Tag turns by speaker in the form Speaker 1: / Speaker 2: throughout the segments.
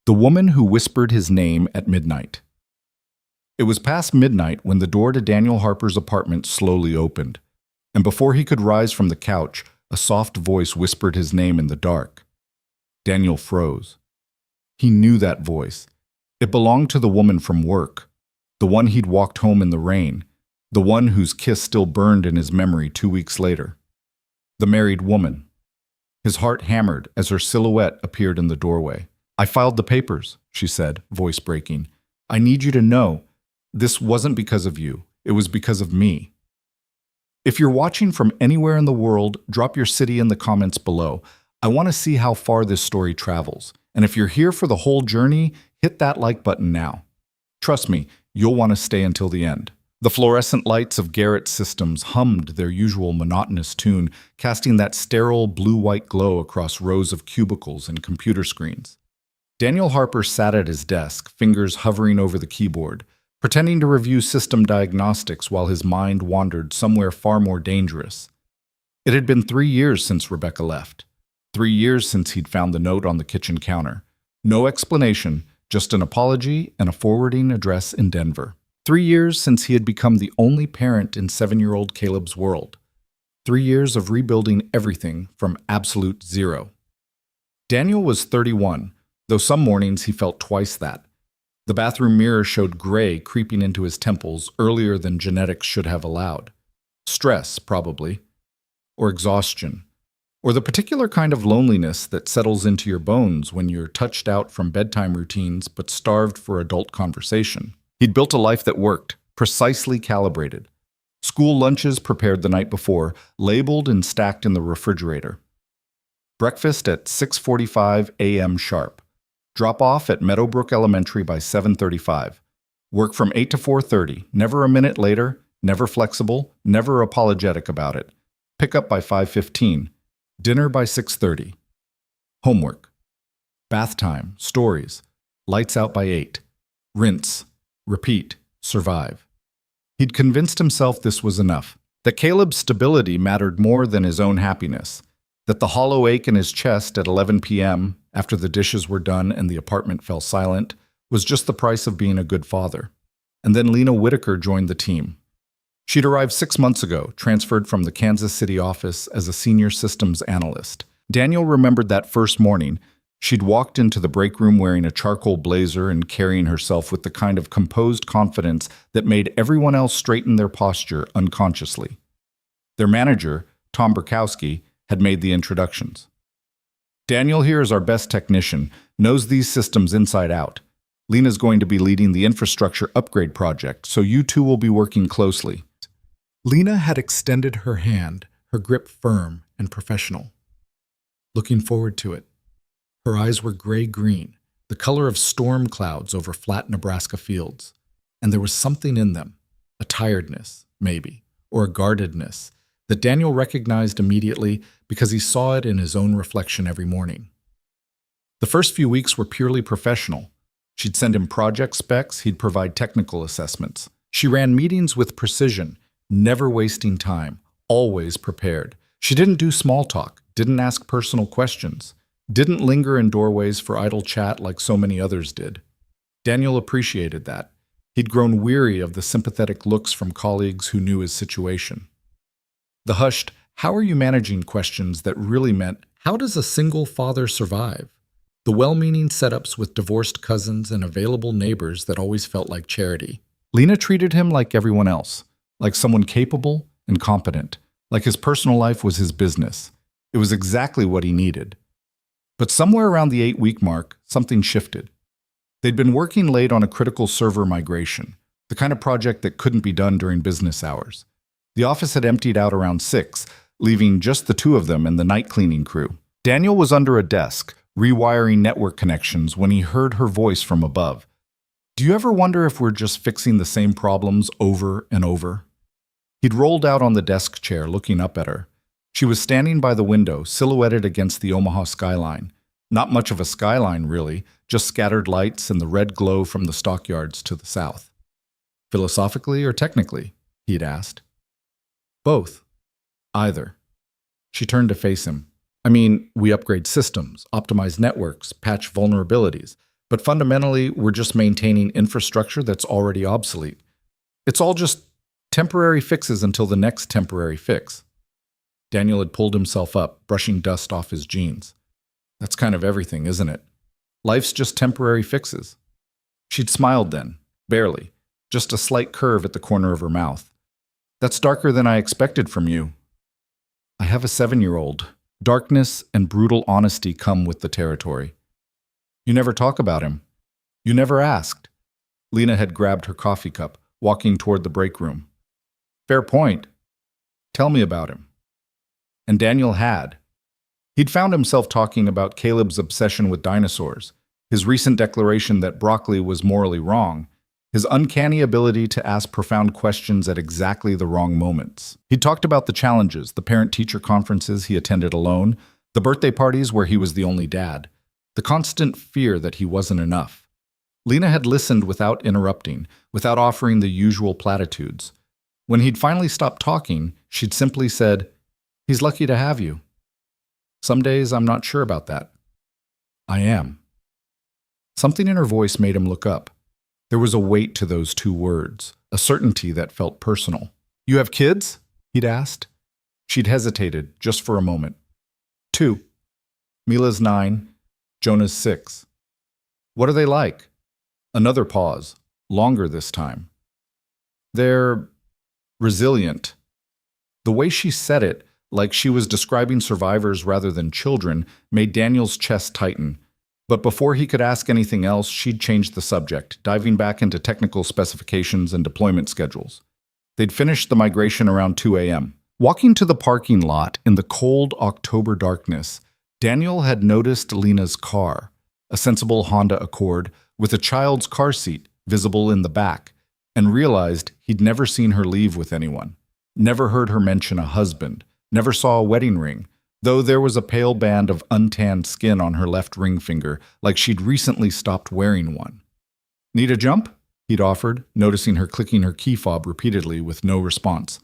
Speaker 1: The woman who whispered his name at midnight. It was past midnight when the door to Daniel Harper's apartment slowly opened, and before he could rise from the couch, a soft voice whispered his name in the dark. Daniel froze. He knew that voice. It belonged to the woman from work, the one he'd walked home in the rain, the one whose kiss still burned in his memory 2 weeks later. The married woman. His heart hammered as her silhouette appeared in the doorway. "I filed the papers," she said, voice breaking. "I need you to know, this wasn't because of you. It was because of me." If you're watching from anywhere in the world, drop your city in the comments below. I want to see how far this story travels. And if you're here for the whole journey, hit that like button now. Trust me, you'll want to stay until the end. The fluorescent lights of Garrett's systems hummed their usual monotonous tune, casting that sterile blue-white glow across rows of cubicles and computer screens. Daniel Harper sat at his desk, fingers hovering over the keyboard, pretending to review system diagnostics while his mind wandered somewhere far more dangerous. It had been 3 years since Rebecca left. 3 years since he'd found the note on the kitchen counter. No explanation, just an apology and a forwarding address in Denver. 3 years since he had become the only parent in 7-year-old Caleb's world. 3 years of rebuilding everything from absolute zero. Daniel was 31, though some mornings he felt twice that. The bathroom mirror showed gray creeping into his temples earlier than genetics should have allowed. Stress, probably. Or exhaustion. Or the particular kind of loneliness that settles into your bones when you're touched out from bedtime routines but starved for adult conversation. He'd built a life that worked, precisely calibrated. School lunches prepared the night before, labeled and stacked in the refrigerator. Breakfast at 6:45 a.m. sharp. Drop off at Meadowbrook Elementary by 7:35. Work from 8 to 4:30, never a minute later, never flexible, never apologetic about it. Pick up by 5:15. Dinner by 6:30. Homework. Bath time, stories. Lights out by 8. Rinse. Repeat. Survive. He'd convinced himself this was enough, that Caleb's stability mattered more than his own happiness, that the hollow ache in his chest at 11 p.m., after the dishes were done and the apartment fell silent, was just the price of being a good father. And then Lena Whitaker joined the team. She'd arrived 6 months ago, transferred from the Kansas City office as a senior systems analyst. Daniel remembered that first morning. She'd walked into the break room wearing a charcoal blazer and carrying herself with the kind of composed confidence that made everyone else straighten their posture unconsciously. Their manager, Tom Burkowski, had made the introductions. "Daniel here is our best technician, knows these systems inside out. Lena's going to be leading the infrastructure upgrade project, so you two will be working closely." Lena had extended her hand, her grip firm and professional. Looking forward to it. Her eyes were gray-green, the color of storm clouds over flat Nebraska fields. And there was something in them, a tiredness, maybe, or a guardedness, that Daniel recognized immediately because he saw it in his own reflection every morning. The first few weeks were purely professional. She'd send him project specs, he'd provide technical assessments. She ran meetings with precision, never wasting time, always prepared. She didn't do small talk, didn't ask personal questions, didn't linger in doorways for idle chat like so many others did. Daniel appreciated that. He'd grown weary of the sympathetic looks from colleagues who knew his situation. The hushed, "How are you managing?" questions that really meant, "How does a single father survive?" The well-meaning setups with divorced cousins and available neighbors that always felt like charity. Lena treated him like everyone else, like someone capable and competent, like his personal life was his business. It was exactly what he needed. But somewhere around the 8-week mark, something shifted. They'd been working late on a critical server migration, the kind of project that couldn't be done during business hours. The office had emptied out around 6, leaving just the two of them and the night cleaning crew. Daniel was under a desk, rewiring network connections, when he heard her voice from above. "Do you ever wonder if we're just fixing the same problems over and over?" He'd rolled out on the desk chair, looking up at her. She was standing by the window, silhouetted against the Omaha skyline. Not much of a skyline, really, just scattered lights and the red glow from the stockyards to the south. "Philosophically or technically?" he'd asked. "Both. Either." She turned to face him. "I mean, we upgrade systems, optimize networks, patch vulnerabilities. But fundamentally, we're just maintaining infrastructure that's already obsolete. It's all just temporary fixes until the next temporary fix. Daniel had pulled himself up, brushing dust off his jeans. That's kind of everything, isn't it? Life's just temporary fixes. She'd smiled then, barely, just a slight curve at the corner of her mouth. That's darker than I expected from you. I have a 7-year-old. Darkness and brutal honesty come with the territory. You never talk about him. You never asked. Lena had grabbed her coffee cup, walking toward the break room. Fair point. Tell me about him. And Daniel had. He'd found himself talking about Caleb's obsession with dinosaurs, his recent declaration that broccoli was morally wrong, his uncanny ability to ask profound questions at exactly the wrong moments. He talked about the challenges, the parent-teacher conferences he attended alone, the birthday parties where he was the only dad, the constant fear that he wasn't enough. Lena had listened without interrupting, without offering the usual platitudes. When he'd finally stopped talking, she'd simply said, "He's lucky to have you." Some days I'm not sure about that. I am. Something in her voice made him look up. There was a weight to those 2 words, a certainty that felt personal. You have kids? He'd asked. She'd hesitated, just for a moment. 2. Mila's 9, Jonah's 6. What are they like? Another pause, longer this time. They're resilient. The way she said it, like she was describing survivors rather than children, made Daniel's chest tighten. But before he could ask anything else, she'd changed the subject, diving back into technical specifications and deployment schedules. They'd finished the migration around 2 a.m. Walking to the parking lot in the cold October darkness, Daniel had noticed Lena's car, a sensible Honda Accord with a child's car seat visible in the back, and realized he'd never seen her leave with anyone, never heard her mention a husband, never saw a wedding ring, though there was a pale band of untanned skin on her left ring finger, like she'd recently stopped wearing one. Need a jump? He'd offered, noticing her clicking her key fob repeatedly with no response.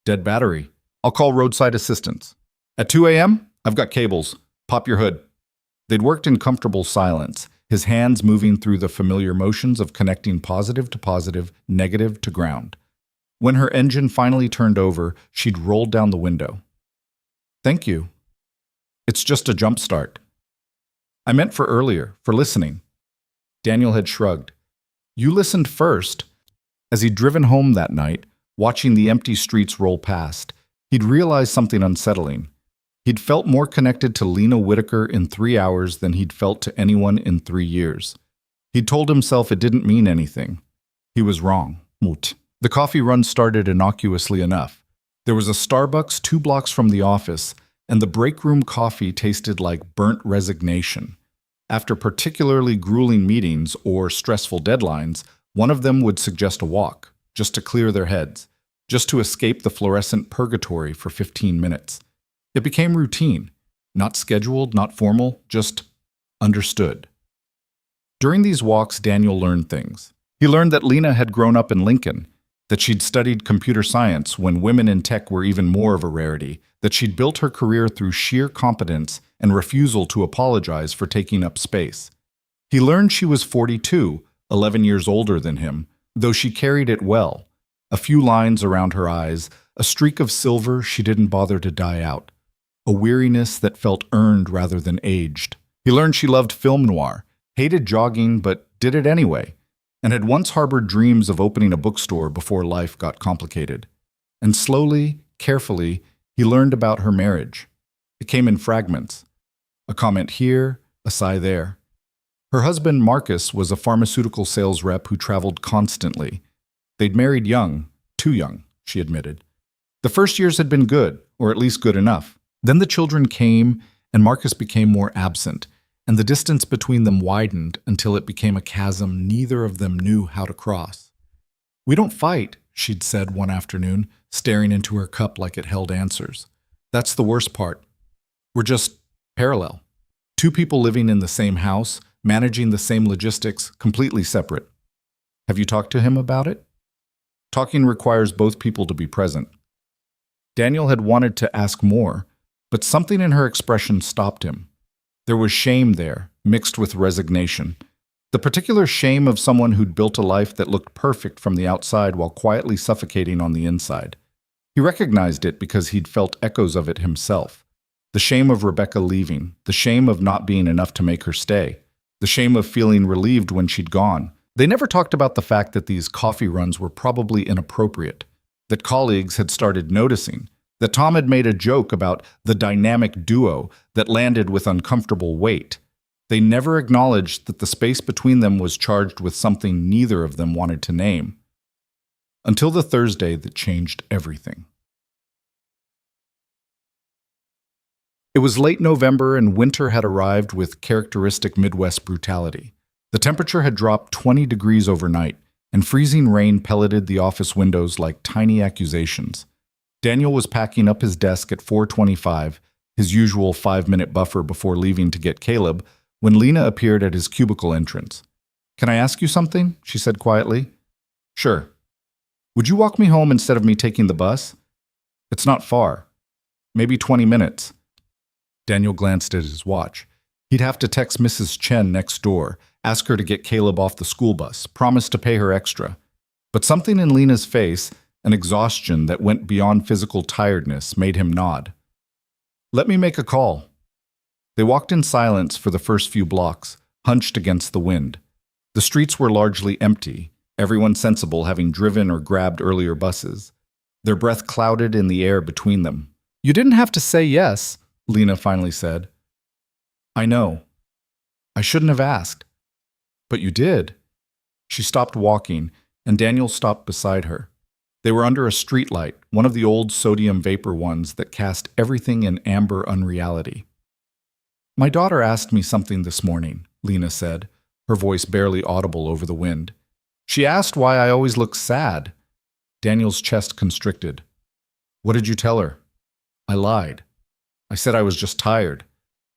Speaker 1: Dead battery. I'll call roadside assistance. At 2 a.m., I've got cables. Pop your hood. They'd worked in comfortable silence, his hands moving through the familiar motions of connecting positive to positive, negative to ground. When her engine finally turned over, she'd rolled down the window. Thank you. It's just a jump start. I meant for earlier, for listening. Daniel had shrugged. You listened first. As he'd driven home that night, watching the empty streets roll past, he'd realized something unsettling. He'd felt more connected to Lena Whitaker in 3 hours than he'd felt to anyone in 3 years. He'd told himself it didn't mean anything. He was wrong. The coffee run started innocuously enough. There was a Starbucks 2 blocks from the office, and the break room coffee tasted like burnt resignation. After particularly grueling meetings or stressful deadlines, one of them would suggest a walk, just to clear their heads, just to escape the fluorescent purgatory for 15 minutes. It became routine, not scheduled, not formal, just understood. During these walks, Daniel learned things. He learned that Lena had grown up in Lincoln, that she'd studied computer science when women in tech were even more of a rarity, that she'd built her career through sheer competence and refusal to apologize for taking up space. He learned she was 42, 11 years older than him, though she carried it well. A few lines around her eyes, a streak of silver she didn't bother to dye out, a weariness that felt earned rather than aged. He learned she loved film noir, hated jogging but did it anyway, and had once harbored dreams of opening a bookstore before life got complicated. And slowly, carefully, he learned about her marriage. It came in fragments. A comment here, a sigh there. Her husband, Marcus, was a pharmaceutical sales rep who traveled constantly. They'd married young, too young, she admitted. The first years had been good, or at least good enough. Then the children came, and Marcus became more absent, and the distance between them widened until it became a chasm neither of them knew how to cross. We don't fight, she'd said one afternoon, staring into her cup like it held answers. That's the worst part. We're just parallel. 2 people living in the same house, managing the same logistics, completely separate. Have you talked to him about it? Talking requires both people to be present. Daniel had wanted to ask more, but something in her expression stopped him. There was shame there, mixed with resignation. The particular shame of someone who'd built a life that looked perfect from the outside while quietly suffocating on the inside. He recognized it because he'd felt echoes of it himself. The shame of Rebecca leaving, the shame of not being enough to make her stay, the shame of feeling relieved when she'd gone. They never talked about the fact that these coffee runs were probably inappropriate, that colleagues had started noticing, that Tom had made a joke about the dynamic duo that landed with uncomfortable weight. They never acknowledged that the space between them was charged with something neither of them wanted to name. Until the Thursday that changed everything. It was late November and winter had arrived with characteristic Midwest brutality. The temperature had dropped 20 degrees overnight, and freezing rain pelleted the office windows like tiny accusations. Daniel was packing up his desk at 4:25, his usual 5-minute buffer before leaving to get Caleb, when Lena appeared at his cubicle entrance. "Can I ask you something?" she said quietly. "Sure. Would you walk me home instead of me taking the bus? It's not far. Maybe 20 minutes. Daniel glanced at his watch. He'd have to text Mrs. Chen next door, ask her to get Caleb off the school bus, promise to pay her extra. But something in Lena's face, an exhaustion that went beyond physical tiredness, made him nod. "Let me make a call." They walked in silence for the first few blocks, hunched against the wind. The streets were largely empty, everyone sensible having driven or grabbed earlier buses. Their breath clouded in the air between them. "You didn't have to say yes," Lena finally said. "I know. I shouldn't have asked. But you did." She stopped walking, and Daniel stopped beside her. They were under a streetlight, one of the old sodium vapor ones that cast everything in amber unreality. "My daughter asked me something this morning," Lena said, her voice barely audible over the wind. "She asked why I always look sad." Daniel's chest constricted. "What did you tell her?" "I lied. I said I was just tired."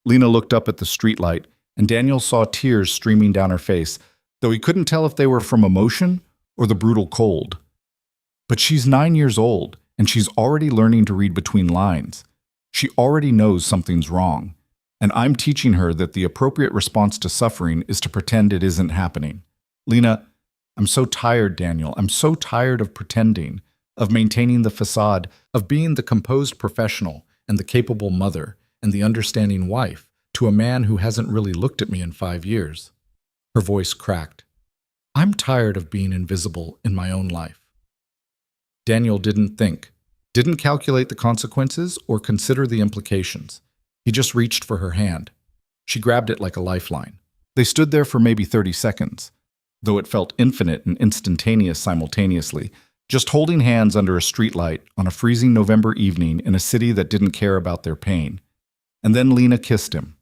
Speaker 1: Lena looked up at the streetlight, and Daniel saw tears streaming down her face, though he couldn't tell if they were from emotion or the brutal cold. "But she's 9 years old, and she's already learning to read between lines. She already knows something's wrong, and I'm teaching her that the appropriate response to suffering is to pretend it isn't happening. Lena, I'm so tired, Daniel. I'm so tired of pretending, of maintaining the facade, of being the composed professional and the capable mother and the understanding wife to a man who hasn't really looked at me in 5 years." Her voice cracked. "I'm tired of being invisible in my own life." Daniel didn't think, didn't calculate the consequences or consider the implications. He just reached for her hand. She grabbed it like a lifeline. They stood there for maybe 30 seconds, though it felt infinite and instantaneous simultaneously, just holding hands under a streetlight on a freezing November evening in a city that didn't care about their pain. And then Lena kissed him.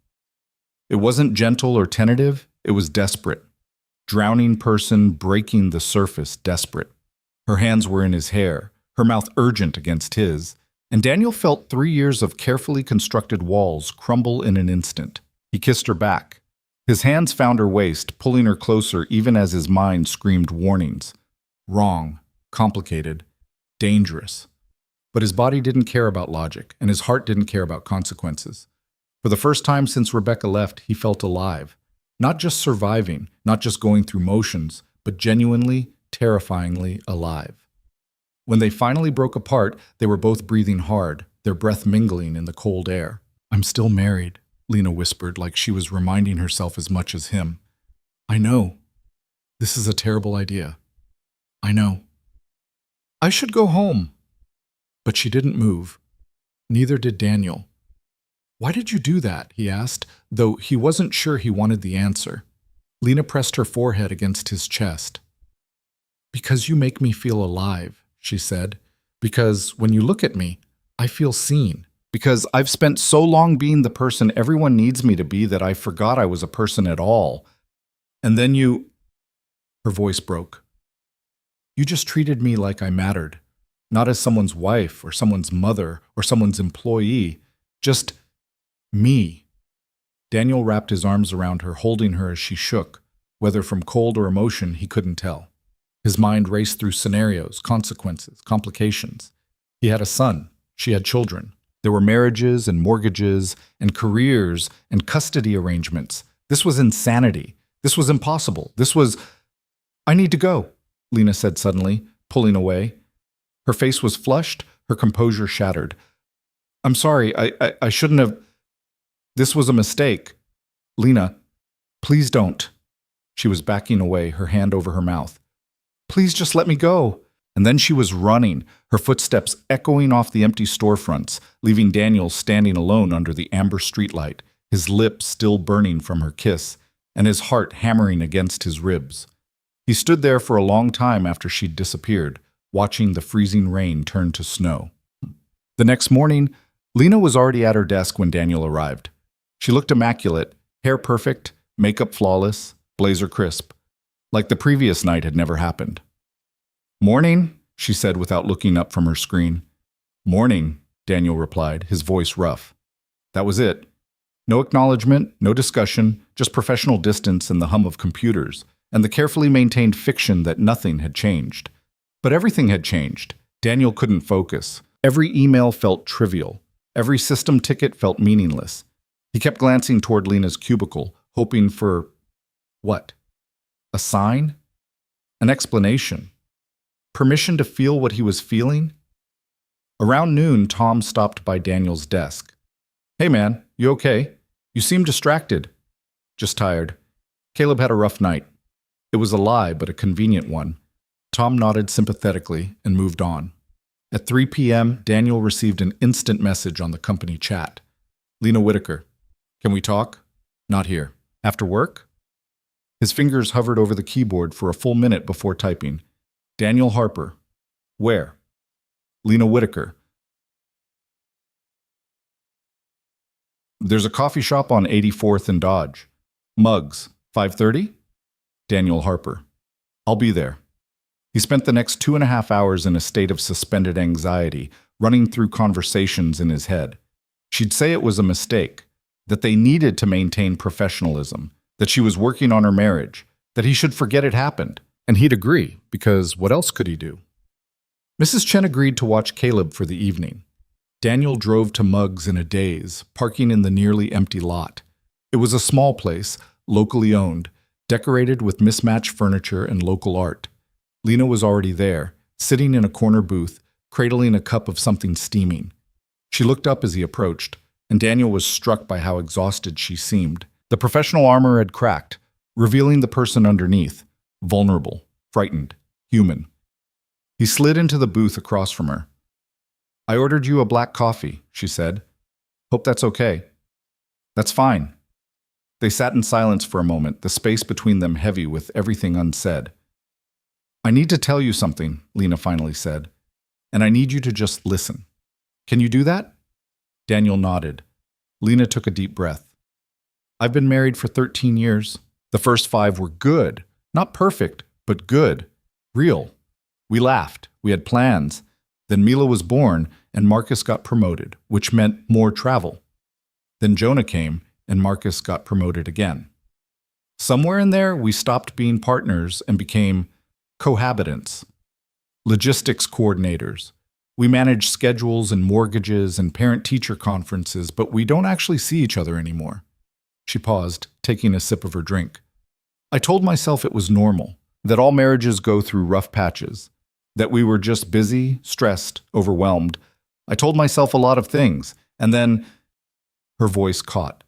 Speaker 1: It wasn't gentle or tentative, it was desperate. Drowning person breaking the surface desperate. Her hands were in his hair, her mouth urgent against his, and Daniel felt 3 years of carefully constructed walls crumble in an instant. He kissed her back. His hands found her waist, pulling her closer even as his mind screamed warnings. Wrong, complicated, dangerous. But his body didn't care about logic, and his heart didn't care about consequences. For the first time since Rebecca left, he felt alive. Not just surviving, not just going through motions, but genuinely, terrifyingly alive. When they finally broke apart, they were both breathing hard, their breath mingling in the cold air. "I'm still married," Lena whispered, like she was reminding herself as much as him. "I know. This is a terrible idea. I know. I should go home." But she didn't move. Neither did Daniel. "Why did you do that?" he asked, though he wasn't sure he wanted the answer. Lena pressed her forehead against his chest. "Because you make me feel alive," she said. "Because when you look at me, I feel seen. Because I've spent so long being the person everyone needs me to be that I forgot I was a person at all. And then you—" Her voice broke. "You just treated me like I mattered. Not as someone's wife or someone's mother or someone's employee. Just me." Daniel wrapped his arms around her, holding her as she shook. Whether from cold or emotion, he couldn't tell. His mind raced through scenarios, consequences, complications. He had a son. She had children. There were marriages and mortgages and careers and custody arrangements. This was insanity. This was impossible. I need to go, Lena said suddenly, pulling away. Her face was flushed, her composure shattered. I'm sorry, I shouldn't have. This was a mistake. Lena, please don't. She was backing away, her hand over her mouth. Please just let me go. And then she was running, her footsteps echoing off the empty storefronts, leaving Daniel standing alone under the amber streetlight, his lips still burning from her kiss, and his heart hammering against his ribs. He stood there for a long time after she'd disappeared, watching the freezing rain turn to snow. The next morning, Lena was already at her desk when Daniel arrived. She looked immaculate, hair perfect, makeup flawless, blazer crisp, like the previous night had never happened. Morning, she said without looking up from her screen. Morning, Daniel replied, his voice rough. That was it. No acknowledgement, no discussion, just professional distance and the hum of computers, and the carefully maintained fiction that nothing had changed. But everything had changed. Daniel couldn't focus. Every email felt trivial. Every system ticket felt meaningless. He kept glancing toward Lena's cubicle, hoping for what? A sign? An explanation? Permission to feel what he was feeling? Around noon, Tom stopped by Daniel's desk. Hey man, you okay? You seem distracted. Just tired. Caleb had a rough night. It was a lie, but a convenient one. Tom nodded sympathetically and moved on. At 3 p.m., Daniel received an instant message on the company chat. Lena Whitaker. Can we talk? Not here. After work? His fingers hovered over the keyboard for a full minute before typing. Daniel Harper. Where? Lena Whitaker. There's a coffee shop on 84th and Dodge. Mugs. 5:30? Daniel Harper. I'll be there. He spent the next 2.5 hours in a state of suspended anxiety, running through conversations in his head. She'd say it was a mistake, that they needed to maintain professionalism, that she was working on her marriage, that he should forget it happened. And he'd agree, because what else could he do? Mrs. Chen agreed to watch Caleb for the evening. Daniel drove to Muggs in a daze, parking in the nearly empty lot. It was a small place, locally owned, decorated with mismatched furniture and local art. Lena was already there, sitting in a corner booth, cradling a cup of something steaming. She looked up as he approached, and Daniel was struck by how exhausted she seemed. The professional armor had cracked, revealing the person underneath, vulnerable, frightened, human. He slid into the booth across from her. I ordered you a black coffee, she said. Hope that's okay. That's fine. They sat in silence for a moment, the space between them heavy with everything unsaid. I need to tell you something, Lena finally said, and I need you to just listen. Can you do that? Daniel nodded. Lena took a deep breath. I've been married for 13 years. The first 5 were good. Not perfect, but good. Real. We laughed. We had plans. Then Mila was born, and Marcus got promoted, which meant more travel. Then Jonah came, and Marcus got promoted again. Somewhere in there, we stopped being partners and became cohabitants, logistics coordinators. We manage schedules and mortgages and parent-teacher conferences, but we don't actually see each other anymore. She paused, taking a sip of her drink. I told myself it was normal, that all marriages go through rough patches, that we were just busy, stressed, overwhelmed. I told myself a lot of things, and then her voice caught.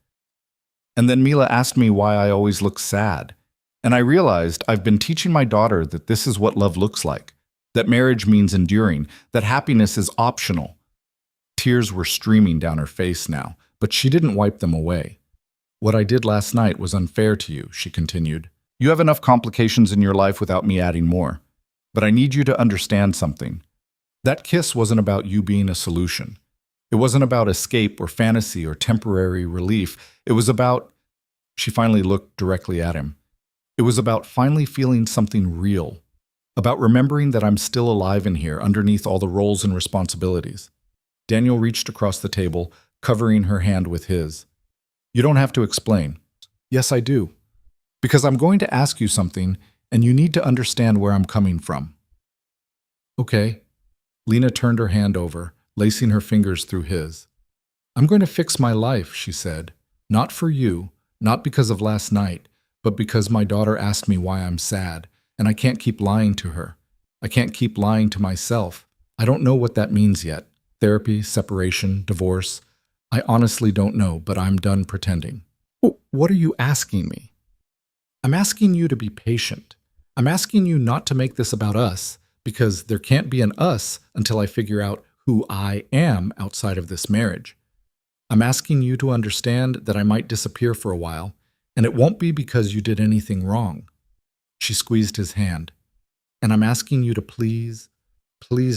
Speaker 1: And then Mila asked me why I always look sad. And I realized I've been teaching my daughter that this is what love looks like, that marriage means enduring, that happiness is optional. Tears were streaming down her face now, but she didn't wipe them away. What I did last night was unfair to you, she continued. You have enough complications in your life without me adding more. But I need you to understand something. That kiss wasn't about you being a solution. It wasn't about escape or fantasy or temporary relief. It was about, she finally looked directly at him. It was about finally feeling something real, about remembering that I'm still alive in here underneath all the roles and responsibilities. Daniel reached across the table, covering her hand with his. You don't have to explain. Yes, I do. Because I'm going to ask you something, and you need to understand where I'm coming from. Okay. Lena turned her hand over, lacing her fingers through his. I'm going to fix my life, she said. Not for you, not because of last night, but because my daughter asked me why I'm sad, and I can't keep lying to her. I can't keep lying to myself. I don't know what that means yet. Therapy, separation, divorce. I honestly don't know, but I'm done pretending. What are you asking me? I'm asking you to be patient. I'm asking you not to make this about us, because there can't be an us until I figure out who I am outside of this marriage. I'm asking you to understand that I might disappear for a while, and it won't be because you did anything wrong. She squeezed his hand. And I'm asking you to please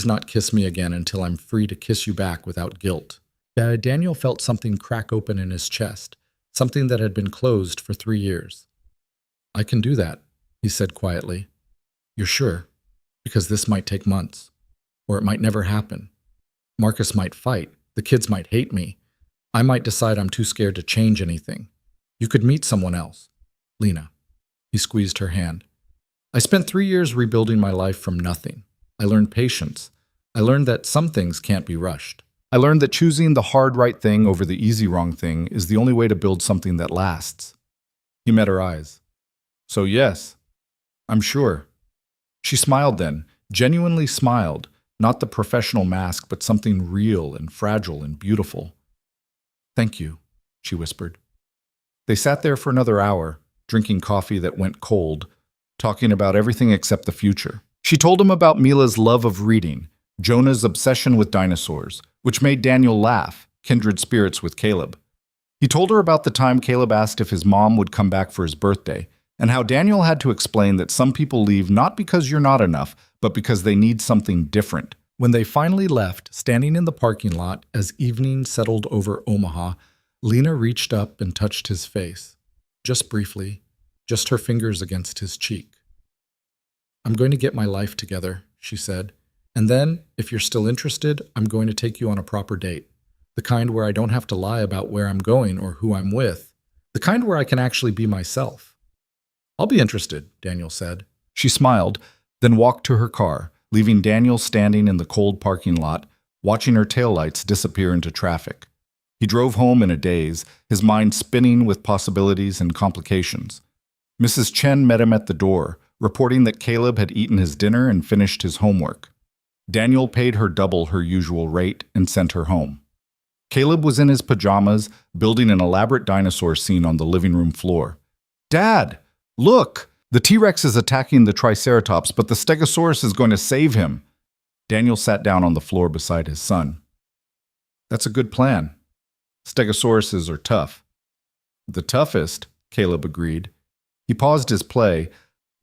Speaker 1: not kiss me again until I'm free to kiss you back without guilt. Daniel felt something crack open in his chest, something that had been closed for 3 years. I can do that, he said quietly. You're sure? Because this might take months. Or it might never happen. Marcus might fight. The kids might hate me. I might decide I'm too scared to change anything. You could meet someone else. Lena. He squeezed her hand. I spent 3 years rebuilding my life from nothing. I learned patience. I learned that some things can't be rushed. I learned that choosing the hard right thing over the easy wrong thing is the only way to build something that lasts. He met her eyes. So yes, I'm sure. She smiled then, genuinely smiled, not the professional mask, but something real and fragile and beautiful. Thank you, she whispered. They sat there for another hour, drinking coffee that went cold, talking about everything except the future. She told him about Mila's love of reading, Jonah's obsession with dinosaurs, which made Daniel laugh, kindred spirits with Caleb. He told her about the time Caleb asked if his mom would come back for his birthday, and how Daniel had to explain that some people leave not because you're not enough, but because they need something different. When they finally left, standing in the parking lot as evening settled over Omaha, Lena reached up and touched his face. Just briefly, just her fingers against his cheek. I'm going to get my life together, she said. And then, if you're still interested, I'm going to take you on a proper date. The kind where I don't have to lie about where I'm going or who I'm with. The kind where I can actually be myself. I'll be interested, Daniel said. She smiled, then walked to her car, leaving Daniel standing in the cold parking lot, watching her taillights disappear into traffic. He drove home in a daze, his mind spinning with possibilities and complications. Mrs. Chen met him at the door, reporting that Caleb had eaten his dinner and finished his homework. Daniel paid her double her usual rate and sent her home. Caleb was in his pajamas, building an elaborate dinosaur scene on the living room floor. Dad, look! The T-Rex is attacking the Triceratops, but the Stegosaurus is going to save him. Daniel sat down on the floor beside his son. That's a good plan. Stegosauruses are tough. The toughest, Caleb agreed. He paused his play,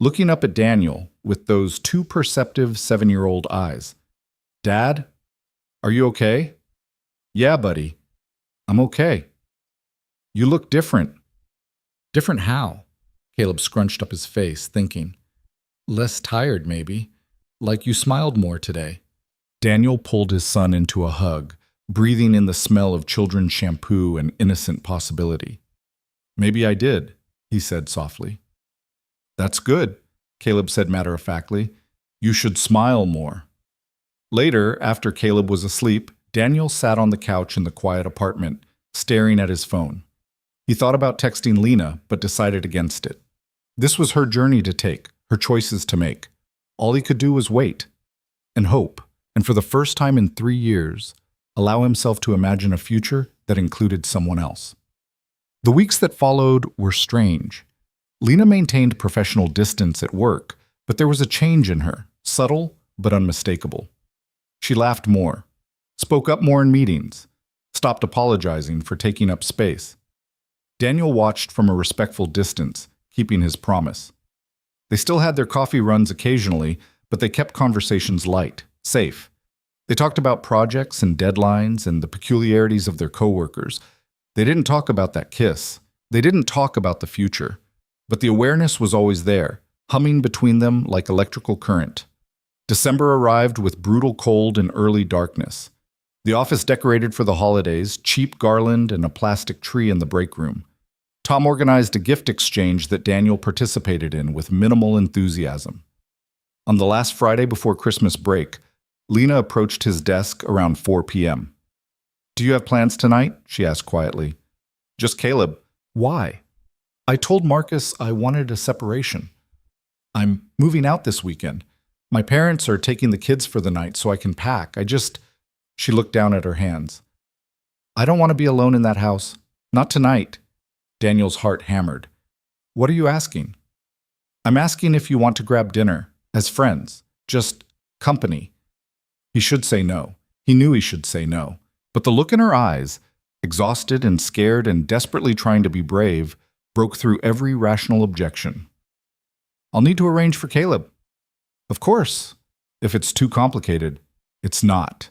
Speaker 1: looking up at Daniel with those too perceptive 7-year-old eyes. Dad, are you okay? Yeah, buddy. I'm okay. You look different. Different how? Caleb scrunched up his face, thinking. Less tired, maybe. Like you smiled more today. Daniel pulled his son into a hug, breathing in the smell of children's shampoo and innocent possibility. Maybe I did, he said softly. That's good, Caleb said matter-of-factly. You should smile more. Later, after Caleb was asleep, Daniel sat on the couch in the quiet apartment, staring at his phone. He thought about texting Lena, but decided against it. This was her journey to take, her choices to make. All he could do was wait and hope, and for the first time in 3 years, allow himself to imagine a future that included someone else. The weeks that followed were strange. Lena maintained professional distance at work, but there was a change in her, subtle but unmistakable. She laughed more, spoke up more in meetings, stopped apologizing for taking up space. Daniel watched from a respectful distance, keeping his promise. They still had their coffee runs occasionally, but they kept conversations light, safe. They talked about projects and deadlines and the peculiarities of their coworkers. They didn't talk about that kiss. They didn't talk about the future. But the awareness was always there, humming between them like electrical current. December arrived with brutal cold and early darkness. The office decorated for the holidays, cheap garland and a plastic tree in the break room. Tom organized a gift exchange that Daniel participated in with minimal enthusiasm. On the last Friday before Christmas break, Lena approached his desk around 4 p.m. Do you have plans tonight? She asked quietly. Just Caleb. Why? I told Marcus I wanted a separation. I'm moving out this weekend. My parents are taking the kids for the night so I can pack. She looked down at her hands. I don't want to be alone in that house. Not tonight. Daniel's heart hammered. What are you asking? I'm asking if you want to grab dinner, as friends, just company. He should say no. He knew he should say no. But the look in her eyes, exhausted and scared and desperately trying to be brave, broke through every rational objection. I'll need to arrange for Caleb. Of course. If it's too complicated, it's not.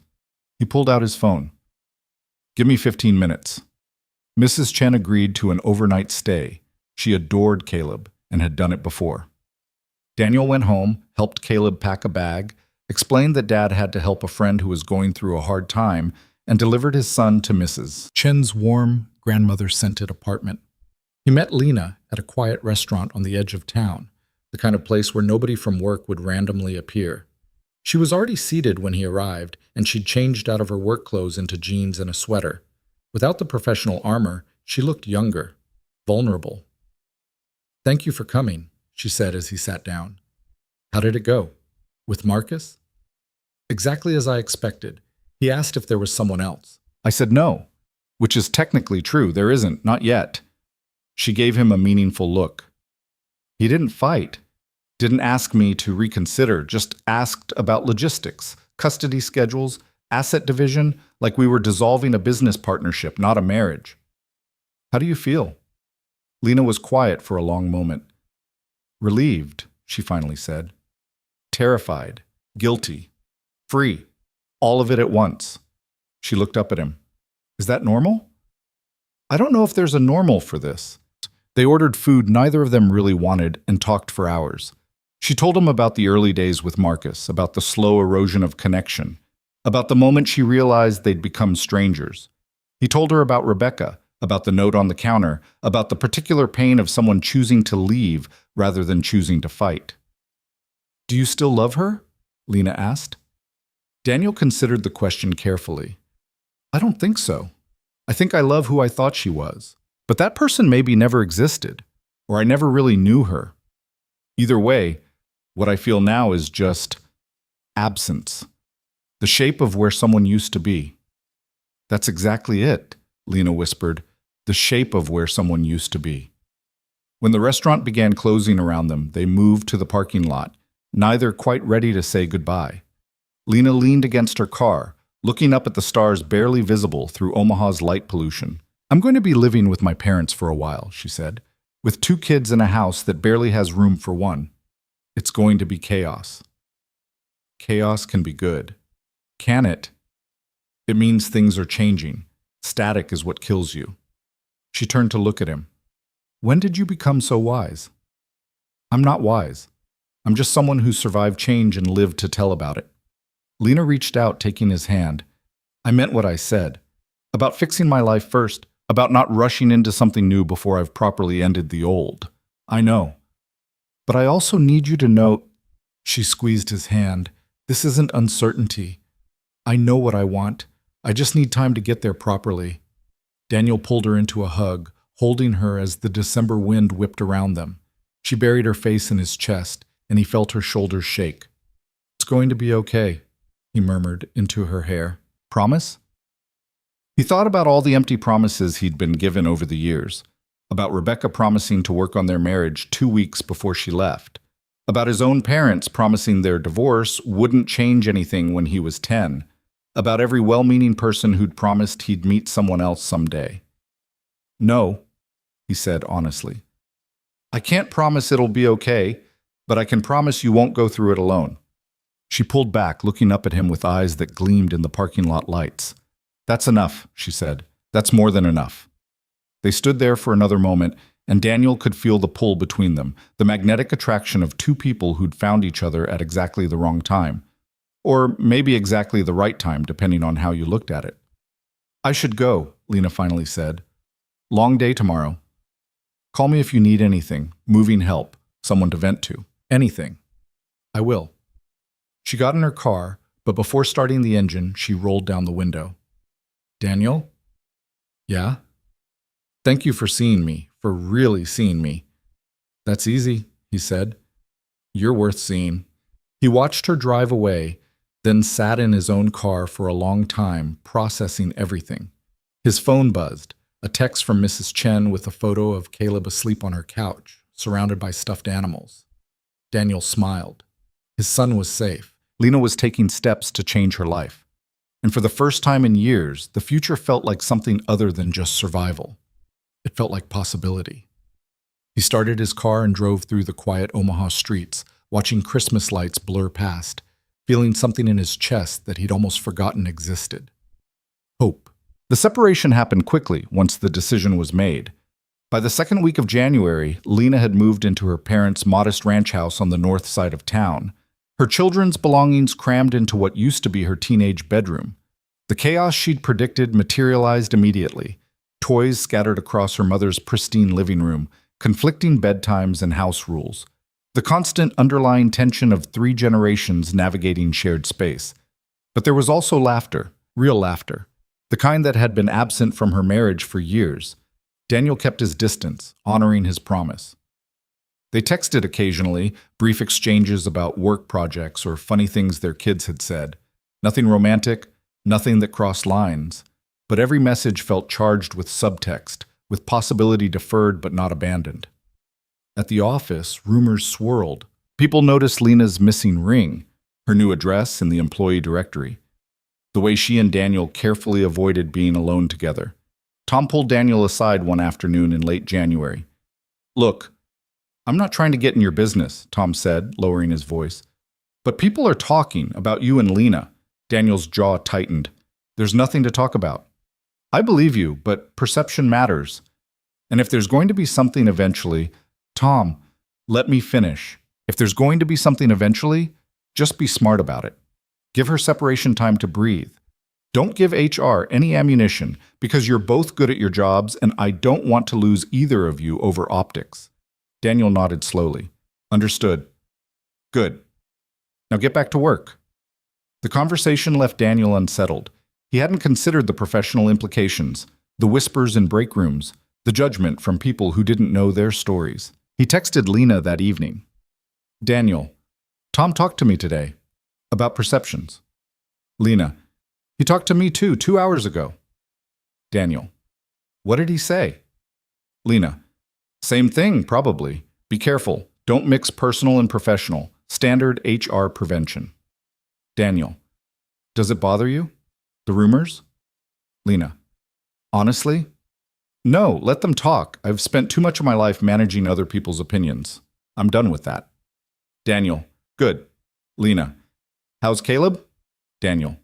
Speaker 1: He pulled out his phone. Give me 15 minutes. Mrs. Chen agreed to an overnight stay. She adored Caleb and had done it before. Daniel went home, helped Caleb pack a bag, explained that Dad had to help a friend who was going through a hard time, and delivered his son to Mrs. Chen's warm, grandmother-scented apartment. He met Lena at a quiet restaurant on the edge of town, the kind of place where nobody from work would randomly appear. She was already seated when he arrived, and she'd changed out of her work clothes into jeans and a sweater. Without the professional armor, she looked younger, vulnerable. Thank you for coming, she said as he sat down. How did it go? With Marcus? Exactly as I expected. He asked if there was someone else. I said no, which is technically true. There isn't, not yet. She gave him a meaningful look. He didn't fight, didn't ask me to reconsider, just asked about logistics, custody schedules, asset division, like we were dissolving a business partnership, not a marriage. How do you feel? Lena was quiet for a long moment. Relieved, she finally said. Terrified, guilty, free, all of it at once. She looked up at him. Is that normal? I don't know if there's a normal for this. They ordered food neither of them really wanted and talked for hours. She told him about the early days with Marcus, about the slow erosion of connection, about the moment she realized they'd become strangers. He told her about Rebecca, about the note on the counter, about the particular pain of someone choosing to leave rather than choosing to fight. Do you still love her? Lena asked. Daniel considered the question carefully. I don't think so. I think I love who I thought she was. But that person maybe never existed, or I never really knew her. Either way, what I feel now is just absence. The shape of where someone used to be. That's exactly it, Lena whispered. The shape of where someone used to be. When the restaurant began closing around them, they moved to the parking lot, neither quite ready to say goodbye. Lena leaned against her car, looking up at the stars barely visible through Omaha's light pollution. I'm going to be living with my parents for a while, she said, with 2 kids in a house that barely has room for one. It's going to be chaos. Chaos can be good. Can it? It means things are changing. Static is what kills you. She turned to look at him. When did you become so wise? I'm not wise. I'm just someone who survived change and lived to tell about it. Lena reached out, taking his hand. I meant what I said. About fixing my life first. About not rushing into something new before I've properly ended the old. I know. But I also need you to know, she squeezed his hand, this isn't uncertainty. I know what I want. I just need time to get there properly. Daniel pulled her into a hug, holding her as the December wind whipped around them. She buried her face in his chest, and he felt her shoulders shake. It's going to be okay, he murmured into her hair. Promise? He thought about all the empty promises he'd been given over the years, about Rebecca promising to work on their marriage 2 weeks before she left, about his own parents promising their divorce wouldn't change anything when he was 10, about every well-meaning person who'd promised he'd meet someone else someday. No, he said honestly. I can't promise it'll be okay, but I can promise you won't go through it alone. She pulled back, looking up at him with eyes that gleamed in the parking lot lights. That's enough, she said. That's more than enough. They stood there for another moment, and Daniel could feel the pull between them, the magnetic attraction of 2 people who'd found each other at exactly the wrong time. Or maybe exactly the right time, depending on how you looked at it. I should go, Lena finally said. Long day tomorrow. Call me if you need anything, moving help, someone to vent to. Anything. I will. She got in her car, but before starting the engine, she rolled down the window. Daniel? Yeah? Thank you for seeing me, for really seeing me." "That's easy," he said. "You're worth seeing." He watched her drive away, then sat in his own car for a long time, processing everything. His phone buzzed, a text from Mrs. Chen with a photo of Caleb asleep on her couch, surrounded by stuffed animals. Daniel smiled. His son was safe. Lena was taking steps to change her life. And for the first time in years, the future felt like something other than just survival. It felt like possibility. He started his car and drove through the quiet Omaha streets, watching Christmas lights blur past, feeling something in his chest that he'd almost forgotten existed. Hope. The separation happened quickly once the decision was made. By the second week of January, Lena had moved into her parents' modest ranch house on the north side of town, her children's belongings crammed into what used to be her teenage bedroom. The chaos she'd predicted materialized immediately. Toys scattered across her mother's pristine living room, conflicting bedtimes and house rules. The constant underlying tension of 3 generations navigating shared space. But there was also laughter, real laughter, the kind that had been absent from her marriage for years. Daniel kept his distance, honoring his promise. They texted occasionally, brief exchanges about work projects or funny things their kids had said. Nothing romantic, nothing that crossed lines, but every message felt charged with subtext, with possibility deferred but not abandoned. At the office, rumors swirled. People noticed Lena's missing ring, her new address in the employee directory, the way she and Daniel carefully avoided being alone together. Tom pulled Daniel aside one afternoon in late January. "Look, I'm not trying to get in your business," Tom said, lowering his voice. "But people are talking about you and Lena." Daniel's jaw tightened. "There's nothing to talk about." "I believe you, but perception matters. And if there's going to be something eventually—" "Tom, let me finish. If there's going to be something eventually, just be smart about it. Give her separation time to breathe. Don't give HR any ammunition, because you're both good at your jobs and I don't want to lose either of you over optics." Daniel nodded slowly. "Understood." "Good. Now get back to work." The conversation left Daniel unsettled. He hadn't considered the professional implications, the whispers in break rooms, the judgment from people who didn't know their stories. He texted Lena that evening. "Daniel, Tom talked to me today about perceptions." Lena, "He talked to me too 2 hours ago." Daniel, "What did he say?" Lena, "Same thing, probably. Be careful. Don't mix personal and professional. Standard HR prevention." Daniel, "Does it bother you? The rumors?" Lena, "Honestly? No, let them talk. I've spent too much of my life managing other people's opinions. I'm done with that." Daniel, "Good." Lena, "How's Caleb?" Daniel,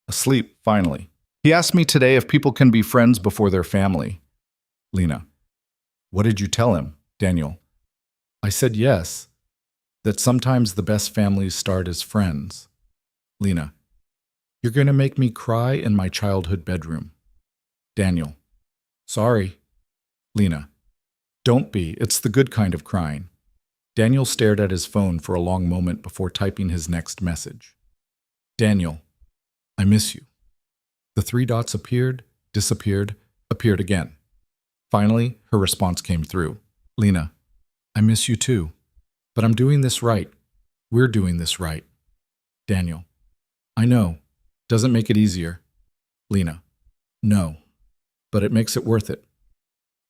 Speaker 1: "Asleep, finally. He asked me today if people can be friends before they're family." Lena, "What did you tell him?" Daniel, "I said yes, that sometimes the best families start as friends." Lena, "You're going to make me cry in my childhood bedroom." Daniel, "Sorry." Lena, "Don't be. It's the good kind of crying." Daniel stared at his phone for a long moment before typing his next message. Daniel, "I miss you." The 3 dots appeared, disappeared, appeared again. Finally, her response came through. Lena, "I miss you too. But I'm doing this right. We're doing this right." Daniel, "I know. Doesn't make it easier." Lena, "No. But it makes it worth it."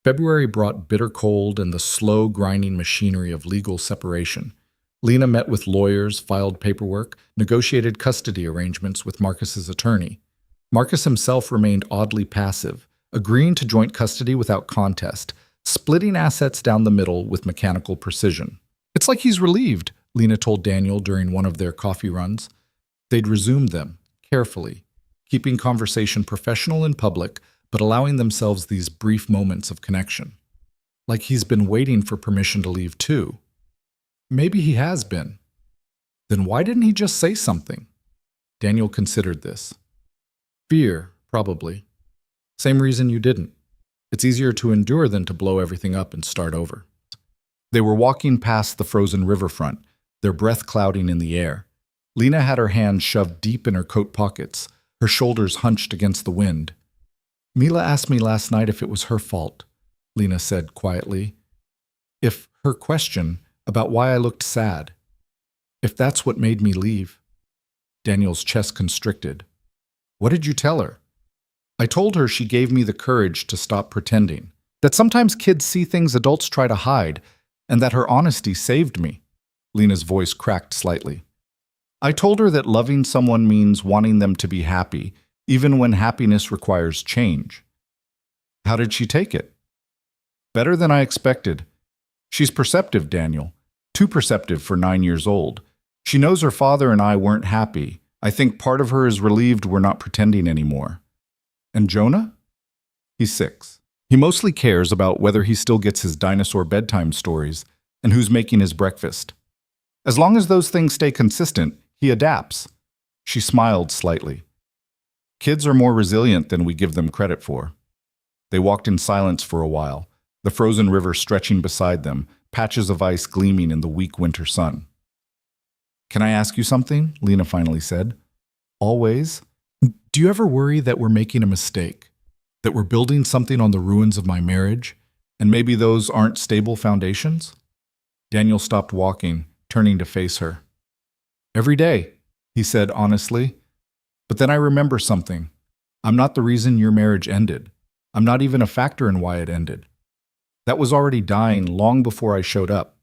Speaker 1: February brought bitter cold and the slow, grinding machinery of legal separation. Lena met with lawyers, filed paperwork, negotiated custody arrangements with Marcus's attorney. Marcus himself remained oddly passive, agreeing to joint custody without contest, splitting assets down the middle with mechanical precision. "It's like he's relieved," Lena told Daniel during one of their coffee runs. They'd resumed them, carefully, keeping conversation professional in public, but allowing themselves these brief moments of connection. Like he's been waiting for permission to leave too. Maybe he has been. Then why didn't he just say something? Daniel considered this. Fear, probably. Same reason you didn't. It's easier to endure than to blow everything up and start over. They were walking past the frozen riverfront, their breath clouding in the air. Lena had her hands shoved deep in her coat pockets, her shoulders hunched against the wind. "Mila asked me last night if it was her fault. Lena said quietly. If her question about why I looked sad, if that's what made me leave. Daniel's chest constricted. What did you tell her? I told her she gave me the courage to stop pretending, that sometimes kids see things adults try to hide, and that her honesty saved me. Lena's voice cracked slightly. I told her that loving someone means wanting them to be happy, even when happiness requires change. How did she take it? Better than I expected. She's perceptive, Daniel. Too perceptive for 9 years old. She knows her father and I weren't happy. I think part of her is relieved we're not pretending anymore. And Jonah? He's 6. He mostly cares about whether he still gets his dinosaur bedtime stories and who's making his breakfast. As long as those things stay consistent, he adapts. She smiled slightly. Kids are more resilient than we give them credit for. They walked in silence for a while, the frozen river stretching beside them, patches of ice gleaming in the weak winter sun. Can I ask you something? Lena finally said. Always? Do you ever worry that we're making a mistake? That we're building something on the ruins of my marriage, and maybe those aren't stable foundations? Daniel stopped walking, turning to face her. Every day, he said honestly. But then I remember something. I'm not the reason your marriage ended. I'm not even a factor in why it ended. That was already dying long before I showed up.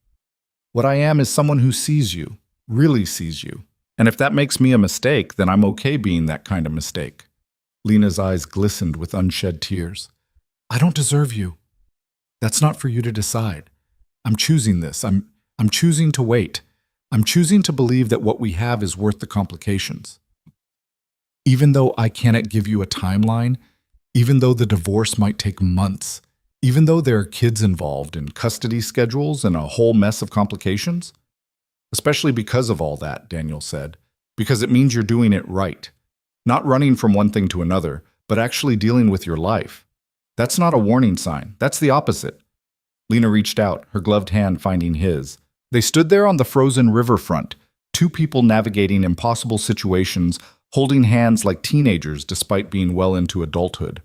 Speaker 1: What I am is someone who sees you, really sees you. And if that makes me a mistake, then I'm okay being that kind of mistake. Lena's eyes glistened with unshed tears. I don't deserve you. That's not for you to decide. I'm choosing this. I'm choosing to wait. I'm choosing to believe that what we have is worth the complications. Even though I cannot give you a timeline, even though the divorce might take months, even though there are kids involved in custody schedules and a whole mess of complications? Especially because of all that, Daniel said, because it means you're doing it right. Not running from one thing to another, but actually dealing with your life. That's not a warning sign. That's the opposite. Lena reached out, her gloved hand finding his. They stood there on the frozen riverfront, two people navigating impossible situations, holding hands like teenagers despite being well into adulthood.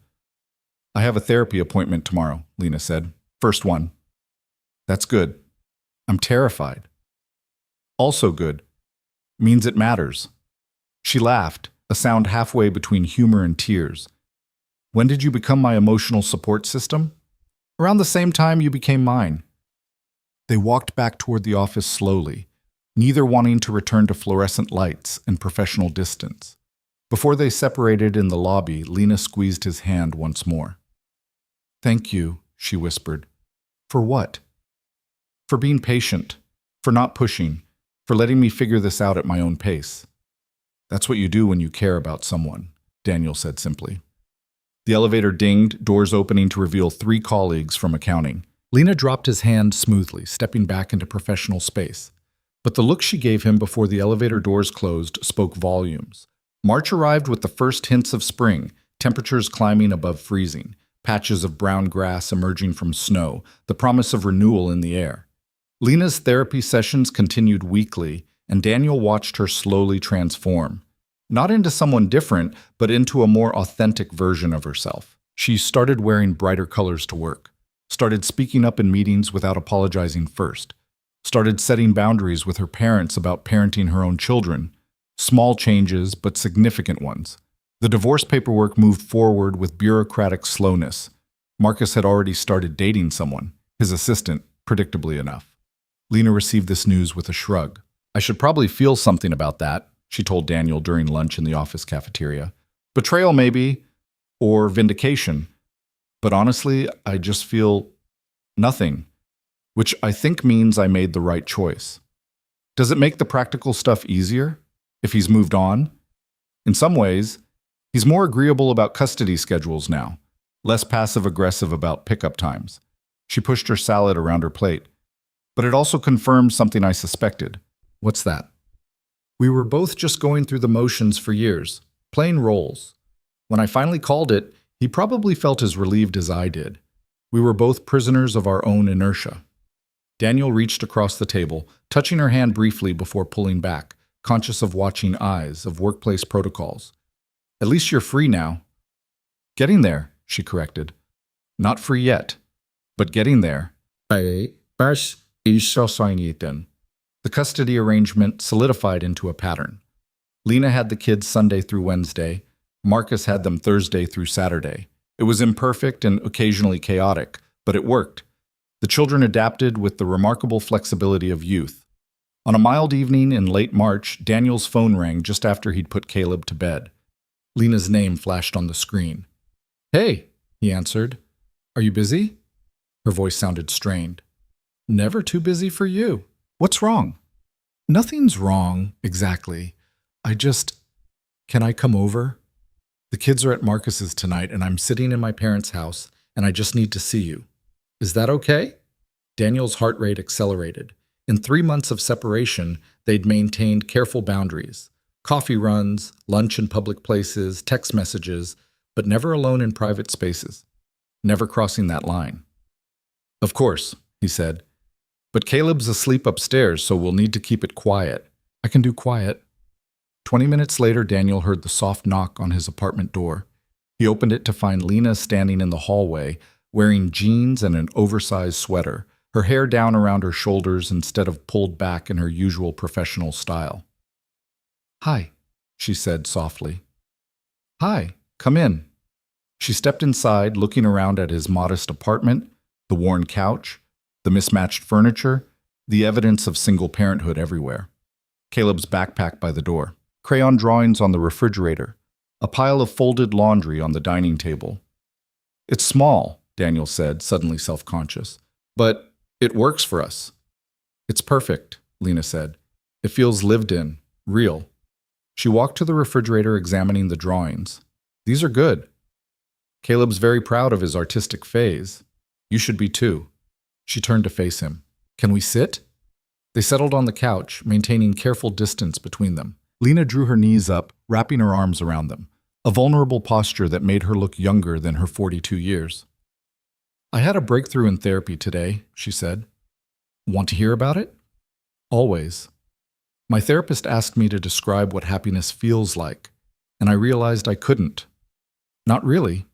Speaker 1: I have a therapy appointment tomorrow, Lena said. First one. That's good. I'm terrified. Also good. Means it matters. She laughed, a sound halfway between humor and tears. When did you become my emotional support system? Around the same time you became mine. They walked back toward the office slowly, neither wanting to return to fluorescent lights and professional distance. Before they separated in the lobby, Lena squeezed his hand once more. Thank you, she whispered. For what? For being patient, for not pushing, for letting me figure this out at my own pace. That's what you do when you care about someone, Daniel said simply. The elevator dinged, doors opening to reveal 3 colleagues from accounting. Lena dropped his hand smoothly, stepping back into professional space. But the look she gave him before the elevator doors closed spoke volumes. March arrived with the first hints of spring, temperatures climbing above freezing, patches of brown grass emerging from snow, the promise of renewal in the air. Lena's therapy sessions continued weekly, and Daniel watched her slowly transform. Not into someone different, but into a more authentic version of herself. She started wearing brighter colors to work, started speaking up in meetings without apologizing first, started setting boundaries with her parents about parenting her own children. Small changes, but significant ones. The divorce paperwork moved forward with bureaucratic slowness. Marcus had already started dating someone, his assistant, predictably enough. Lena received this news with a shrug. I should probably feel something about that, she told Daniel during lunch in the office cafeteria. Betrayal maybe, or vindication. But honestly, I just feel nothing, which I think means I made the right choice. Does it make the practical stuff easier? If he's moved on? In some ways, he's more agreeable about custody schedules now, less passive-aggressive about pickup times. She pushed her salad around her plate. But it also confirmed something I suspected. What's that? We were both just going through the motions for years, playing roles. When I finally called it, he probably felt as relieved as I did. We were both prisoners of our own inertia. Daniel reached across the table, touching her hand briefly before pulling back, conscious of watching eyes, of workplace protocols. At least you're free now. Getting there, she corrected. Not free yet. But getting there, the custody arrangement solidified into a pattern. Lena had the kids Sunday through Wednesday. Marcus had them Thursday through Saturday. It was imperfect and occasionally chaotic, but it worked. The children adapted with the remarkable flexibility of youth. On a mild evening in late March, Daniel's phone rang just after he'd put Caleb to bed. Lena's name flashed on the screen. "Hey," he answered. "Are you busy?" Her voice sounded strained. "Never too busy for you. What's wrong?" "Nothing's wrong, exactly. Can I come over? The kids are at Marcus's tonight, and I'm sitting in my parents' house, and I just need to see you. Is that okay?" Daniel's heart rate accelerated. In 3 months of separation, they'd maintained careful boundaries. Coffee runs, lunch in public places, text messages, but never alone in private spaces. Never crossing that line. "Of course," he said. "But Caleb's asleep upstairs, so we'll need to keep it quiet." "I can do quiet." 20 minutes later, Daniel heard the soft knock on his apartment door. He opened it to find Lena standing in the hallway, wearing jeans and an oversized sweater, her hair down around her shoulders instead of pulled back in her usual professional style. "Hi," she said softly. "Hi, come in." She stepped inside, looking around at his modest apartment, the worn couch, the mismatched furniture, the evidence of single parenthood everywhere. Caleb's backpack by the door, crayon drawings on the refrigerator, a pile of folded laundry on the dining table. "It's small," Daniel said, suddenly self-conscious, "but it works for us." "It's perfect," Lena said. "It feels lived in, real." She walked to the refrigerator, examining the drawings. "These are good. Caleb's very proud of his artistic phase. You should be too." She turned to face him. "Can we sit?" They settled on the couch, maintaining careful distance between them. Lena drew her knees up, wrapping her arms around them, a vulnerable posture that made her look younger than her 42 years. "I had a breakthrough in therapy today," she said. "Want to hear about it?" "Always." "My therapist asked me to describe what happiness feels like, and I realized I couldn't. Not really.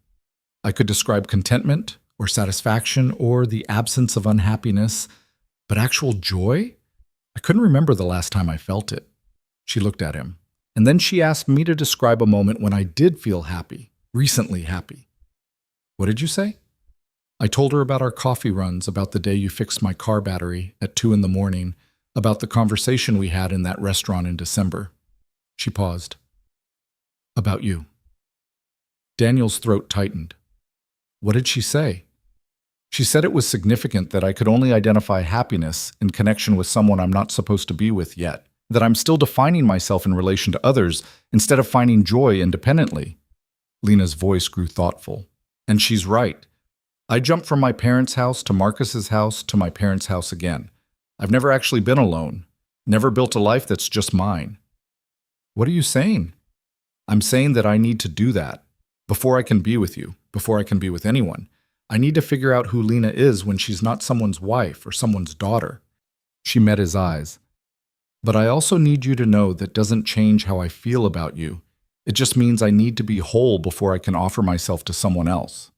Speaker 1: I could describe contentment or satisfaction or the absence of unhappiness, but actual joy? I couldn't remember the last time I felt it." She looked at him, and then she asked me to describe a moment when I did feel happy, recently happy. "What did you say?" I told her about our coffee runs, about the day you fixed my car battery at 2 a.m, about the conversation we had in that restaurant in December. She paused. "About you." Daniel's throat tightened. "What did she say?" "She said it was significant that I could only identify happiness in connection with someone I'm not supposed to be with yet, that I'm still defining myself in relation to others instead of finding joy independently." Lena's voice grew thoughtful. "And she's right. I jumped from my parents' house to Marcus's house to my parents' house again. I've never actually been alone, never built a life that's just mine." "What are you saying?" "I'm saying that I need to do that. Before I can be with you, before I can be with anyone, I need to figure out who Lena is when she's not someone's wife or someone's daughter." She met his eyes. "But I also need you to know that doesn't change how I feel about you. It just means I need to be whole before I can offer myself to someone else."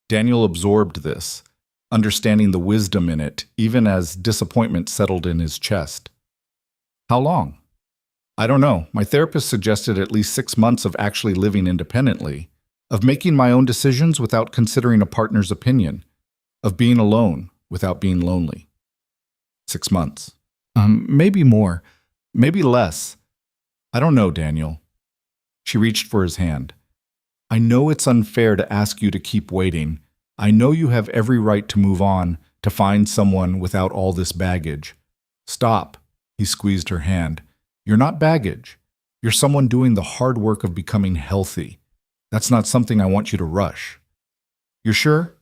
Speaker 1: Daniel absorbed this, understanding the wisdom in it, even as disappointment settled in his chest. "How long?" "I don't know. My therapist suggested at least 6 months of actually living independently, of making my own decisions without considering a partner's opinion, of being alone without being lonely." 6 months. Maybe more, maybe less. I don't know, Daniel. She reached for his hand. "I know it's unfair to ask you to keep waiting. I know you have every right to move on, to find someone without all this baggage." "Stop," he squeezed her hand. "You're not baggage. You're someone doing the hard work of becoming healthy. That's not something I want you to rush." "You're sure?"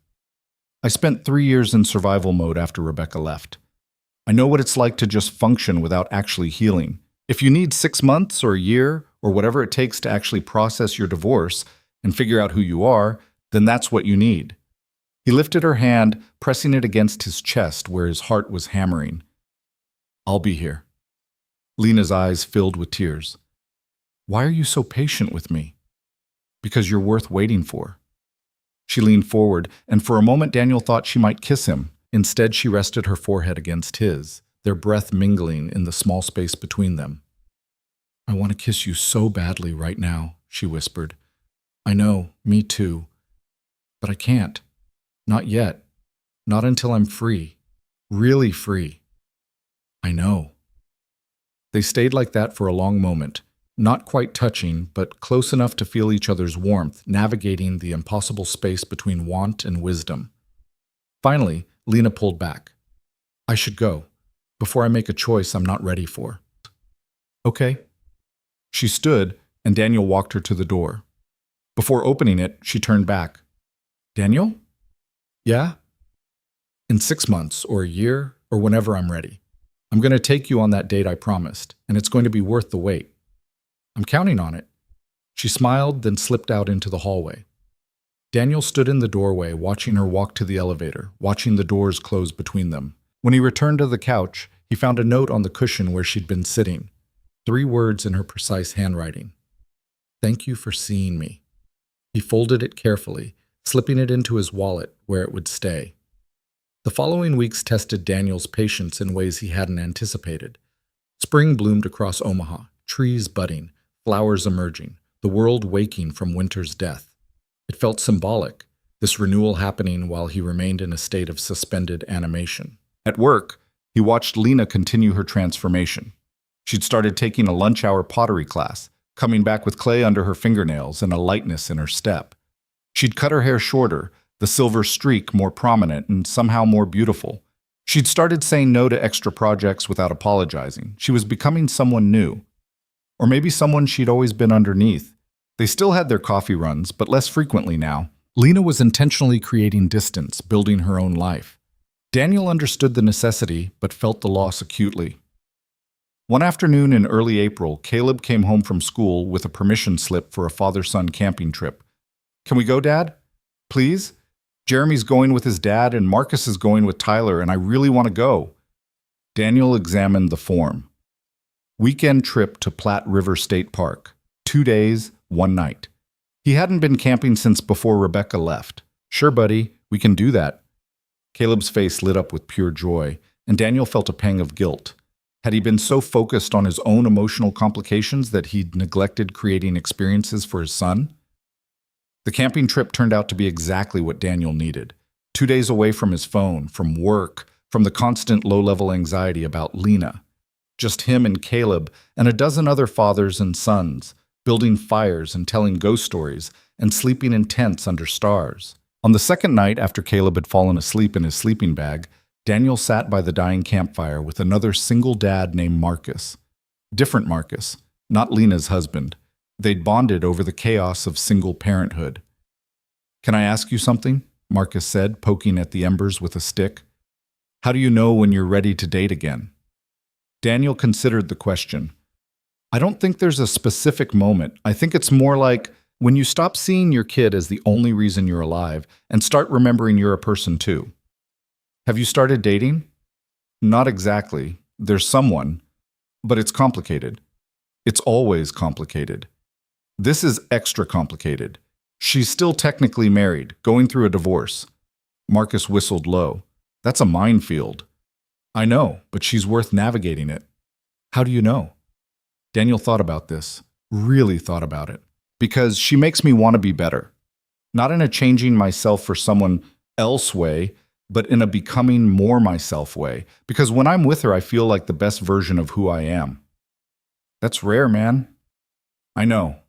Speaker 1: "I spent 3 years in survival mode after Rebecca left. I know what it's like to just function without actually healing. If you need 6 months or a year or whatever it takes to actually process your divorce and figure out who you are, then that's what you need." He lifted her hand, pressing it against his chest where his heart was hammering. "I'll be here." Lena's eyes filled with tears. "Why are you so patient with me?" "Because you're worth waiting for." She leaned forward, and for a moment Daniel thought she might kiss him. Instead, she rested her forehead against his, their breath mingling in the small space between them. "I want to kiss you so badly right now," she whispered. "I know, me too. But I can't. Not yet. Not until I'm free. Really free." "I know." They stayed like that for a long moment, not quite touching, but close enough to feel each other's warmth, navigating the impossible space between want and wisdom. Finally, Lena pulled back. "I should go, before I make a choice I'm not ready for." "Okay." She stood, and Daniel walked her to the door. Before opening it, she turned back. "Daniel?" "Yeah?" "In 6 months, or a year, or whenever I'm ready. I'm going to take you on that date I promised, and it's going to be worth the wait. I'm counting on it." She smiled, then slipped out into the hallway. Daniel stood in the doorway, watching her walk to the elevator, watching the doors close between them. When he returned to the couch, he found a note on the cushion where she'd been sitting. 3 words in her precise handwriting. "Thank you for seeing me." He folded it carefully, slipping it into his wallet where it would stay. The following weeks tested Daniel's patience in ways he hadn't anticipated. Spring bloomed across Omaha, trees budding, flowers emerging, the world waking from winter's death. It felt symbolic, this renewal happening while he remained in a state of suspended animation. At work, he watched Lena continue her transformation. She'd started taking a lunch-hour pottery class, coming back with clay under her fingernails and a lightness in her step. She'd cut her hair shorter, the silver streak more prominent and somehow more beautiful. She'd started saying no to extra projects without apologizing. She was becoming someone new. Or maybe someone she'd always been underneath. They still had their coffee runs, but less frequently now. Lena was intentionally creating distance, building her own life. Daniel understood the necessity, but felt the loss acutely. One afternoon in early April, Caleb came home from school with a permission slip for a father-son camping trip. "Can we go, Dad? Please? Jeremy's going with his dad and Marcus is going with Tyler, and I really want to go." Daniel examined the form. Weekend trip to Platte River State Park. 2 days, 1 night. He hadn't been camping since before Rebecca left. "Sure, buddy, we can do that." Caleb's face lit up with pure joy, and Daniel felt a pang of guilt. Had he been so focused on his own emotional complications that he'd neglected creating experiences for his son? The camping trip turned out to be exactly what Daniel needed. 2 days away from his phone, from work, from the constant low-level anxiety about Lena. Just him and Caleb and a dozen other fathers and sons, building fires and telling ghost stories and sleeping in tents under stars. On the second night after Caleb had fallen asleep in his sleeping bag, Daniel sat by the dying campfire with another single dad named Marcus. Different Marcus, not Lena's husband. They'd bonded over the chaos of single parenthood. "Can I ask you something?" Marcus said, poking at the embers with a stick. "How do you know when you're ready to date again?" Daniel considered the question. "I don't think there's a specific moment. I think it's more like when you stop seeing your kid as the only reason you're alive and start remembering you're a person too." "Have you started dating?" "Not exactly. There's someone, but it's complicated. It's always complicated. This is extra complicated. She's still technically married, going through a divorce." Marcus whistled low. "That's a minefield." "I know, but she's worth navigating it." "How do you know?" Daniel thought about this, really thought about it. "Because she makes me want to be better. Not in a changing myself for someone else way, but in a becoming more myself way. Because when I'm with her, I feel like the best version of who I am." "That's rare, man." "I know."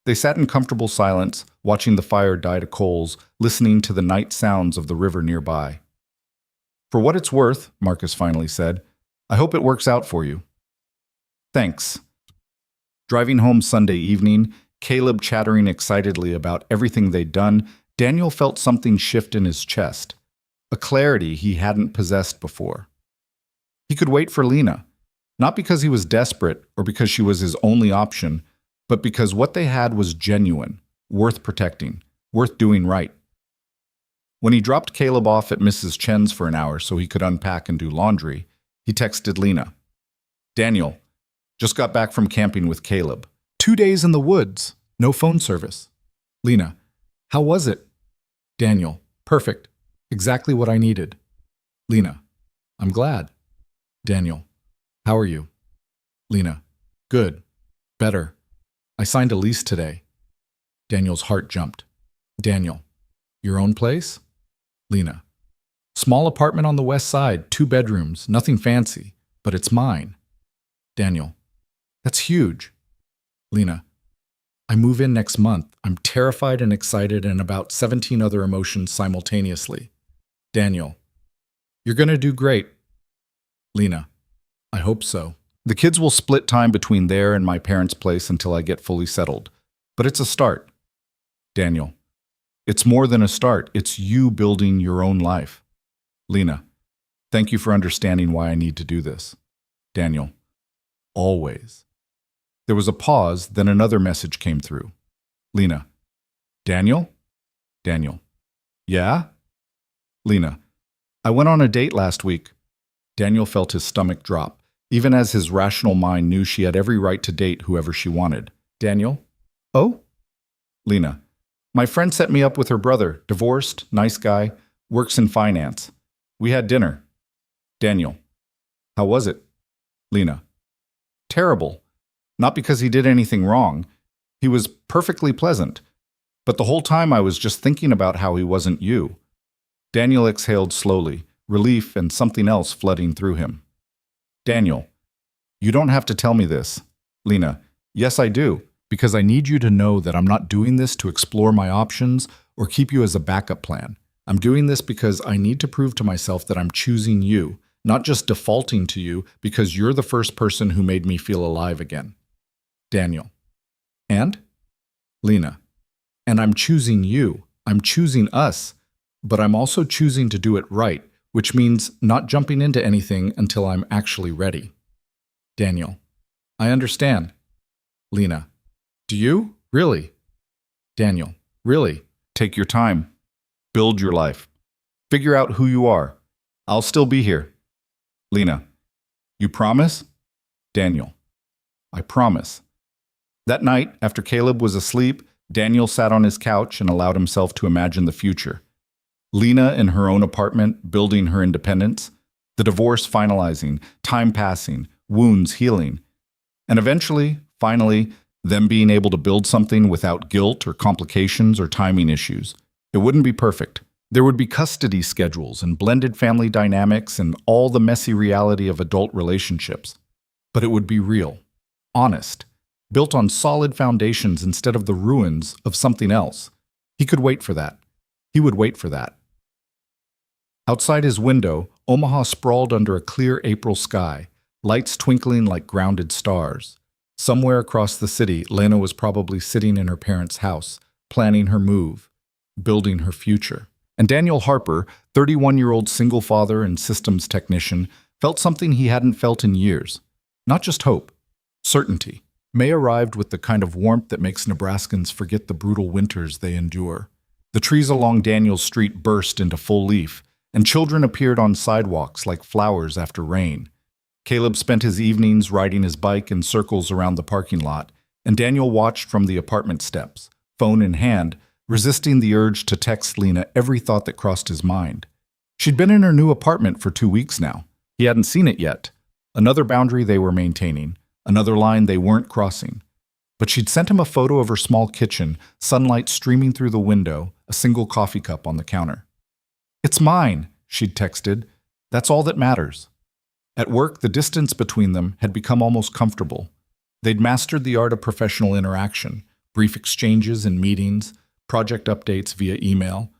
Speaker 1: They sat in comfortable silence, watching the fire die to coals, listening to the night sounds of the river nearby. "For what it's worth," Marcus finally said, "I hope it works out for you." "Thanks." Driving home Sunday evening, Caleb chattering excitedly about everything they'd done, Daniel felt something shift in his chest, a clarity he hadn't possessed before. He could wait for Lena, not because he was desperate or because she was his only option, but because what they had was genuine, worth protecting, worth doing right. When he dropped Caleb off at Mrs. Chen's for an hour so he could unpack and do laundry, he texted Lena. "Daniel, just got back from camping with Caleb. 2 days in the woods, no phone service." "Lena, how was it?" Daniel, perfect. Exactly what I needed. Lena, I'm glad. Daniel, how are you? Lena, good. Better. I signed a lease today. Daniel's heart jumped. Daniel, your own place? Lena, small apartment on the west side, 2 bedrooms, nothing fancy, but it's mine. Daniel, that's huge. Lena, I move in next month. I'm terrified and excited and about 17 other emotions simultaneously. Daniel, you're going to do great. Lena, I hope so. The kids will split time between there and my parents' place until I get fully settled. But it's a start. Daniel, it's more than a start. It's you building your own life. Lena, thank you for understanding why I need to do this. Daniel, always. There was a pause, then another message came through. Lena, Daniel? Daniel, yeah? Lena, I went on a date last week. Daniel felt his stomach drop, even as his rational mind knew she had every right to date whoever she wanted. Daniel, oh? Lena, my friend set me up with her brother, divorced, nice guy, works in finance. We had dinner. Daniel, how was it? Lena, terrible. Not because he did anything wrong. He was perfectly pleasant. But the whole time I was just thinking about how he wasn't you. Daniel exhaled slowly, relief and something else flooding through him. Daniel, you don't have to tell me this. Lena, yes I do, because I need you to know that I'm not doing this to explore my options or keep you as a backup plan. I'm doing this because I need to prove to myself that I'm choosing you, not just defaulting to you because you're the first person who made me feel alive again. Daniel, and? Lena, and I'm choosing you. I'm choosing us, but I'm also choosing to do it right, which means not jumping into anything until I'm actually ready. Daniel, I understand. Lena, do you? Really? Daniel, really? Take your time. Build your life. Figure out who you are. I'll still be here. Lena, you promise? Daniel, I promise. That night, after Caleb was asleep, Daniel sat on his couch and allowed himself to imagine the future. Lena in her own apartment, building her independence, the divorce finalizing, time passing, wounds healing, and eventually, finally, them being able to build something without guilt or complications or timing issues. It wouldn't be perfect. There would be custody schedules and blended family dynamics and all the messy reality of adult relationships. But it would be real, honest, built on solid foundations instead of the ruins of something else. He could wait for that. He would wait for that. Outside his window, Omaha sprawled under a clear April sky, lights twinkling like grounded stars. Somewhere across the city, Lena was probably sitting in her parents' house, planning her move, building her future. And Daniel Harper, 31-year-old single father and systems technician, felt something he hadn't felt in years. Not just hope, certainty. May arrived with the kind of warmth that makes Nebraskans forget the brutal winters they endure. The trees along Daniel's street burst into full leaf, and children appeared on sidewalks like flowers after rain. Caleb spent his evenings riding his bike in circles around the parking lot, and Daniel watched from the apartment steps, phone in hand, resisting the urge to text Lena every thought that crossed his mind. She'd been in her new apartment for 2 weeks now. He hadn't seen it yet. Another boundary they were maintaining, another line they weren't crossing. But she'd sent him a photo of her small kitchen, sunlight streaming through the window, a single coffee cup on the counter. "It's mine," she'd texted. "That's all that matters." At work, the distance between them had become almost comfortable. They'd mastered the art of professional interaction, brief exchanges in meetings, project updates via email,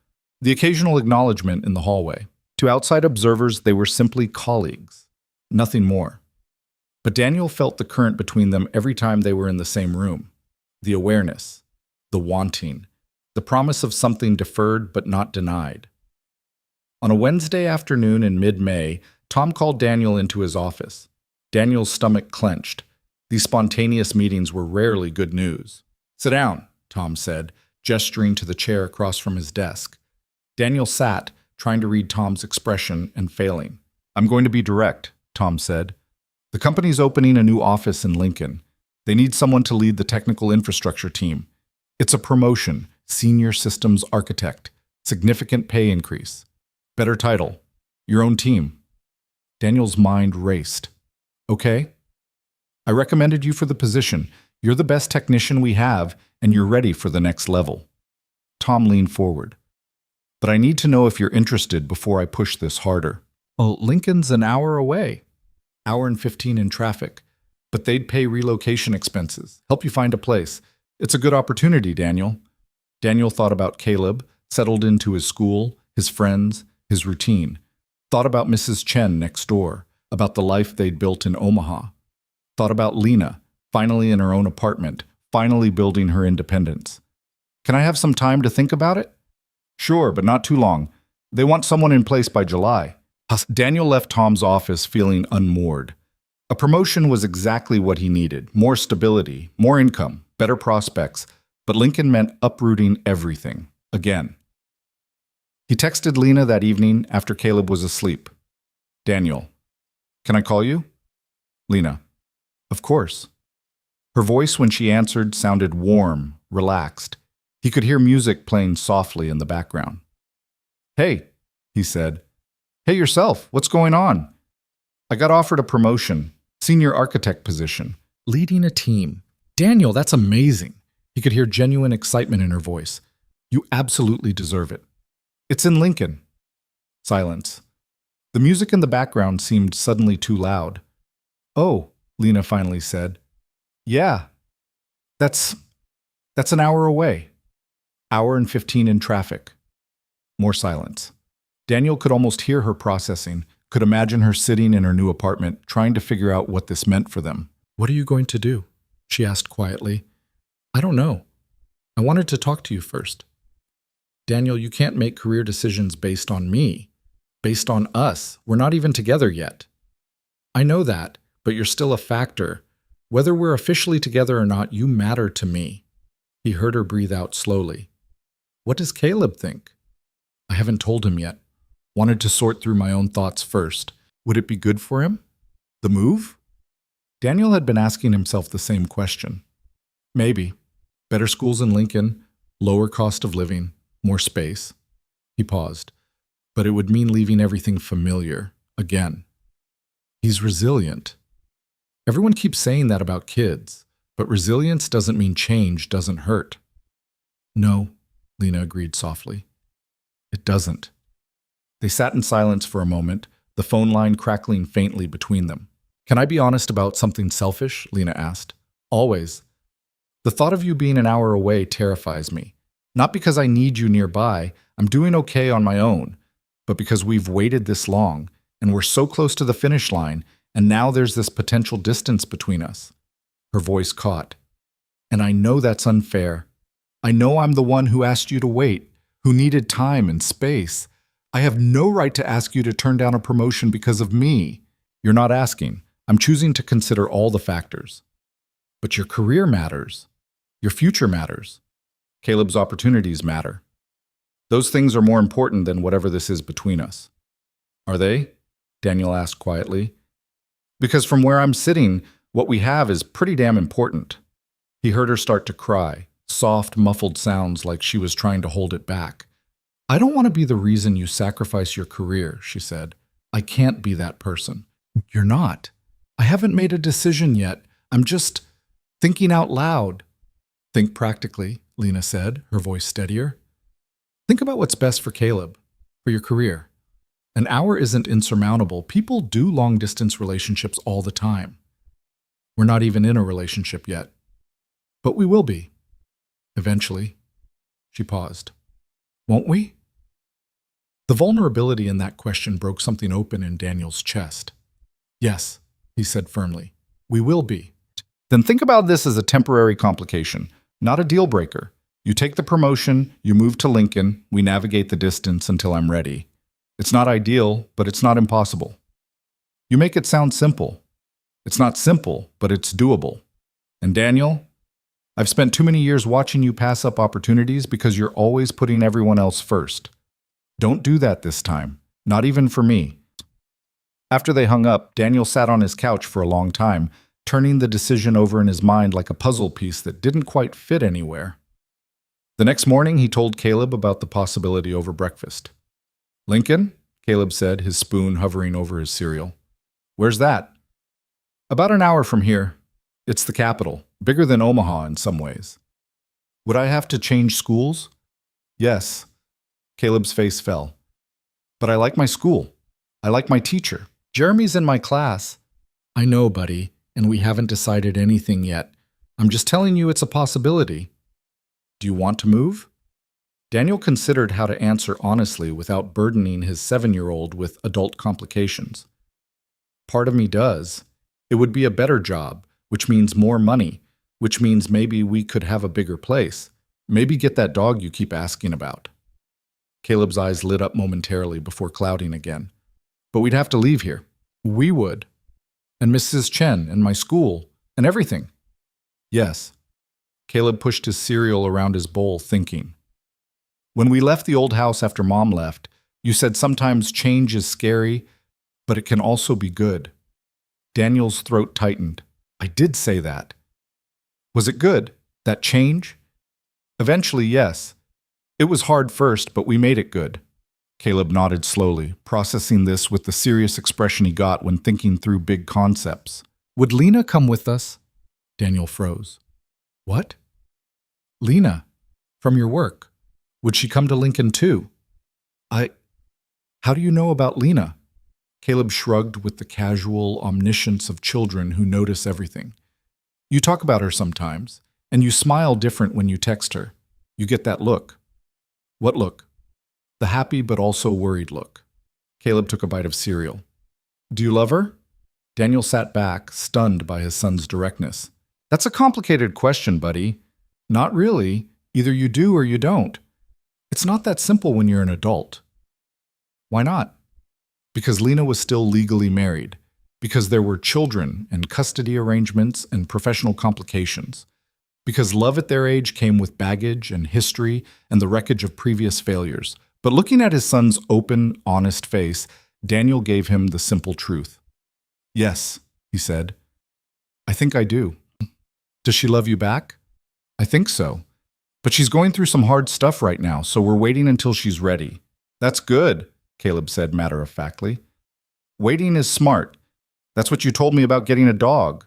Speaker 1: the occasional acknowledgement in the hallway. To outside observers, they were simply colleagues, nothing more. But Daniel felt the current between them every time they were in the same room. The awareness, the wanting, the promise of something deferred but not denied. On a Wednesday afternoon in mid-May, Tom called Daniel into his office. Daniel's stomach clenched. These spontaneous meetings were rarely good news. "Sit down," Tom said, gesturing to the chair across from his desk. Daniel sat, trying to read Tom's expression and failing. "I'm going to be direct," Tom said. "The company's opening a new office in Lincoln. They need someone to lead the technical infrastructure team. It's a promotion, senior systems architect. significant pay increase, better title, your own team. Daniel's mind raced. Okay. I recommended you for the position. You're the best technician we have, and you're ready for the next level. Tom leaned forward. But I need to know if you're interested before I push this harder. Well, Lincoln's an hour away. Hour and 15 in traffic. But they'd pay relocation expenses, help you find a place. It's a good opportunity, Daniel. Daniel thought about Caleb, settled into his school, his friends, his routine. Thought about Mrs. Chen next door, about the life they'd built in Omaha. Thought about Lena, finally in her own apartment, finally building her independence. Can I have some time to think about it? Sure, but not too long. They want someone in place by July. Daniel left Tom's office feeling unmoored. A promotion was exactly what he needed. More stability, more income, better prospects. But Lincoln meant uprooting everything, again. He texted Lena that evening after Caleb was asleep. Daniel, can I call you? Lena, of course. Her voice when she answered sounded warm, relaxed. He could hear music playing softly in the background. Hey, he said. Hey yourself, what's going on? I got offered a promotion, senior architect position, leading a team. Daniel, that's amazing. He could hear genuine excitement in her voice. You absolutely deserve it. It's in Lincoln. Silence. The music in the background seemed suddenly too loud. Oh, Lena finally said. Yeah, that's an hour away. Hour and 15 in traffic. More silence. Daniel could almost hear her processing, could imagine her sitting in her new apartment, trying to figure out what this meant for them. What are you going to do? She asked quietly. I don't know. I wanted to talk to you first. Daniel, you can't make career decisions based on me, based on us. We're not even together yet. I know that, but you're still a factor. Whether we're officially together or not, you matter to me. He heard her breathe out slowly. What does Caleb think? I haven't told him yet. Wanted to sort through my own thoughts first. Would it be good for him? The move? Daniel had been asking himself the same question. Maybe. Better schools in Lincoln, lower cost of living, more space. He paused. But it would mean leaving everything familiar, again. He's resilient. Everyone keeps saying that about kids, but resilience doesn't mean change doesn't hurt. No, Lena agreed softly. It doesn't. They sat in silence for a moment, the phone line crackling faintly between them. Can I be honest about something selfish? Lena asked. Always. The thought of you being an hour away terrifies me. Not because I need you nearby, I'm doing okay on my own, but because we've waited this long, and we're so close to the finish line, and now there's this potential distance between us. Her voice caught. And I know that's unfair. I know I'm the one who asked you to wait, who needed time and space. I have no right to ask you to turn down a promotion because of me. You're not asking. I'm choosing to consider all the factors. But your career matters. Your future matters. Caleb's opportunities matter. Those things are more important than whatever this is between us. Are they? Daniel asked quietly. Because from where I'm sitting, what we have is pretty damn important. He heard her start to cry, soft, muffled sounds like she was trying to hold it back. I don't want to be the reason you sacrifice your career, she said. I can't be that person. You're not. I haven't made a decision yet. I'm just thinking out loud. Think practically, Lena said, her voice steadier. Think about what's best for Caleb, for your career. An hour isn't insurmountable. People do long-distance relationships all the time. We're not even in a relationship yet. But we will be. Eventually. She paused. Won't we? The vulnerability in that question broke something open in Daniel's chest. Yes, he said firmly. We will be. Then think about this as a temporary complication, not a deal breaker. You take the promotion, you move to Lincoln, we navigate the distance until I'm ready. It's not ideal, but it's not impossible. You make it sound simple. It's not simple, but it's doable. And Daniel, I've spent too many years watching you pass up opportunities because you're always putting everyone else first. Don't do that this time, not even for me. After they hung up, Daniel sat on his couch for a long time, turning the decision over in his mind like a puzzle piece that didn't quite fit anywhere. The next morning, he told Caleb about the possibility over breakfast. Lincoln? Caleb said, his spoon hovering over his cereal. Where's that? About an hour from here. It's the capital, bigger than Omaha in some ways. Would I have to change schools? Yes. Caleb's face fell. But I like my school. I like my teacher. Jeremy's in my class. I know, buddy, and we haven't decided anything yet. I'm just telling you it's a possibility. Do you want to move? Daniel considered how to answer honestly without burdening his 7-year-old with adult complications. Part of me does. It would be a better job, which means more money, which means maybe we could have a bigger place. Maybe get that dog you keep asking about. Caleb's eyes lit up momentarily before clouding again. But we'd have to leave here. We would. And Mrs. Chen and my school and everything. Yes. Caleb pushed his cereal around his bowl, thinking. When we left the old house after Mom left, you said sometimes change is scary, but it can also be good. Daniel's throat tightened. I did say that. Was it good, that change? Eventually, yes. It was hard first, but we made it good. Caleb nodded slowly, processing this with the serious expression he got when thinking through big concepts. Would Lena come with us? Daniel froze. What? Lena, from your work. Would she come to Lincoln too? How do you know about Lena? Caleb shrugged with the casual omniscience of children who notice everything. You talk about her sometimes, and you smile different when you text her. You get that look. What look? The happy but also worried look. Caleb took a bite of cereal. Do you love her? Daniel sat back, stunned by his son's directness. That's a complicated question, buddy. Not really. Either you do or you don't. It's not that simple when you're an adult. Why not? Because Lena was still legally married. Because there were children and custody arrangements and professional complications. Because love at their age came with baggage and history and the wreckage of previous failures. But looking at his son's open, honest face, Daniel gave him the simple truth. Yes, he said. I think I do. Does she love you back? I think so. But she's going through some hard stuff right now, so we're waiting until she's ready. That's good, Caleb said matter-of-factly. Waiting is smart. That's what you told me about getting a dog.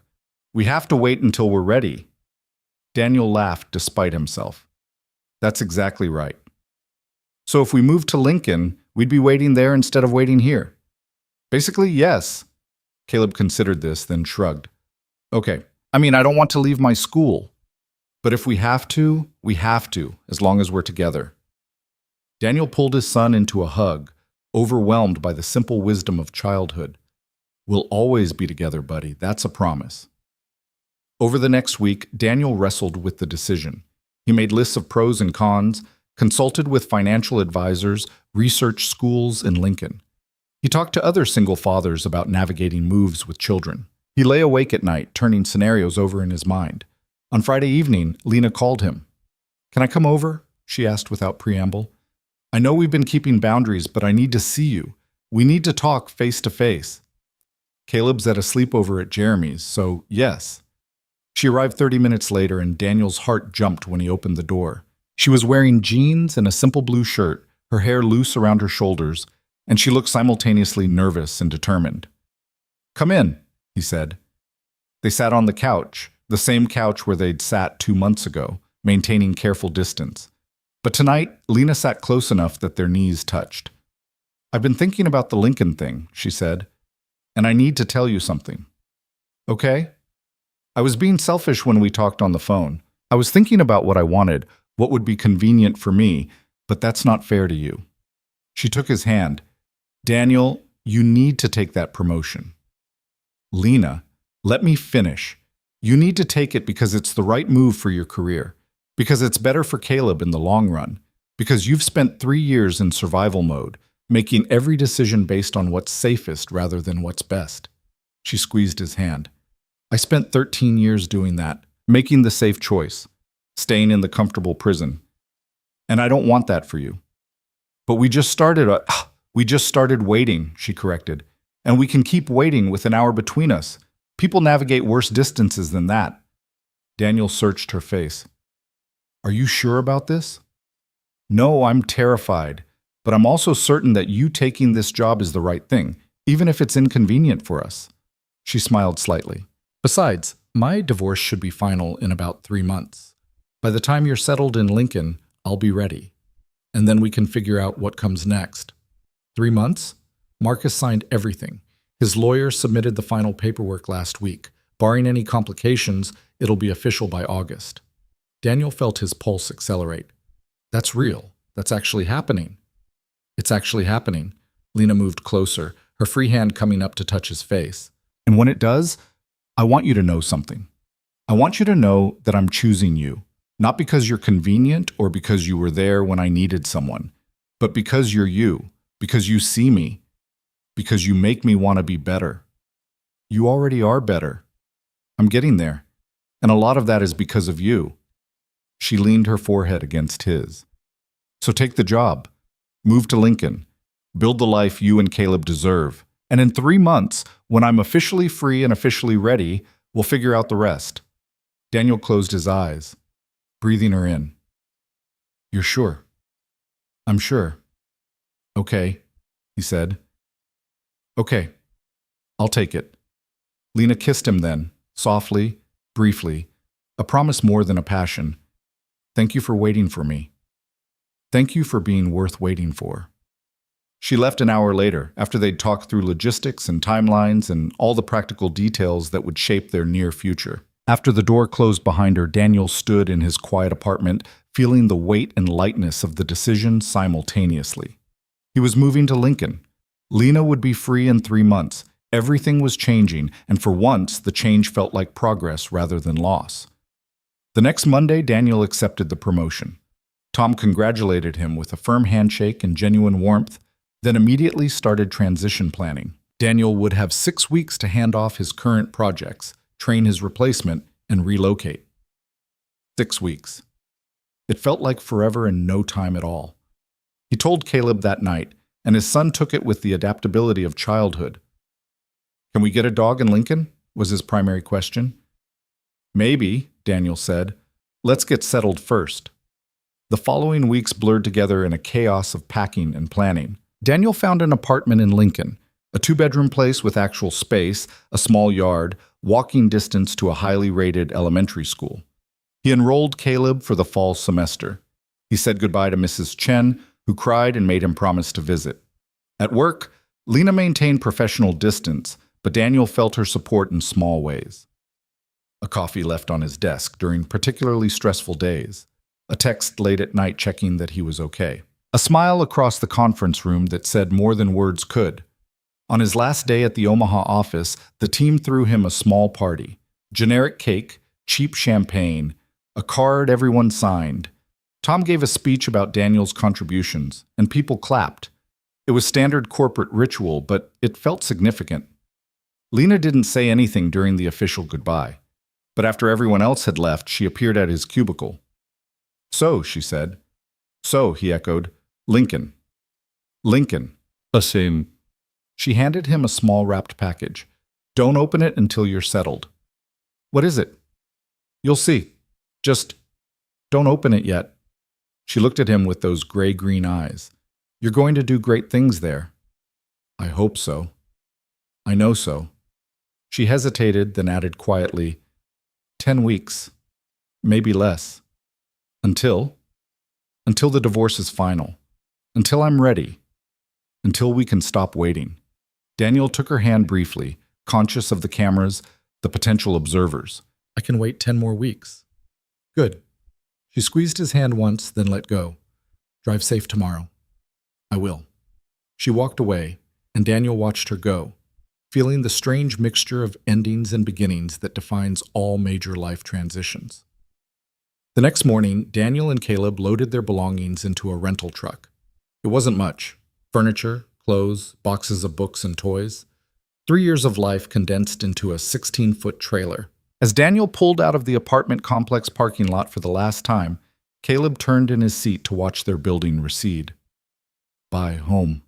Speaker 1: We have to wait until we're ready. Daniel laughed despite himself. That's exactly right. So if we moved to Lincoln, we'd be waiting there instead of waiting here. Basically, yes. Caleb considered this, then shrugged. Okay, I don't want to leave my school. But if we have to, as long as we're together. Daniel pulled his son into a hug, overwhelmed by the simple wisdom of childhood. We'll always be together, buddy. That's a promise. Over the next week, Daniel wrestled with the decision. He made lists of pros and cons, consulted with financial advisors, researched schools in Lincoln. He talked to other single fathers about navigating moves with children. He lay awake at night, turning scenarios over in his mind. On Friday evening, Lena called him. Can I come over? She asked without preamble. I know we've been keeping boundaries, but I need to see you. We need to talk face to face. Caleb's at a sleepover at Jeremy's, so yes. She arrived 30 minutes later, and Daniel's heart jumped when he opened the door. She was wearing jeans and a simple blue shirt, her hair loose around her shoulders, and she looked simultaneously nervous and determined. Come in, he said. They sat on the couch, the same couch where they'd sat 2 months ago, maintaining careful distance. But tonight, Lena sat close enough that their knees touched. I've been thinking about the Lincoln thing, she said, and I need to tell you something. Okay? I was being selfish when we talked on the phone. I was thinking about what I wanted, what would be convenient for me, but that's not fair to you. She took his hand. Daniel, you need to take that promotion. Lena, let me finish. You need to take it because it's the right move for your career, because it's better for Caleb in the long run, because you've spent 3 years in survival mode, making every decision based on what's safest rather than what's best. She squeezed his hand. I spent 13 years doing that, making the safe choice, staying in the comfortable prison. And I don't want that for you. But we just started waiting, she corrected. And we can keep waiting with an hour between us. People navigate worse distances than that. Daniel searched her face. Are you sure about this? No, I'm terrified, but I'm also certain that you taking this job is the right thing, even if it's inconvenient for us. She smiled slightly. Besides, my divorce should be final in about 3 months. By the time you're settled in Lincoln, I'll be ready. And then we can figure out what comes next. 3 months? Marcus signed everything. His lawyer submitted the final paperwork last week. Barring any complications, it'll be official by August. Daniel felt his pulse accelerate. That's real. That's actually happening. It's actually happening. Lena moved closer, her free hand coming up to touch his face. And when it does, I want you to know something. I want you to know that I'm choosing you, not because you're convenient or because you were there when I needed someone, but because you're you, because you see me, because you make me want to be better. You already are better. I'm getting there, and a lot of that is because of you. She leaned her forehead against his. So take the job, move to Lincoln, build the life you and Caleb deserve, and in 3 months, when I'm officially free and officially ready, we'll figure out the rest. Daniel closed his eyes, breathing her in. You're sure? I'm sure. Okay, he said. Okay, I'll take it. Lena kissed him then, softly, briefly, a promise more than a passion. Thank you for waiting for me. Thank you for being worth waiting for. She left an hour later, after they'd talked through logistics and timelines and all the practical details that would shape their near future. After the door closed behind her, Daniel stood in his quiet apartment, feeling the weight and lightness of the decision simultaneously. He was moving to Lincoln. Lena would be free in 3 months. Everything was changing, and for once, the change felt like progress rather than loss. The next Monday, Daniel accepted the promotion. Tom congratulated him with a firm handshake and genuine warmth, then immediately started transition planning. Daniel would have 6 weeks to hand off his current projects, train his replacement, and relocate. 6 weeks. It felt like forever and no time at all. He told Caleb that night, and his son took it with the adaptability of childhood. Can we get a dog in Lincoln? Was his primary question. Maybe, Daniel said. Let's get settled first. The following weeks blurred together in a chaos of packing and planning. Daniel found an apartment in Lincoln, a 2-bedroom place with actual space, a small yard, walking distance to a highly rated elementary school. He enrolled Caleb for the fall semester. He said goodbye to Mrs. Chen, who cried and made him promise to visit. At work, Lena maintained professional distance, but Daniel felt her support in small ways. A coffee left on his desk during particularly stressful days. A text late at night checking that he was okay. A smile across the conference room that said more than words could. On his last day at the Omaha office, the team threw him a small party. Generic cake, cheap champagne, a card everyone signed. Tom gave a speech about Daniel's contributions, and people clapped. It was standard corporate ritual, but it felt significant. Lena didn't say anything during the official goodbye, but after everyone else had left, she appeared at his cubicle. So, she said. So, he echoed. Lincoln. Lincoln. Listen. She handed him a small wrapped package. Don't open it until you're settled. What is it? You'll see. Just don't open it yet. She looked at him with those gray-green eyes. You're going to do great things there. I hope so. I know so. She hesitated, then added quietly, 10 weeks, maybe less. Until the divorce is final. Until I'm ready. Until we can stop waiting. Daniel took her hand briefly, conscious of the cameras, the potential observers. I can wait 10 more weeks. Good. She squeezed his hand once, then let go. Drive safe tomorrow. I will. She walked away, and Daniel watched her go, feeling the strange mixture of endings and beginnings that defines all major life transitions. The next morning, Daniel and Caleb loaded their belongings into a rental truck. It wasn't much. Furniture, clothes, boxes of books and toys. 3 years of life condensed into a 16-foot trailer. As Daniel pulled out of the apartment complex parking lot for the last time, Caleb turned in his seat to watch their building recede. Bye, home,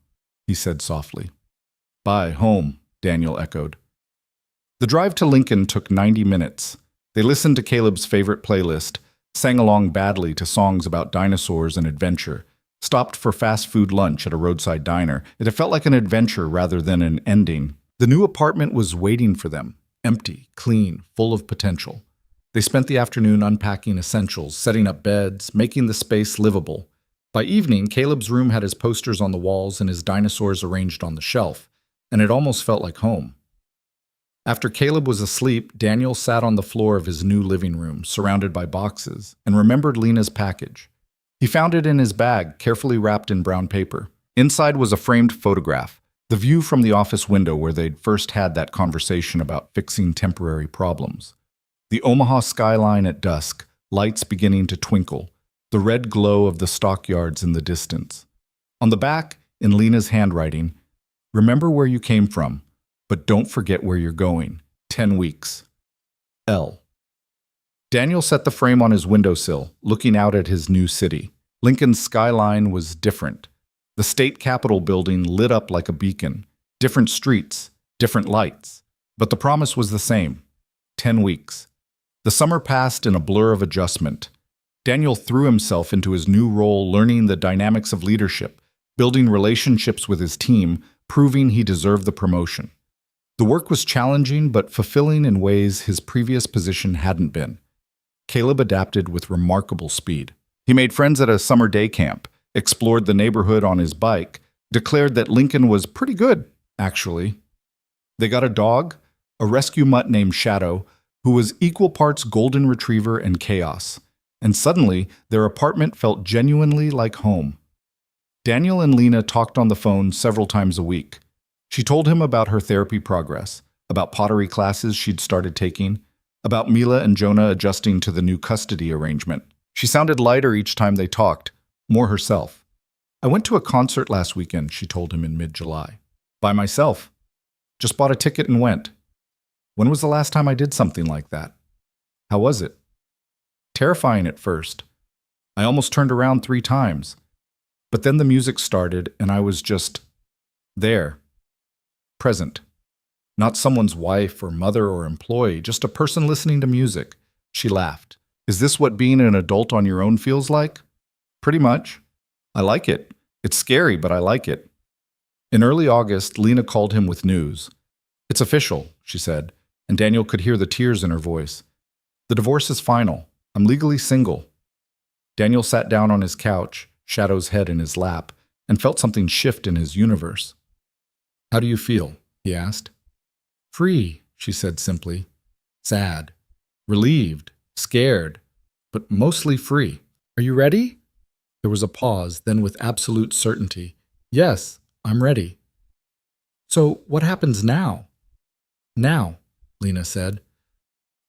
Speaker 1: he said softly. Bye, home, Daniel echoed. The drive to Lincoln took 90 minutes. They listened to Caleb's favorite playlist, sang along badly to songs about dinosaurs and adventure, stopped for fast food lunch at a roadside diner. It felt like an adventure rather than an ending. The new apartment was waiting for them, empty, clean, full of potential. They spent the afternoon unpacking essentials, setting up beds, making the space livable. By evening, Caleb's room had his posters on the walls and his dinosaurs arranged on the shelf, and it almost felt like home. After Caleb was asleep, Daniel sat on the floor of his new living room, surrounded by boxes, and remembered Lena's package. He found it in his bag, carefully wrapped in brown paper. Inside was a framed photograph, the view from the office window where they'd first had that conversation about fixing temporary problems. The Omaha skyline at dusk, lights beginning to twinkle, the red glow of the stockyards in the distance. On the back, in Lena's handwriting, remember where you came from, but don't forget where you're going. 10 weeks. L. Daniel set the frame on his windowsill, looking out at his new city. Lincoln's skyline was different. The state capitol building lit up like a beacon. Different streets, different lights. But the promise was the same. 10 weeks. The summer passed in a blur of adjustment. Daniel threw himself into his new role, learning the dynamics of leadership, building relationships with his team, proving he deserved the promotion. The work was challenging but fulfilling in ways his previous position hadn't been. Caleb adapted with remarkable speed. He made friends at a summer day camp, explored the neighborhood on his bike, declared that Lincoln was pretty good, actually. They got a dog, a rescue mutt named Shadow, who was equal parts golden retriever and chaos. And suddenly, their apartment felt genuinely like home. Daniel and Lena talked on the phone several times a week. She told him about her therapy progress, about pottery classes she'd started taking, about Mila and Jonah adjusting to the new custody arrangement. She sounded lighter each time they talked, more herself. I went to a concert last weekend, she told him in mid-July. By myself. Just bought a ticket and went. When was the last time I did something like that? How was it? Terrifying at first. I almost turned around 3 times. But then the music started and I was just there. Present. Not someone's wife or mother or employee, just a person listening to music. She laughed. Is this what being an adult on your own feels like? Pretty much. I like it. It's scary, but I like it. In early August, Lena called him with news. It's official, she said, and Daniel could hear the tears in her voice. The divorce is final. I'm legally single. Daniel sat down on his couch, Shadow's head in his lap, and felt something shift in his universe. How do you feel? He asked. Free, she said simply. Sad. Relieved. Scared. But mostly free. Are you ready? There was a pause, then with absolute certainty. Yes, I'm ready. So what happens now? Now, Lena said.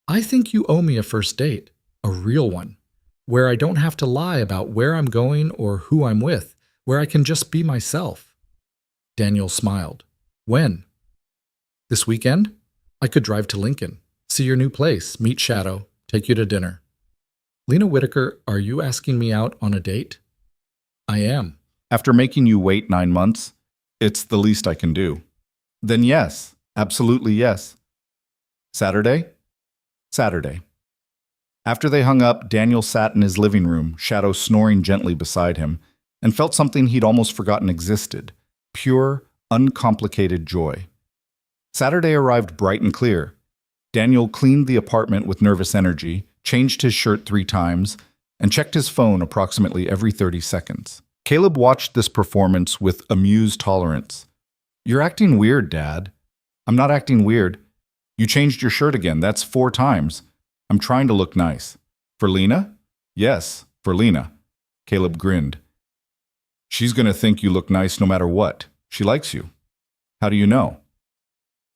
Speaker 1: I think you owe me a first date. A real one, where I don't have to lie about where I'm going or who I'm with, where I can just be myself. Daniel smiled. When? This weekend? I could drive to Lincoln, see your new place, meet Shadow, take you to dinner. Lena Whitaker, are you asking me out on a date? I am. After making you wait 9 months, it's the least I can do. Then yes, absolutely yes. Saturday? Saturday. After they hung up, Daniel sat in his living room, Shadow snoring gently beside him, and felt something he'd almost forgotten existed. Pure, uncomplicated joy. Saturday arrived bright and clear. Daniel cleaned the apartment with nervous energy, changed his shirt 3 times, and checked his phone approximately every 30 seconds. Caleb watched this performance with amused tolerance. You're acting weird, Dad. I'm not acting weird. You changed your shirt again. That's 4 times. I'm trying to look nice. For Lena? Yes, for Lena. Caleb grinned. She's going to think you look nice no matter what. She likes you. How do you know?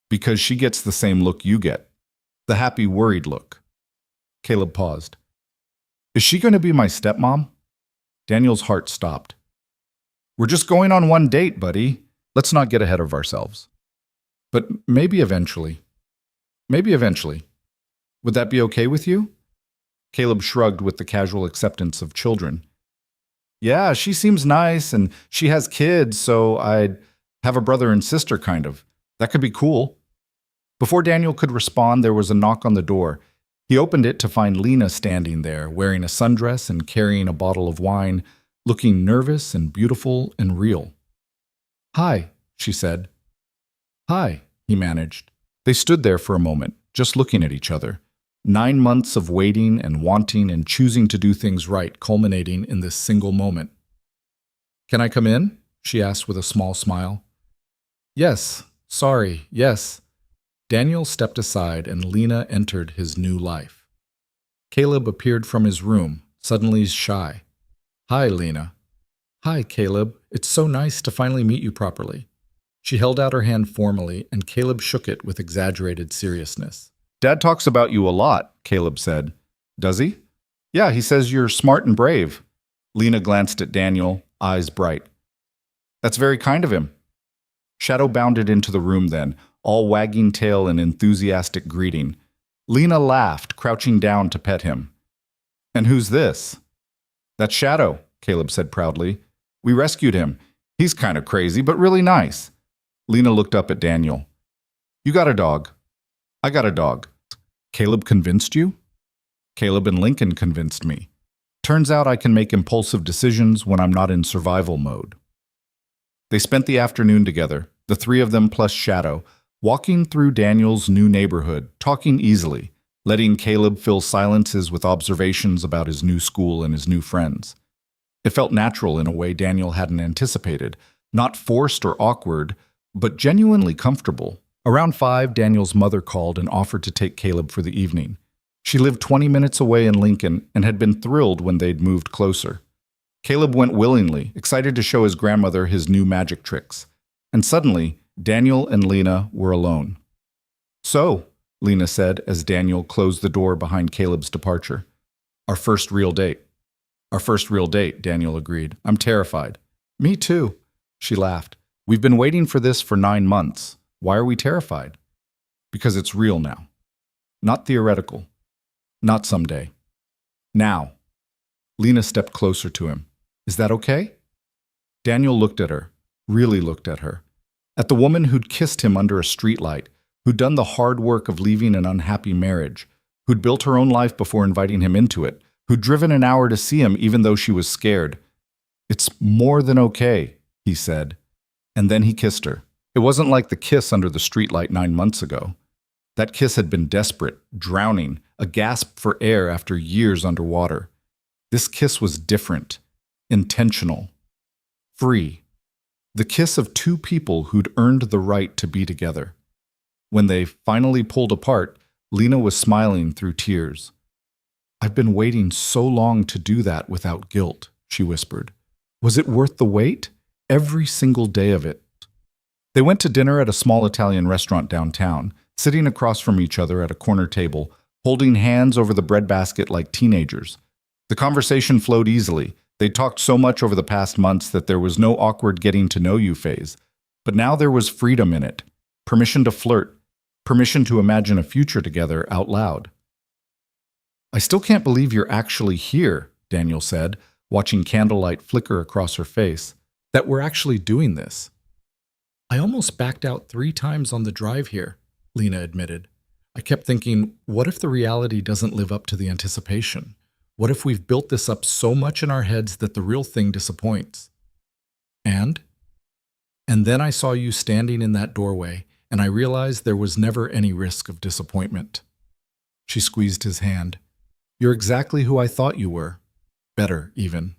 Speaker 1: Because she gets the same look you get. The happy, worried look. Caleb paused. Is she going to be my stepmom? Daniel's heart stopped. We're just going on 1 date, buddy. Let's not get ahead of ourselves. But maybe eventually. Maybe eventually. Would that be okay with you? Caleb shrugged with the casual acceptance of children. Yeah, she seems nice, and she has kids, so I'd have a brother and sister, kind of. That could be cool. Before Daniel could respond, there was a knock on the door. He opened it to find Lena standing there, wearing a sundress and carrying a bottle of wine, looking nervous and beautiful and real. "Hi," she said. "Hi," he managed. They stood there for a moment, just looking at each other. 9 months of waiting and wanting and choosing to do things right, culminating in this single moment. "Can I come in?" she asked with a small smile. "Yes, sorry, yes." Daniel stepped aside and Lena entered his new life. Caleb appeared from his room, suddenly shy. "Hi, Lena." "Hi, Caleb. It's so nice to finally meet you properly." She held out her hand formally, and Caleb shook it with exaggerated seriousness. "Dad talks about you a lot," Caleb said. "Does he?" "Yeah, he says you're smart and brave." Lena glanced at Daniel, eyes bright. "That's very kind of him." Shadow bounded into the room then, all wagging tail and enthusiastic greeting. Lena laughed, crouching down to pet him. "And who's this?" "That's Shadow," Caleb said proudly. "We rescued him. He's kind of crazy, but really nice." Lena looked up at Daniel. "You got a dog." "I got a dog." "Caleb convinced you?" "Caleb and Lincoln convinced me. Turns out I can make impulsive decisions when I'm not in survival mode." They spent the afternoon together, the three of them plus Shadow, walking through Daniel's new neighborhood, talking easily, letting Caleb fill silences with observations about his new school and his new friends. It felt natural in a way Daniel hadn't anticipated, not forced or awkward, but genuinely comfortable. Around 5, Daniel's mother called and offered to take Caleb for the evening. She lived 20 minutes away in Lincoln and had been thrilled when they'd moved closer. Caleb went willingly, excited to show his grandmother his new magic tricks. And suddenly, Daniel and Lena were alone. "So," Lena said as Daniel closed the door behind Caleb's departure. "Our first real date." "Our first real date," Daniel agreed. "I'm terrified." "Me too," she laughed. "We've been waiting for this for 9 months. Why are we terrified?" "Because it's real now. Not theoretical. Not someday. Now." Lena stepped closer to him. "Is that okay?" Daniel looked at her, really looked at her. At the woman who'd kissed him under a streetlight, who'd done the hard work of leaving an unhappy marriage, who'd built her own life before inviting him into it, who'd driven an hour to see him even though she was scared. "It's more than okay," he said. And then he kissed her. It wasn't like the kiss under the streetlight 9 months ago. That kiss had been desperate, drowning, a gasp for air after years underwater. This kiss was different, intentional, free. The kiss of two people who'd earned the right to be together. When they finally pulled apart, Lena was smiling through tears. "I've been waiting so long to do that without guilt," she whispered. "Was it worth the wait? Every single day of it." They went to dinner at a small Italian restaurant downtown, sitting across from each other at a corner table, holding hands over the breadbasket like teenagers. The conversation flowed easily. They talked so much over the past months that there was no awkward getting-to-know-you phase. But now there was freedom in it, permission to flirt, permission to imagine a future together out loud. "I still can't believe you're actually here," Daniel said, watching candlelight flicker across her face, "that we're actually doing this." "I almost backed out 3 times on the drive here," Lena admitted. "I kept thinking, what if the reality doesn't live up to the anticipation? What if we've built this up so much in our heads that the real thing disappoints?" And then I saw you standing in that doorway, and I realized there was never any risk of disappointment. She squeezed his hand. "You're exactly who I thought you were. Better, even."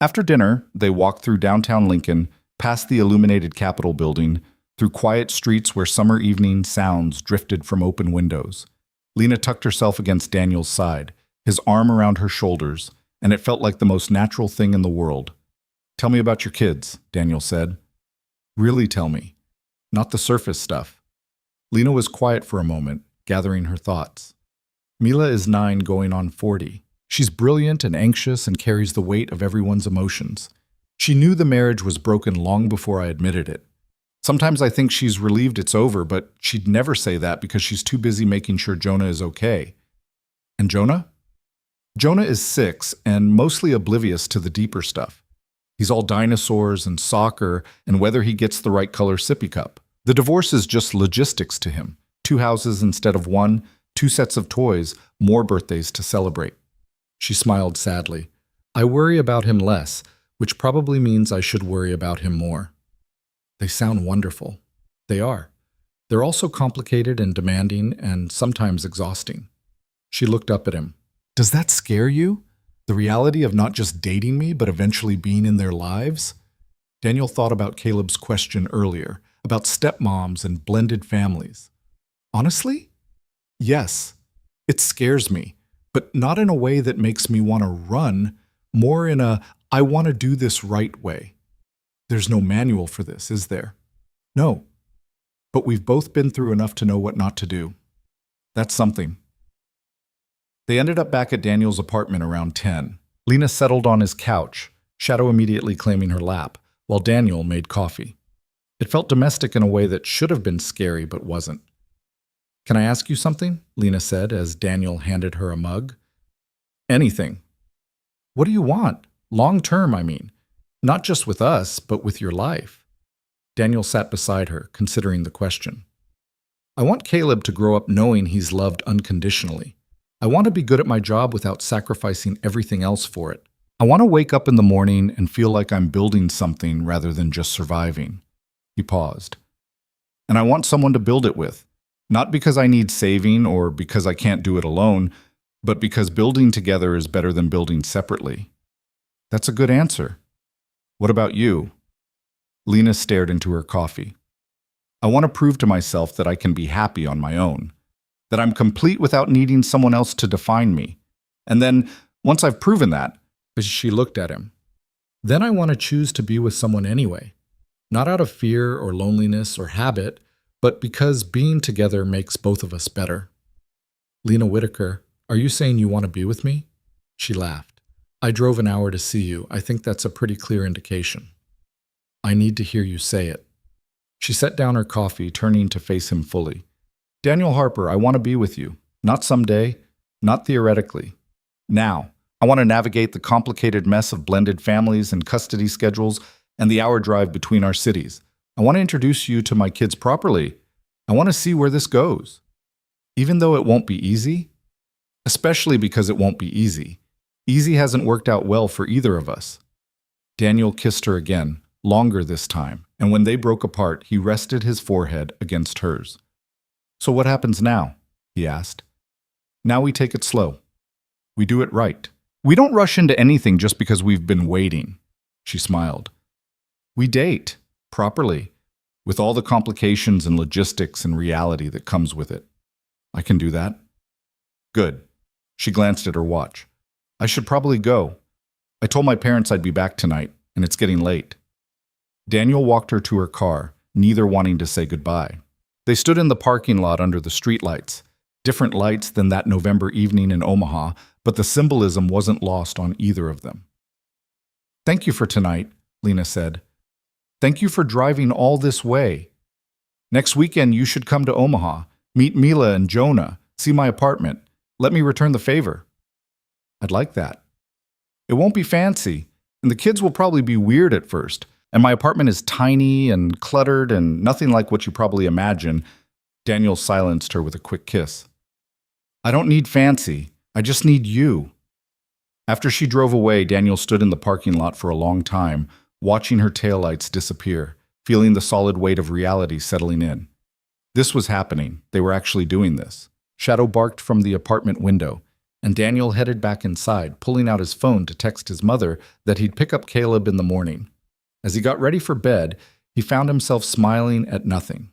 Speaker 1: After dinner, they walked through downtown Lincoln, past the illuminated Capitol building, through quiet streets where summer evening sounds drifted from open windows. Lena tucked herself against Daniel's side, his arm around her shoulders, and it felt like the most natural thing in the world. "Tell me about your kids," Daniel said. "Really tell me. Not the surface stuff." Lena was quiet for a moment, gathering her thoughts. "Mila is 9 going on 40. She's brilliant and anxious and carries the weight of everyone's emotions. She knew the marriage was broken long before I admitted it. Sometimes I think she's relieved it's over, but she'd never say that because she's too busy making sure Jonah is okay." "And Jonah?" "Jonah is 6 and mostly oblivious to the deeper stuff. He's all dinosaurs and soccer and whether he gets the right color sippy cup. The divorce is just logistics to him. 2 houses instead of 1, 2 sets of toys, more birthdays to celebrate. She smiled sadly. I worry about him less, which probably means I should worry about him more. They sound wonderful. They are. They're also complicated and demanding and sometimes exhausting. She looked up at him. Does that scare you? The reality of not just dating me, but eventually being in their lives? Daniel thought about Caleb's question earlier, about stepmoms and blended families. Honestly? Yes. It scares me, but not in a way that makes me want to run, more in a I want to do this right way. There's no manual for this, is there? No. But we've both been through enough to know what not to do. That's something. They ended up back at Daniel's apartment around 10. Lena settled on his couch, Shadow immediately claiming her lap, while Daniel made coffee. It felt domestic in a way that should have been scary but wasn't. Can I ask you something? Lena said as Daniel handed her a mug. Anything. What do you want? Long term, I mean. Not just with us, but with your life. Daniel sat beside her, considering the question. I want Caleb to grow up knowing he's loved unconditionally. I want to be good at my job without sacrificing everything else for it. I want to wake up in the morning and feel like I'm building something rather than just surviving. He paused. And I want someone to build it with. Not because I need saving or because I can't do it alone, but because building together is better than building separately. That's a good answer. What about you? Lena stared into her coffee. I want to prove to myself that I can be happy on my own, that I'm complete without needing someone else to define me. And then, once I've proven that, she looked at him. Then I want to choose to be with someone anyway, not out of fear or loneliness or habit, but because being together makes both of us better. Lena Whitaker, are you saying you want to be with me? She laughed. I drove an hour to see you. I think that's a pretty clear indication. I need to hear you say it. She set down her coffee, turning to face him fully. Daniel Harper, I want to be with you. Not someday, not theoretically. Now, I want to navigate the complicated mess of blended families and custody schedules and the hour drive between our cities. I want to introduce you to my kids properly. I want to see where this goes. Even though it won't be easy, especially because it won't be easy. Easy hasn't worked out well for either of us. Daniel kissed her again, longer this time, and when they broke apart, he rested his forehead against hers. So what happens now? He asked. Now we take it slow. We do it right. We don't rush into anything just because we've been waiting. She smiled. We date, properly, with all the complications and logistics and reality that comes with it. I can do that. Good. She glanced at her watch. I should probably go. I told my parents I'd be back tonight, and it's getting late. Daniel walked her to her car, neither wanting to say goodbye. They stood in the parking lot under the streetlights, different lights than that November evening in Omaha, but the symbolism wasn't lost on either of them. Thank you for tonight, Lena said. Thank you for driving all this way. Next weekend you should come to Omaha, meet Mila and Jonah, see my apartment. Let me return the favor. I'd like that. It won't be fancy, and the kids will probably be weird at first, and my apartment is tiny and cluttered and nothing like what you probably imagine. Daniel silenced her with a quick kiss. I don't need fancy. I just need you. After she drove away, Daniel stood in the parking lot for a long time, watching her taillights disappear, feeling the solid weight of reality settling in. This was happening. They were actually doing this. Shadow barked from the apartment window, and Daniel headed back inside, pulling out his phone to text his mother that he'd pick up Caleb in the morning. As he got ready for bed, he found himself smiling at nothing.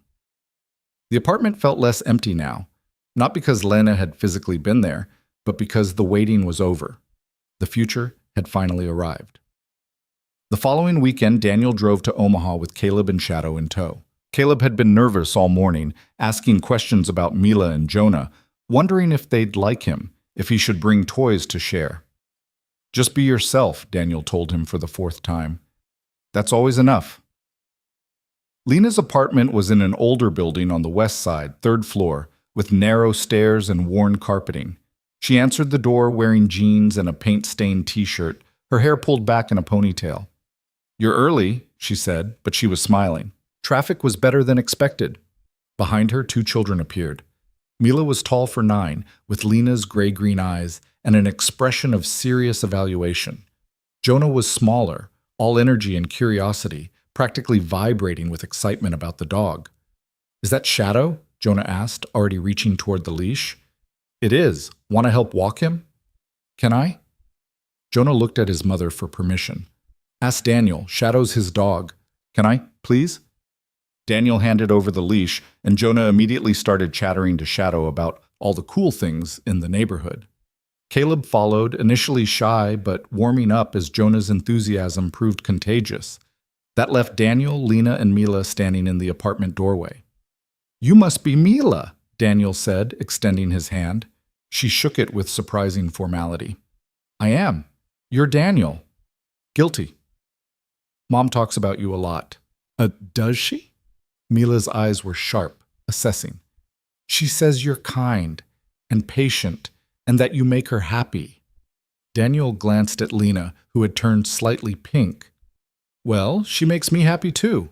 Speaker 1: The apartment felt less empty now, not because Lena had physically been there, but because the waiting was over. The future had finally arrived. The following weekend, Daniel drove to Omaha with Caleb and Shadow in tow. Caleb had been nervous all morning, asking questions about Mila and Jonah, wondering if they'd like him, if he should bring toys to share. Just be yourself, Daniel told him for the 4th time. That's always enough. Lena's apartment was in an older building on the west side, 3rd floor, with narrow stairs and worn carpeting. She answered the door wearing jeans and a paint-stained t-shirt, her hair pulled back in a ponytail. You're early, she said, but she was smiling. Traffic was better than expected. Behind her, 2 children appeared. Mila was tall for 9, with Lena's gray-green eyes and an expression of serious evaluation. Jonah was smaller, all energy and curiosity, practically vibrating with excitement about the dog. "Is that Shadow?" Jonah asked, already reaching toward the leash. "It is. Want to help walk him?" "Can I?" Jonah looked at his mother for permission. "Ask Daniel. Shadow's his dog. Can I, please?" Daniel handed over the leash, and Jonah immediately started chattering to Shadow about all the cool things in the neighborhood. Caleb followed, initially shy but warming up as Jonah's enthusiasm proved contagious. That left Daniel, Lena, and Mila standing in the apartment doorway. "You must be Mila," Daniel said, extending his hand. She shook it with surprising formality. "I am. You're Daniel." "Guilty." "Mom talks about you a lot." Does she?" Mila's eyes were sharp, assessing. "She says you're kind and patient and that you make her happy." Daniel glanced at Lena, who had turned slightly pink. "Well, she makes me happy too."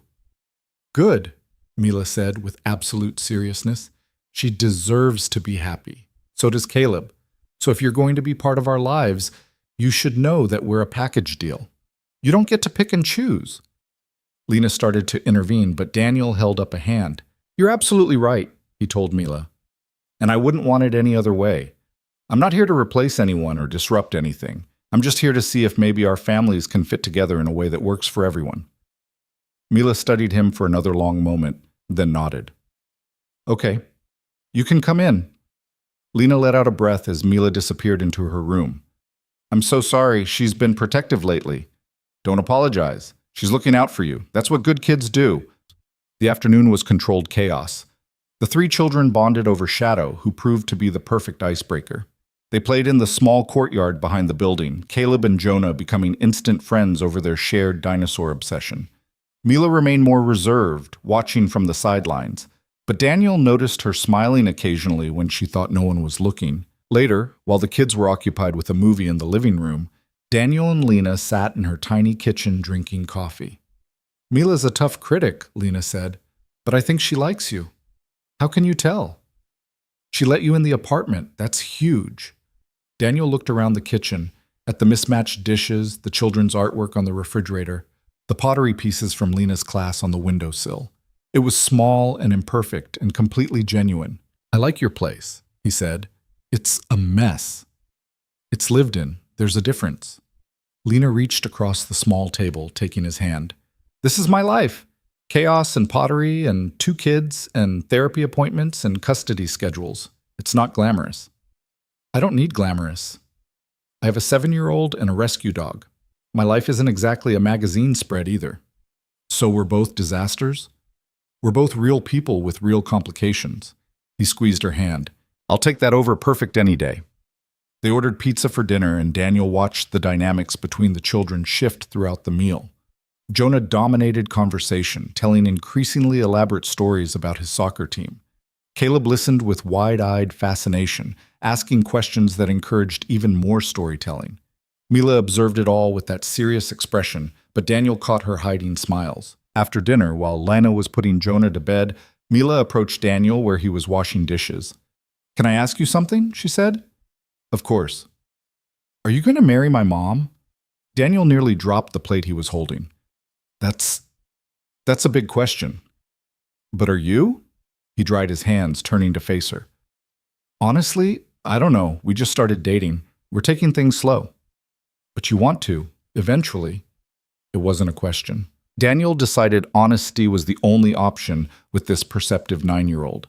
Speaker 1: "Good," Mila said with absolute seriousness. "She deserves to be happy. So does Caleb. So if you're going to be part of our lives, you should know that we're a package deal. You don't get to pick and choose." Lena started to intervene, but Daniel held up a hand. "You're absolutely right," he told Mila. "And I wouldn't want it any other way. I'm not here to replace anyone or disrupt anything. I'm just here to see if maybe our families can fit together in a way that works for everyone." Mila studied him for another long moment, then nodded. "Okay, you can come in." Lena let out a breath as Mila disappeared into her room. "I'm so sorry. She's been protective lately." "Don't apologize. She's looking out for you. That's what good kids do." The afternoon was controlled chaos. The 3 children bonded over Shadow, who proved to be the perfect icebreaker. They played in the small courtyard behind the building, Caleb and Jonah becoming instant friends over their shared dinosaur obsession. Mila remained more reserved, watching from the sidelines, but Daniel noticed her smiling occasionally when she thought no one was looking. Later, while the kids were occupied with a movie in the living room, Daniel and Lena sat in her tiny kitchen drinking coffee. "Mila's a tough critic," Lena said, "but I think she likes you." "How can you tell?" "She let you in the apartment. That's huge." Daniel looked around the kitchen, at the mismatched dishes, the children's artwork on the refrigerator, the pottery pieces from Lena's class on the windowsill. It was small and imperfect and completely genuine. "I like your place," he said. "It's a mess." "It's lived in. There's a difference." Lena reached across the small table, taking his hand. "This is my life. Chaos and pottery and 2 kids and therapy appointments and custody schedules. It's not glamorous." "I don't need glamorous. I have a 7-year-old and a rescue dog. My life isn't exactly a magazine spread either." "So we're both disasters?" "We're both real people with real complications." He squeezed her hand. "I'll take that over perfect any day." They ordered pizza for dinner, and Daniel watched the dynamics between the children shift throughout the meal. Jonah dominated conversation, telling increasingly elaborate stories about his soccer team. Caleb listened with wide-eyed fascination, asking questions that encouraged even more storytelling. Mila observed it all with that serious expression, but Daniel caught her hiding smiles. After dinner, while Lena was putting Jonah to bed, Mila approached Daniel where he was washing dishes. "Can I ask you something?" she said. "Of course." "Are you going to marry my mom?" Daniel nearly dropped the plate he was holding. That's a big question." "But are you?" He dried his hands, turning to face her. "Honestly, I don't know. We just started dating. We're taking things slow." "But you want to, eventually." It wasn't a question. Daniel decided honesty was the only option with this perceptive 9-year-old.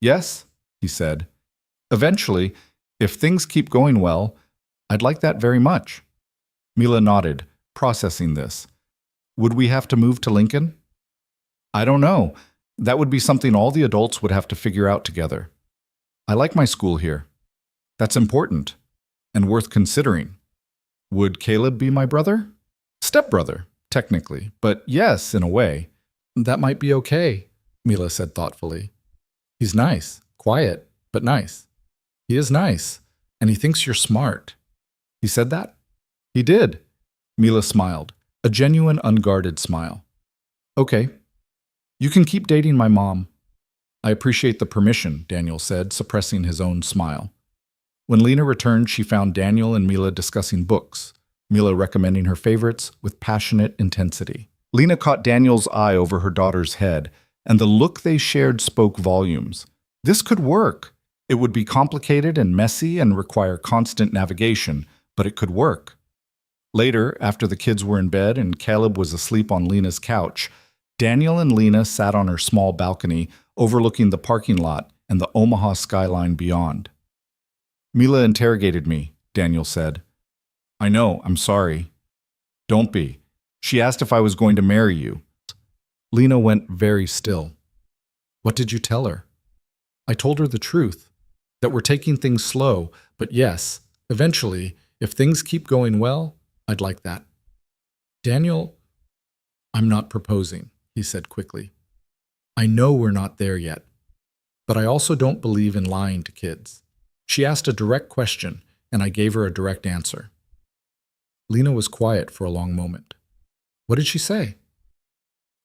Speaker 1: "Yes," he said. "Eventually, if things keep going well, I'd like that very much." Mila nodded, processing this. "Would we have to move to Lincoln?" "I don't know. That would be something all the adults would have to figure out together. I like my school here. That's important and worth considering." "Would Caleb be my brother?" "Stepbrother, technically, but yes, in a way." "That might be okay," Mila said thoughtfully. "He's nice, quiet, but nice." "He is nice, and he thinks you're smart." "He said that?" "He did." Mila smiled, a genuine, unguarded smile. "Okay. You can keep dating my mom." I appreciate the permission, Daniel said, suppressing his own smile. When Lena returned, she found Daniel and Mila discussing books, Mila recommending her favorites with passionate intensity. Lena caught Daniel's eye over her daughter's head, and the look they shared spoke volumes. This could work. It would be complicated and messy and require constant navigation, but it could work. Later, after the kids were in bed and Caleb was asleep on Lena's couch, Daniel and Lena sat on her small balcony overlooking the parking lot and the Omaha skyline beyond. Mila interrogated me, Daniel said. I know, I'm sorry. Don't be. She asked if I was going to marry you. Lena went very still. What did you tell her? I told her the truth, that we're taking things slow, but yes, eventually, if things keep going well, I'd like that. Daniel, I'm not proposing, he said quickly. I know we're not there yet, but I also don't believe in lying to kids. She asked a direct question, and I gave her a direct answer. Lena was quiet for a long moment. What did she say?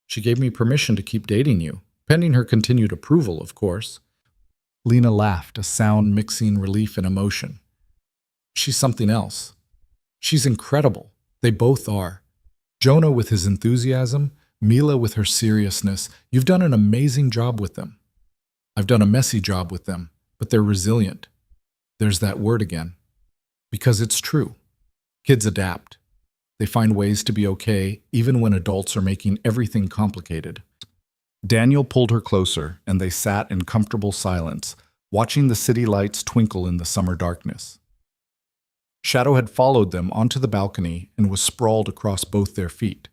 Speaker 1: She gave me permission to keep dating you, pending her continued approval, of course. Lena laughed, a sound mixing relief and emotion. She's something else. She's incredible. They both are. Jonah with his enthusiasm, Mila with her seriousness. You've done an amazing job with them. I've done a messy job with them, but they're resilient. There's that word again. Because it's true. Kids adapt. They find ways to be okay, even when adults are making everything complicated. Daniel pulled her closer, and they sat in comfortable silence, watching the city lights twinkle in the summer darkness. Shadow had followed them onto the balcony and was sprawled across both their feet.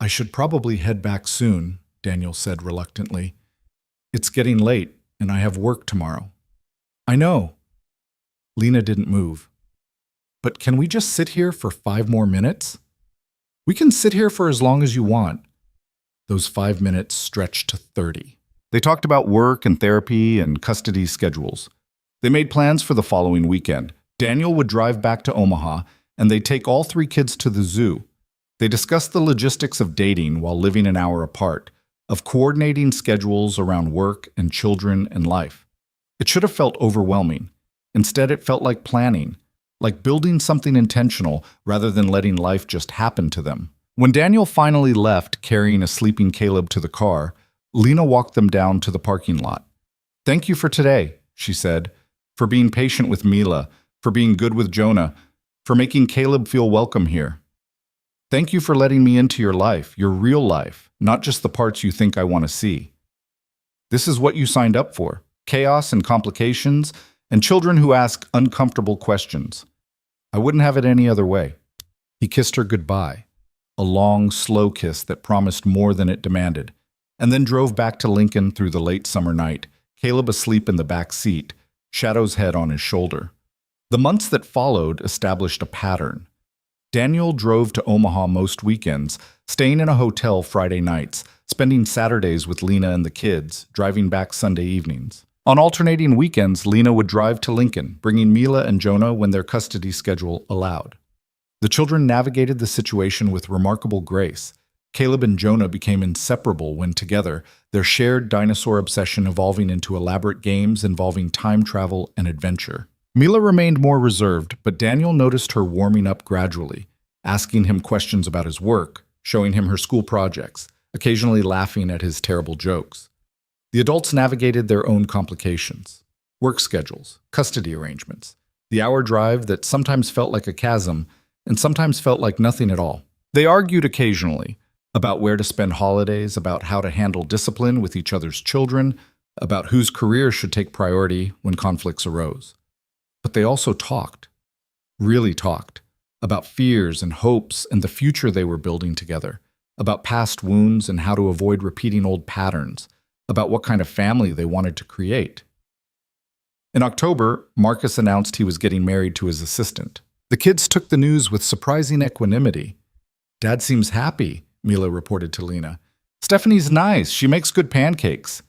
Speaker 1: I should probably head back soon, Daniel said reluctantly. It's getting late, and I have work tomorrow. I know. Lena didn't move. But can we just sit here for 5 more minutes? We can sit here for as long as you want. Those 5 minutes stretched to 30. They talked about work and therapy and custody schedules. They made plans for the following weekend. Daniel would drive back to Omaha, and they'd take all 3 kids to the zoo. They discussed the logistics of dating while living an hour apart, of coordinating schedules around work and children and life. It should have felt overwhelming. Instead, it felt like planning, like building something intentional rather than letting life just happen to them. When Daniel finally left, carrying a sleeping Caleb to the car, Lena walked them down to the parking lot. Thank you for today, she said, for being patient with Mila, for being good with Jonah, for making Caleb feel welcome here. Thank you for letting me into your life, your real life, not just the parts you think I want to see. This is what you signed up for, chaos and complications, and children who ask uncomfortable questions. I wouldn't have it any other way. He kissed her goodbye, a long, slow kiss that promised more than it demanded, and then drove back to Lincoln through the late summer night, Caleb asleep in the back seat, Shadow's head on his shoulder. The months that followed established a pattern. Daniel drove to Omaha most weekends, staying in a hotel Friday nights, spending Saturdays with Lena and the kids, driving back Sunday evenings. On alternating weekends, Lena would drive to Lincoln, bringing Mila and Jonah when their custody schedule allowed. The children navigated the situation with remarkable grace. Caleb and Jonah became inseparable when together, their shared dinosaur obsession evolving into elaborate games involving time travel and adventure. Mila remained more reserved, but Daniel noticed her warming up gradually, asking him questions about his work, showing him her school projects, occasionally laughing at his terrible jokes. The adults navigated their own complications, work schedules, custody arrangements, the hour drive that sometimes felt like a chasm and sometimes felt like nothing at all. They argued occasionally about where to spend holidays, about how to handle discipline with each other's children, about whose career should take priority when conflicts arose. But they also talked, really talked, about fears and hopes and the future they were building together, about past wounds and how to avoid repeating old patterns, about what kind of family they wanted to create. In October, Marcus announced he was getting married to his assistant. The kids took the news with surprising equanimity. Dad seems happy, Mila reported to Lena. Stephanie's nice. She makes good pancakes.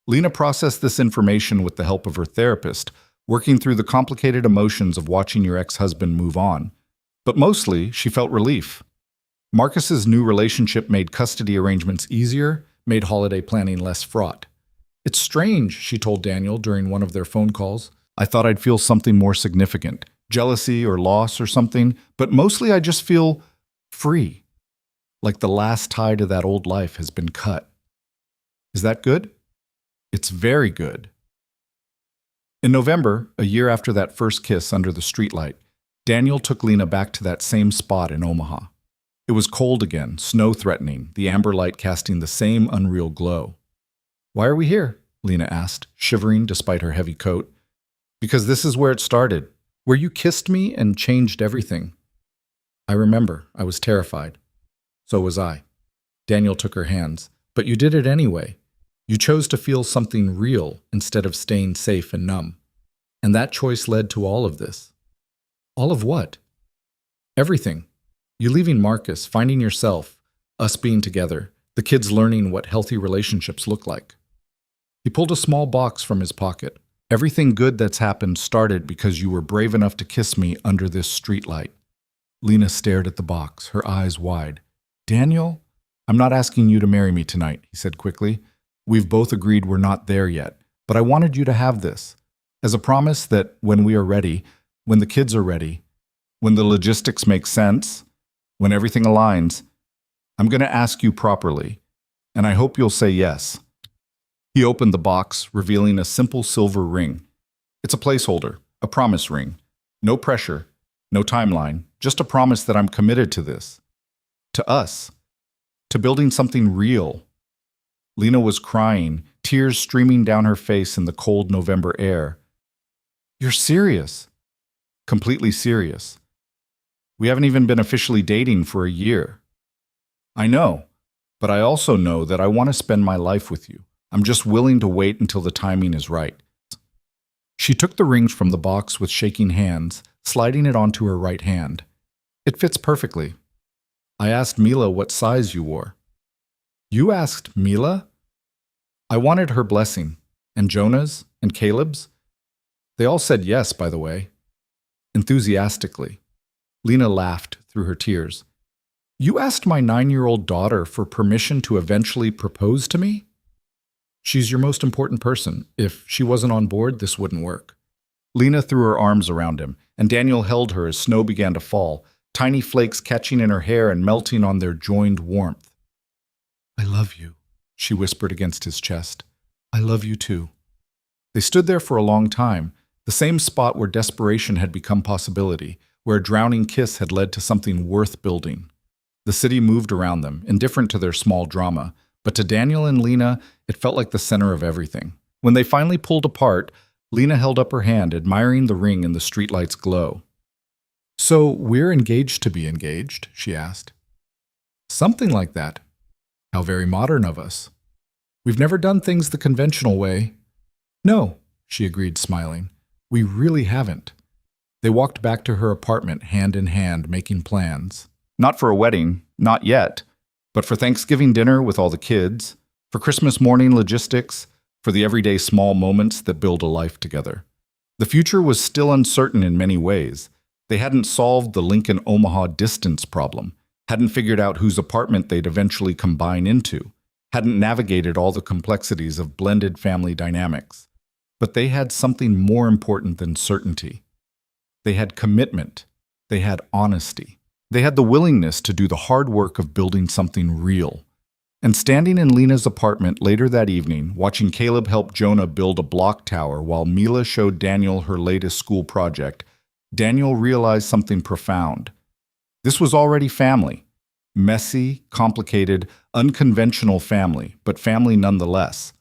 Speaker 1: Lena processed this information with the help of her therapist, working through the complicated emotions of watching your ex-husband move on. But mostly, she felt relief. Marcus's new relationship made custody arrangements easier, made holiday planning less fraught. It's strange, she told Daniel during one of their phone calls. I thought I'd feel something more significant, jealousy or loss or something, but mostly I just feel free, like the last tie to that old life has been cut. Is that good? It's very good. In November, a year after that first kiss under the streetlight, Daniel took Lena back to that same spot in Omaha. It was cold again, snow threatening, the amber light casting the same unreal glow. Why are we here? Lena asked, shivering despite her heavy coat. Because this is where it started, where you kissed me and changed everything. I remember, I was terrified. So was I. Daniel took her hands. But you did it anyway. You chose to feel something real instead of staying safe and numb. And that choice led to all of this. All of what? Everything. You leaving Marcus, finding yourself, us being together, the kids learning what healthy relationships look like. He pulled a small box from his pocket. Everything good that's happened started because you were brave enough to kiss me under this streetlight. Lena stared at the box, her eyes wide. Daniel, I'm not asking you to marry me tonight, he said quickly. We've both agreed we're not there yet, but I wanted you to have this, as a promise that when we are ready, when the kids are ready, when the logistics make sense, when everything aligns, I'm going to ask you properly, and I hope you'll say yes. He opened the box, revealing a simple silver ring. It's a placeholder, a promise ring. No pressure, no timeline, just a promise that I'm committed to this. To us. To building something real. Lena was crying, tears streaming down her face in the cold November air. You're serious. Completely serious. We haven't even been officially dating for a year. I know, but I also know that I want to spend my life with you. I'm just willing to wait until the timing is right. She took the ring from the box with shaking hands, sliding it onto her right hand. It fits perfectly. I asked Mila what size you wore. You asked Mila? I wanted her blessing. And Jonah's? And Caleb's? They all said yes, by the way. Enthusiastically. Lena laughed through her tears. You asked my 9-year-old daughter for permission to eventually propose to me? She's your most important person. If she wasn't on board, this wouldn't work. Lena threw her arms around him, and Daniel held her as snow began to fall, tiny flakes catching in her hair and melting on their joined warmth. I love you, she whispered against his chest. I love you too. They stood there for a long time, the same spot where desperation had become possibility, where a drowning kiss had led to something worth building. The city moved around them, indifferent to their small drama, but to Daniel and Lena, it felt like the center of everything. When they finally pulled apart, Lena held up her hand, admiring the ring in the streetlight's glow. So we're engaged to be engaged, she asked. Something like that. How very modern of us. We've never done things the conventional way. No, she agreed, smiling. We really haven't. They walked back to her apartment, hand in hand, making plans. Not for a wedding, not yet, but for Thanksgiving dinner with all the kids, for Christmas morning logistics, for the everyday small moments that build a life together. The future was still uncertain in many ways. They hadn't solved the Lincoln-Omaha distance problem, hadn't figured out whose apartment they'd eventually combine into, hadn't navigated all the complexities of blended family dynamics. But they had something more important than certainty. They had commitment. They had honesty. They had the willingness to do the hard work of building something real. And standing in Lena's apartment later that evening, watching Caleb help Jonah build a block tower while Mila showed Daniel her latest school project, Daniel realized something profound. This was already family. Messy, complicated, unconventional family, but family nonetheless.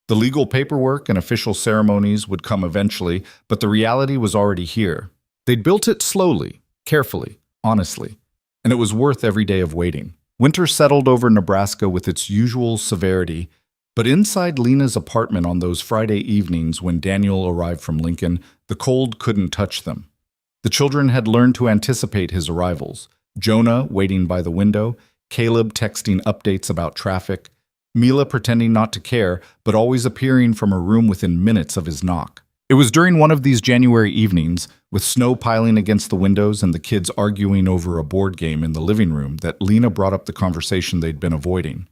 Speaker 1: The legal paperwork and official ceremonies would come eventually, but the reality was already here. They'd built it slowly, carefully, honestly, and it was worth every day of waiting. Winter settled over Nebraska with its usual severity, but inside Lena's apartment on those Friday evenings when Daniel arrived from Lincoln, the cold couldn't touch them. The children had learned to anticipate his arrivals. Jonah waiting by the window, Caleb texting updates about traffic, Mila pretending not to care, but always appearing from her room within minutes of his knock. It was during one of these January evenings, with snow piling against the windows and the kids arguing over a board game in the living room, that Lena brought up the conversation they'd been avoiding.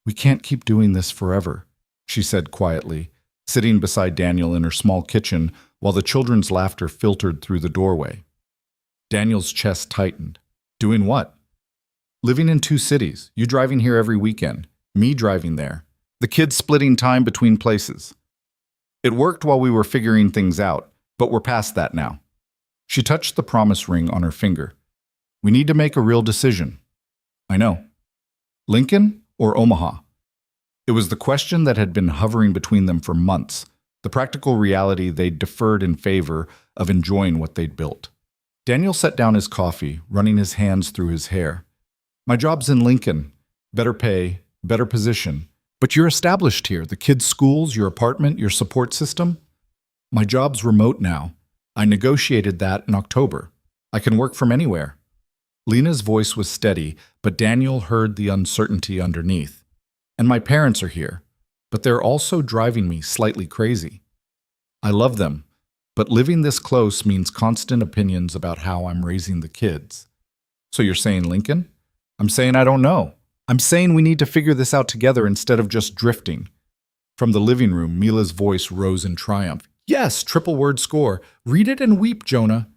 Speaker 1: We can't keep doing this forever. she said quietly, sitting beside Daniel in her small kitchen while the children's laughter filtered through the doorway. Daniel's chest tightened. Doing what? Living in 2 cities, you driving here every weekend, me driving there, the kids splitting time between places. It worked while we were figuring things out, but we're past that now. She touched the promise ring on her finger. We need to make a real decision. I know. Lincoln or Omaha? It was the question that had been hovering between them for months, the practical reality they'd deferred in favor of enjoying what they'd built. Daniel set down his coffee, running his hands through his hair. My job's in Lincoln. Better pay, better position. But you're established here, the kids' schools, your apartment, your support system. My job's remote now. I negotiated that in October. I can work from anywhere. Lena's voice was steady, but Daniel heard the uncertainty underneath. And my parents are here, but they're also driving me slightly crazy. I love them, but living this close means constant opinions about how I'm raising the kids. So you're saying Lincoln? I'm saying I don't know. I'm saying we need to figure this out together instead of just drifting. From the living room, Mila's voice rose in triumph. Yes, triple word score. Read it and weep, Jonah.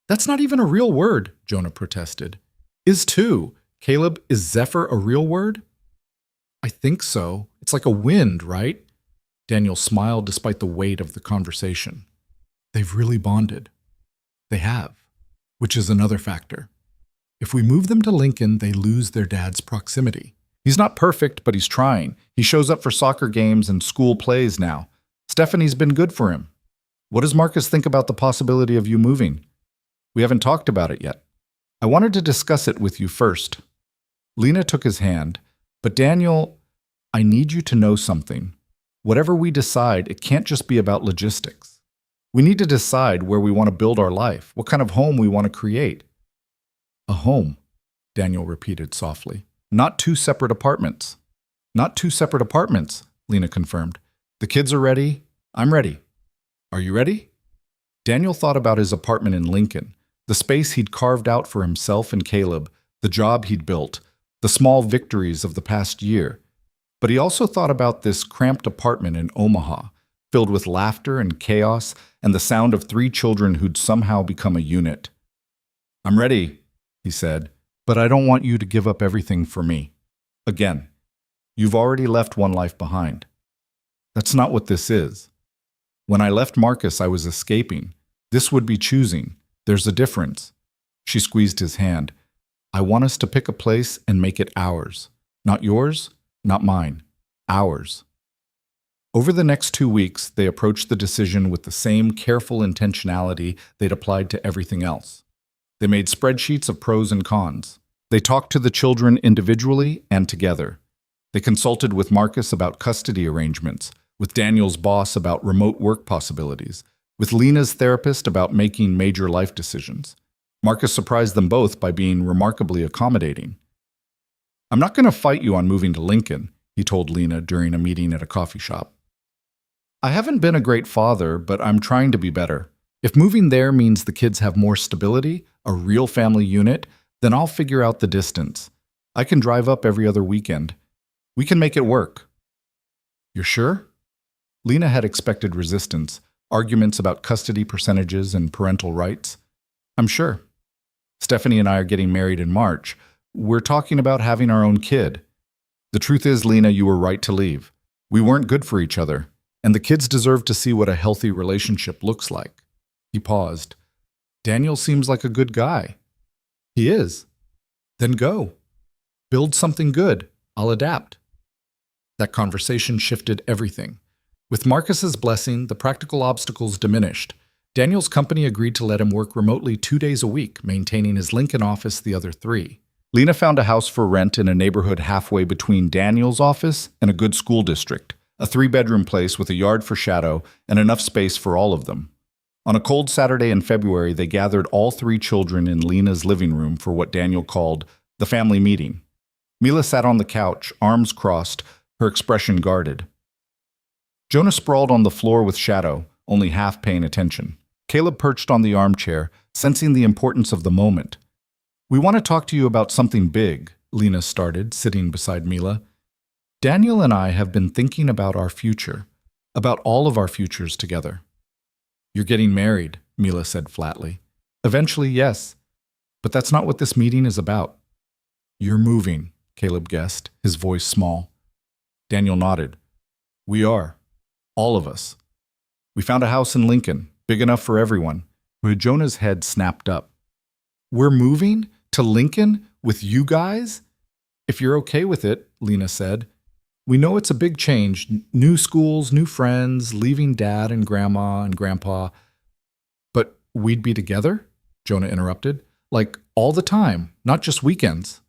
Speaker 1: That's not even a real word, Jonah protested. Is too. Caleb, is Zephyr a real word? I think so. It's like a wind, right? Daniel smiled despite the weight of the conversation. They've really bonded. They have, which is another factor. If we move them to Lincoln, they lose their dad's proximity. He's not perfect, but he's trying. He shows up for soccer games and school plays now. Stephanie's been good for him. What does Marcus think about the possibility of you moving? We haven't talked about it yet. I wanted to discuss it with you first. Lena took his hand. But Daniel, I need you to know something. Whatever we decide, it can't just be about logistics. We need to decide where we want to build our life, what kind of home we want to create. A home, Daniel repeated softly. Not 2 separate apartments. Not 2 separate apartments, Lena confirmed. The kids are ready. I'm ready. Are you ready? Daniel thought about his apartment in Lincoln, the space he'd carved out for himself and Caleb, the job he'd built, the small victories of the past year. But he also thought about this cramped apartment in Omaha, filled with laughter and chaos and the sound of 3 children who'd somehow become a unit. I'm ready, he said, but I don't want you to give up everything for me. Again, you've already left one life behind. That's not what this is. When I left Marcus, I was escaping. This would be choosing. There's a difference. She squeezed his hand. I want us to pick a place and make it ours. Not yours, not mine. Ours. Over the next 2 weeks, they approached the decision with the same careful intentionality they'd applied to everything else. They made spreadsheets of pros and cons. They talked to the children individually and together. They consulted with Marcus about custody arrangements, with Daniel's boss about remote work possibilities, with Lena's therapist about making major life decisions. Marcus surprised them both by being remarkably accommodating. I'm not going to fight you on moving to Lincoln, he told Lena during a meeting at a coffee shop. I haven't been a great father, but I'm trying to be better. If moving there means the kids have more stability, a real family unit, then I'll figure out the distance. I can drive up every other weekend. We can make it work. You're sure? Lena had expected resistance, arguments about custody percentages and parental rights. I'm sure. Stephanie and I are getting married in March. We're talking about having our own kid. The truth is, Lena, you were right to leave. We weren't good for each other, and the kids deserve to see what a healthy relationship looks like. He paused. Daniel seems like a good guy. He is. Then go. Build something good. I'll adapt. That conversation shifted everything. With Marcus's blessing, the practical obstacles diminished. Daniel's company agreed to let him work remotely 2 days a week, maintaining his Lincoln office the other 3. Lena found a house for rent in a neighborhood halfway between Daniel's office and a good school district, a 3-bedroom place with a yard for Shadow and enough space for all of them. On a cold Saturday in February, they gathered all 3 children in Lena's living room for what Daniel called the family meeting. Mila sat on the couch, arms crossed, her expression guarded. Jonah sprawled on the floor with Shadow, only half paying attention. Caleb perched on the armchair, sensing the importance of the moment. We want to talk to you about something big, Lena started, sitting beside Mila. Daniel and I have been thinking about our future, about all of our futures together. You're getting married, Mila said flatly. Eventually, yes, but that's not what this meeting is about. You're moving, Caleb guessed, his voice small. Daniel nodded. We are. All of us. We found a house in Lincoln, big enough for everyone. Jonah's head snapped up. We're moving to Lincoln with you guys? If you're okay with it, Lena said. We know it's a big change. New schools, new friends, leaving Dad and Grandma and Grandpa. But we'd be together? Jonah interrupted. Like all the time, not just weekends.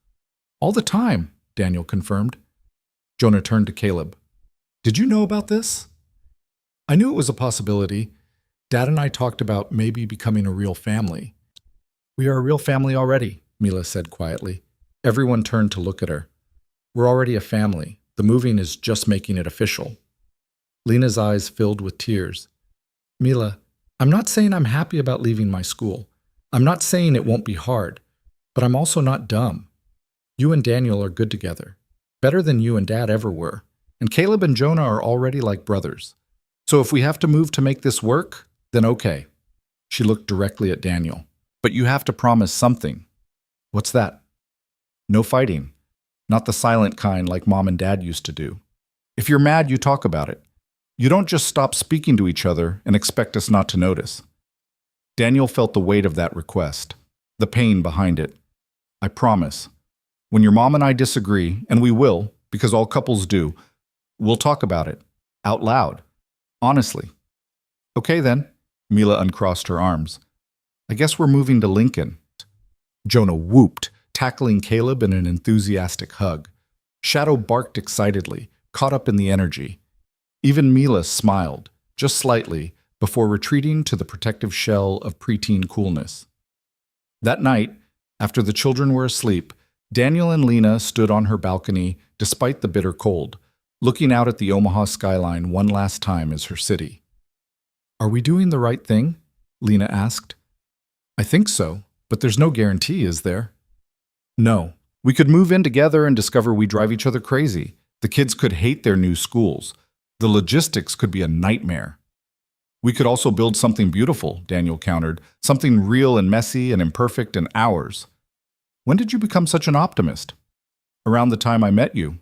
Speaker 1: All the time, Daniel confirmed. Jonah turned to Caleb. Did you know about this? I knew it was a possibility. Dad and I talked about maybe becoming a real family. We are a real family already, Mila said quietly. Everyone turned to look at her. We're already a family. The moving is just making it official. Lena's eyes filled with tears. Mila, I'm not saying I'm happy about leaving my school. I'm not saying it won't be hard, but I'm also not dumb. You and Daniel are good together, better than you and Dad ever were, and Caleb and Jonah are already like brothers. So if we have to move to make this work, then okay. She looked directly at Daniel. But you have to promise something. What's that? No fighting. Not the silent kind like Mom and Dad used to do. If you're mad, you talk about it. You don't just stop speaking to each other and expect us not to notice. Daniel felt the weight of that request, the pain behind it. I promise. When your mom and I disagree, and we will, because all couples do, we'll talk about it. Out loud. Honestly. Okay then. Mila uncrossed her arms. I guess we're moving to Lincoln. Jonah whooped, tackling Caleb in an enthusiastic hug. Shadow barked excitedly, caught up in the energy. Even Mila smiled, just slightly, before retreating to the protective shell of preteen coolness. That night, after the children were asleep, Daniel and Lena stood on her balcony despite the bitter cold, looking out at the Omaha skyline one last time as her city. Are we doing the right thing? Lena asked. I think so, but there's no guarantee, is there? No. We could move in together and discover we drive each other crazy. The kids could hate their new schools. The logistics could be a nightmare. We could also build something beautiful, Daniel countered, something real and messy and imperfect and ours. When did you become such an optimist? Around the time I met you.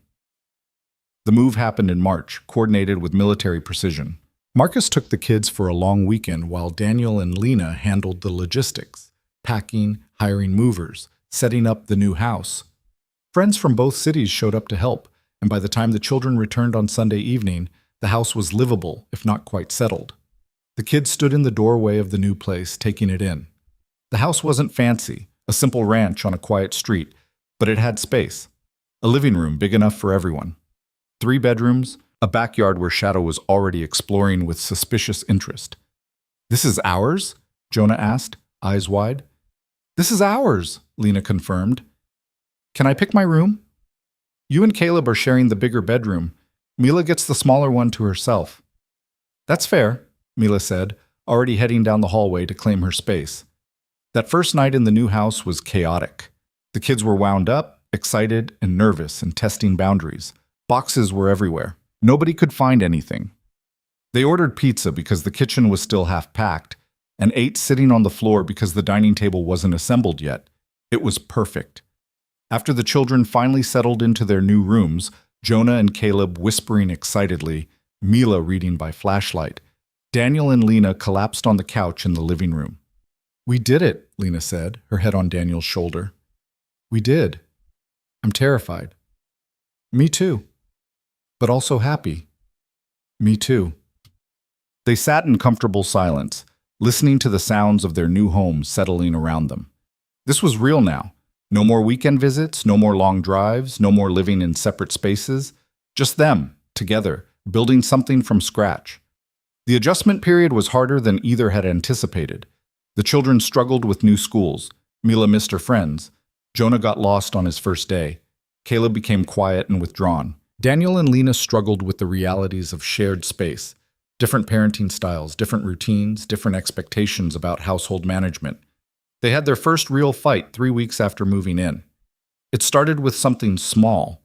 Speaker 1: The move happened in March, coordinated with military precision. Marcus took the kids for a long weekend while Daniel and Lena handled the logistics, packing, hiring movers, setting up the new house. Friends from both cities showed up to help, and by the time the children returned on Sunday evening, the house was livable, if not quite settled. The kids stood in the doorway of the new place, taking it in. The house wasn't fancy, a simple ranch on a quiet street, but it had space. A living room big enough for everyone. 3 bedrooms, a backyard where Shadow was already exploring with suspicious interest. This is ours? Jonah asked, eyes wide. This is ours, Lena confirmed. Can I pick my room? You and Caleb are sharing the bigger bedroom. Mila gets the smaller one to herself. That's fair, Mila said, already heading down the hallway to claim her space. That first night in the new house was chaotic. The kids were wound up, excited, and nervous and testing boundaries. Boxes were everywhere. Nobody could find anything. They ordered pizza because the kitchen was still half-packed, and ate sitting on the floor because the dining table wasn't assembled yet. It was perfect. After the children finally settled into their new rooms, Jonah and Caleb whispering excitedly, Mila reading by flashlight, Daniel and Lena collapsed on the couch in the living room. We did it, Lena said, her head on Daniel's shoulder. We did. I'm terrified. Me too. But also happy. Me too. They sat in comfortable silence, listening to the sounds of their new home settling around them. This was real now. No more weekend visits, no more long drives, no more living in separate spaces. Just them, together, building something from scratch. The adjustment period was harder than either had anticipated. The children struggled with new schools. Mila missed her friends. Jonah got lost on his first day. Caleb became quiet and withdrawn. Daniel and Lena struggled with the realities of shared space. Different parenting styles, different routines, different expectations about household management. They had their first real fight 3 weeks after moving in. It started with something small.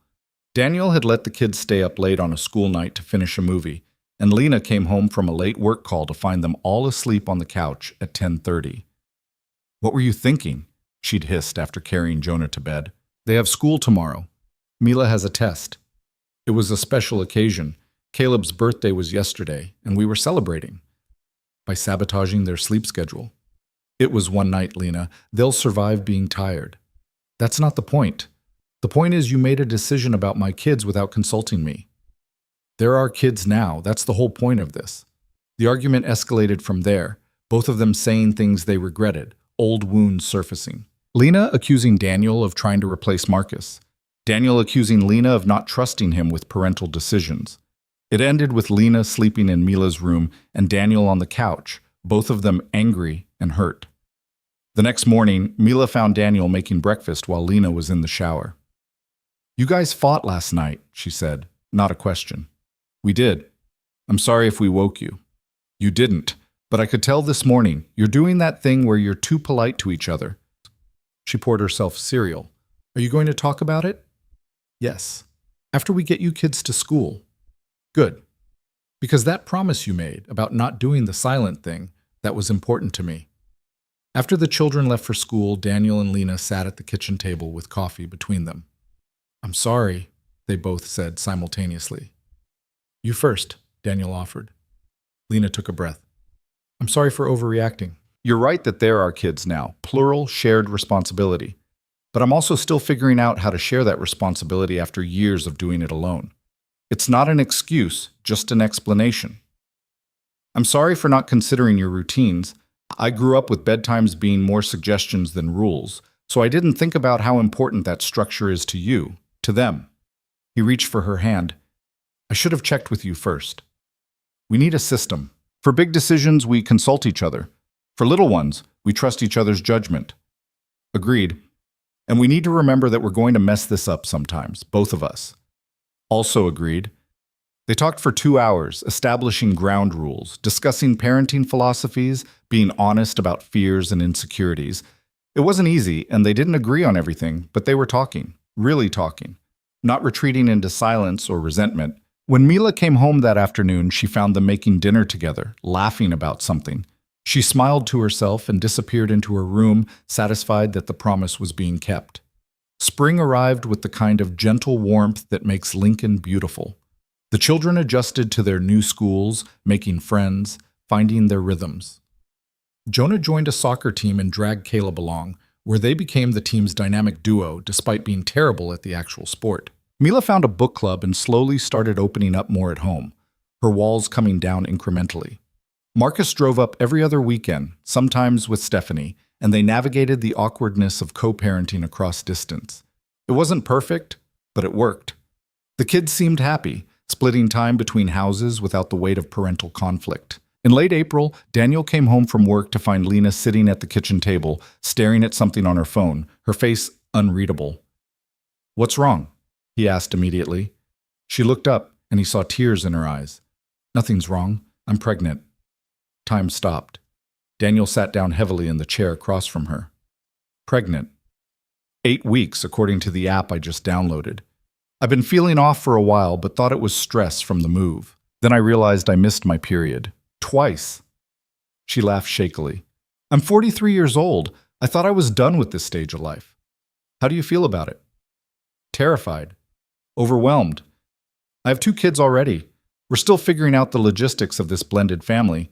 Speaker 1: Daniel had let the kids stay up late on a school night to finish a movie, and Lena came home from a late work call to find them all asleep on the couch at 10:30. "What were you thinking?" she'd hissed after carrying Jonah to bed. "They have school tomorrow. Mila has a test. It was a special occasion. Caleb's birthday was yesterday, and we were celebrating by sabotaging their sleep schedule." "It was one night, Lena. They'll survive being tired." "That's not the point. The point is you made a decision about my kids without consulting me." "They're our kids now. That's the whole point of this." The argument escalated from there, both of them saying things they regretted, old wounds surfacing. Lena accusing Daniel of trying to replace Marcus. Daniel accusing Lena of not trusting him with parental decisions. It ended with Lena sleeping in Mila's room and Daniel on the couch, both of them angry and hurt. The next morning, Mila found Daniel making breakfast while Lena was in the shower. "You guys fought last night," she said, not a question. "We did. I'm sorry if we woke you." "You didn't, but I could tell this morning. You're doing that thing where you're too polite to each other." She poured herself cereal. "Are you going to talk about it?" "Yes. After we get you kids to school." "Good. Because that promise you made about not doing the silent thing, that was important to me." After the children left for school, Daniel and Lena sat at the kitchen table with coffee between them. "I'm sorry," they both said simultaneously. "You first," Daniel offered. Lena took a breath. "I'm sorry for overreacting. You're right that they're our kids now, plural, shared responsibility. But I'm also still figuring out how to share that responsibility after years of doing it alone. It's not an excuse, just an explanation. I'm sorry for not considering your routines. I grew up with bedtimes being more suggestions than rules, so I didn't think about how important that structure is to you, to them." He reached for her hand. "I should have checked with you first. We need a system. For big decisions, we consult each other. For little ones, we trust each other's judgment." "Agreed. And we need to remember that we're going to mess this up sometimes, both of us." "Also agreed." They talked for 2 hours, establishing ground rules, discussing parenting philosophies, being honest about fears and insecurities. It wasn't easy, and they didn't agree on everything, but they were talking, really talking, not retreating into silence or resentment. When Mila came home that afternoon, she found them making dinner together, laughing about something. She smiled to herself and disappeared into her room, satisfied that the promise was being kept. Spring arrived with the kind of gentle warmth that makes Lincoln beautiful. The children adjusted to their new schools, making friends, finding their rhythms. Jonah joined a soccer team and dragged Caleb along, where they became the team's dynamic duo despite being terrible at the actual sport. Mila found a book club and slowly started opening up more at home, her walls coming down incrementally. Marcus drove up every other weekend, sometimes with Stephanie, and they navigated the awkwardness of co-parenting across distance. It wasn't perfect, but it worked. The kids seemed happy, splitting time between houses without the weight of parental conflict. In late April, Daniel came home from work to find Lena sitting at the kitchen table, staring at something on her phone, her face unreadable. "What's wrong?" he asked immediately. She looked up, and he saw tears in her eyes. "Nothing's wrong. I'm pregnant." Time stopped. Daniel sat down heavily in the chair across from her. "Pregnant. 8 weeks, according to the app I just downloaded. I've been feeling off for a while, but thought it was stress from the move. Then I realized I missed my period. Twice." She laughed shakily. "I'm 43 years old. I thought I was done with this stage of life. How do you feel about it?" "Terrified. Overwhelmed. I have 2 kids already. We're still figuring out the logistics of this blended family.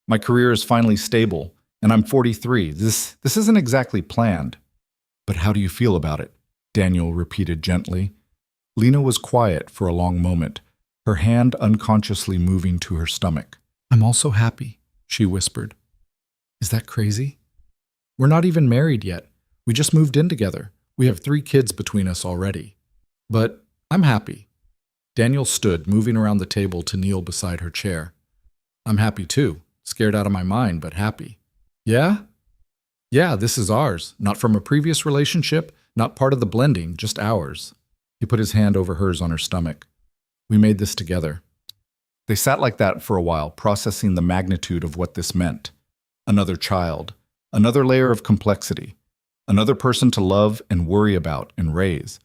Speaker 1: My career is finally stable, and I'm 43. This isn't exactly planned." "But how do you feel about it?" Daniel repeated gently. Lena was quiet for a long moment, her hand unconsciously moving to her stomach. "I'm also happy," she whispered. "Is that crazy? We're not even married yet. We just moved in together. We have 3 kids between us already. But I'm happy." Daniel stood, moving around the table to kneel beside her chair. "I'm happy too. Scared out of my mind, but happy." "Yeah? Yeah, this is ours. Not from a previous relationship, not part of the blending, just ours." He put his hand over hers on her stomach. "We made this together." They sat like that for a while, processing the magnitude of what this meant. Another child, another layer of complexity, another person to love and worry about and raise.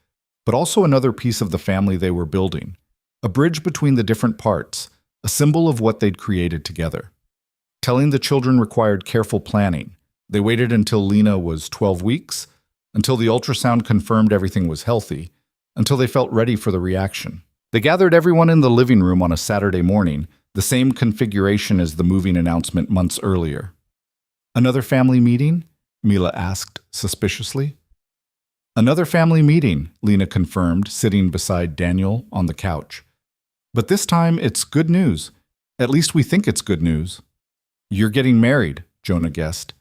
Speaker 1: but also another piece of the family they were building, a bridge between the different parts, a symbol of what they'd created together. Telling the children required careful planning. They waited until Lena was 12 weeks, until the ultrasound confirmed everything was healthy, until they felt ready for the reaction. They gathered everyone in the living room on a Saturday morning, the same configuration as the moving announcement months earlier. "Another family meeting?" Mila asked suspiciously. "Another family meeting," Lena confirmed, sitting beside Daniel on the couch. "But this time it's good news. At least we think it's good news." "You're getting married," Jonah guessed.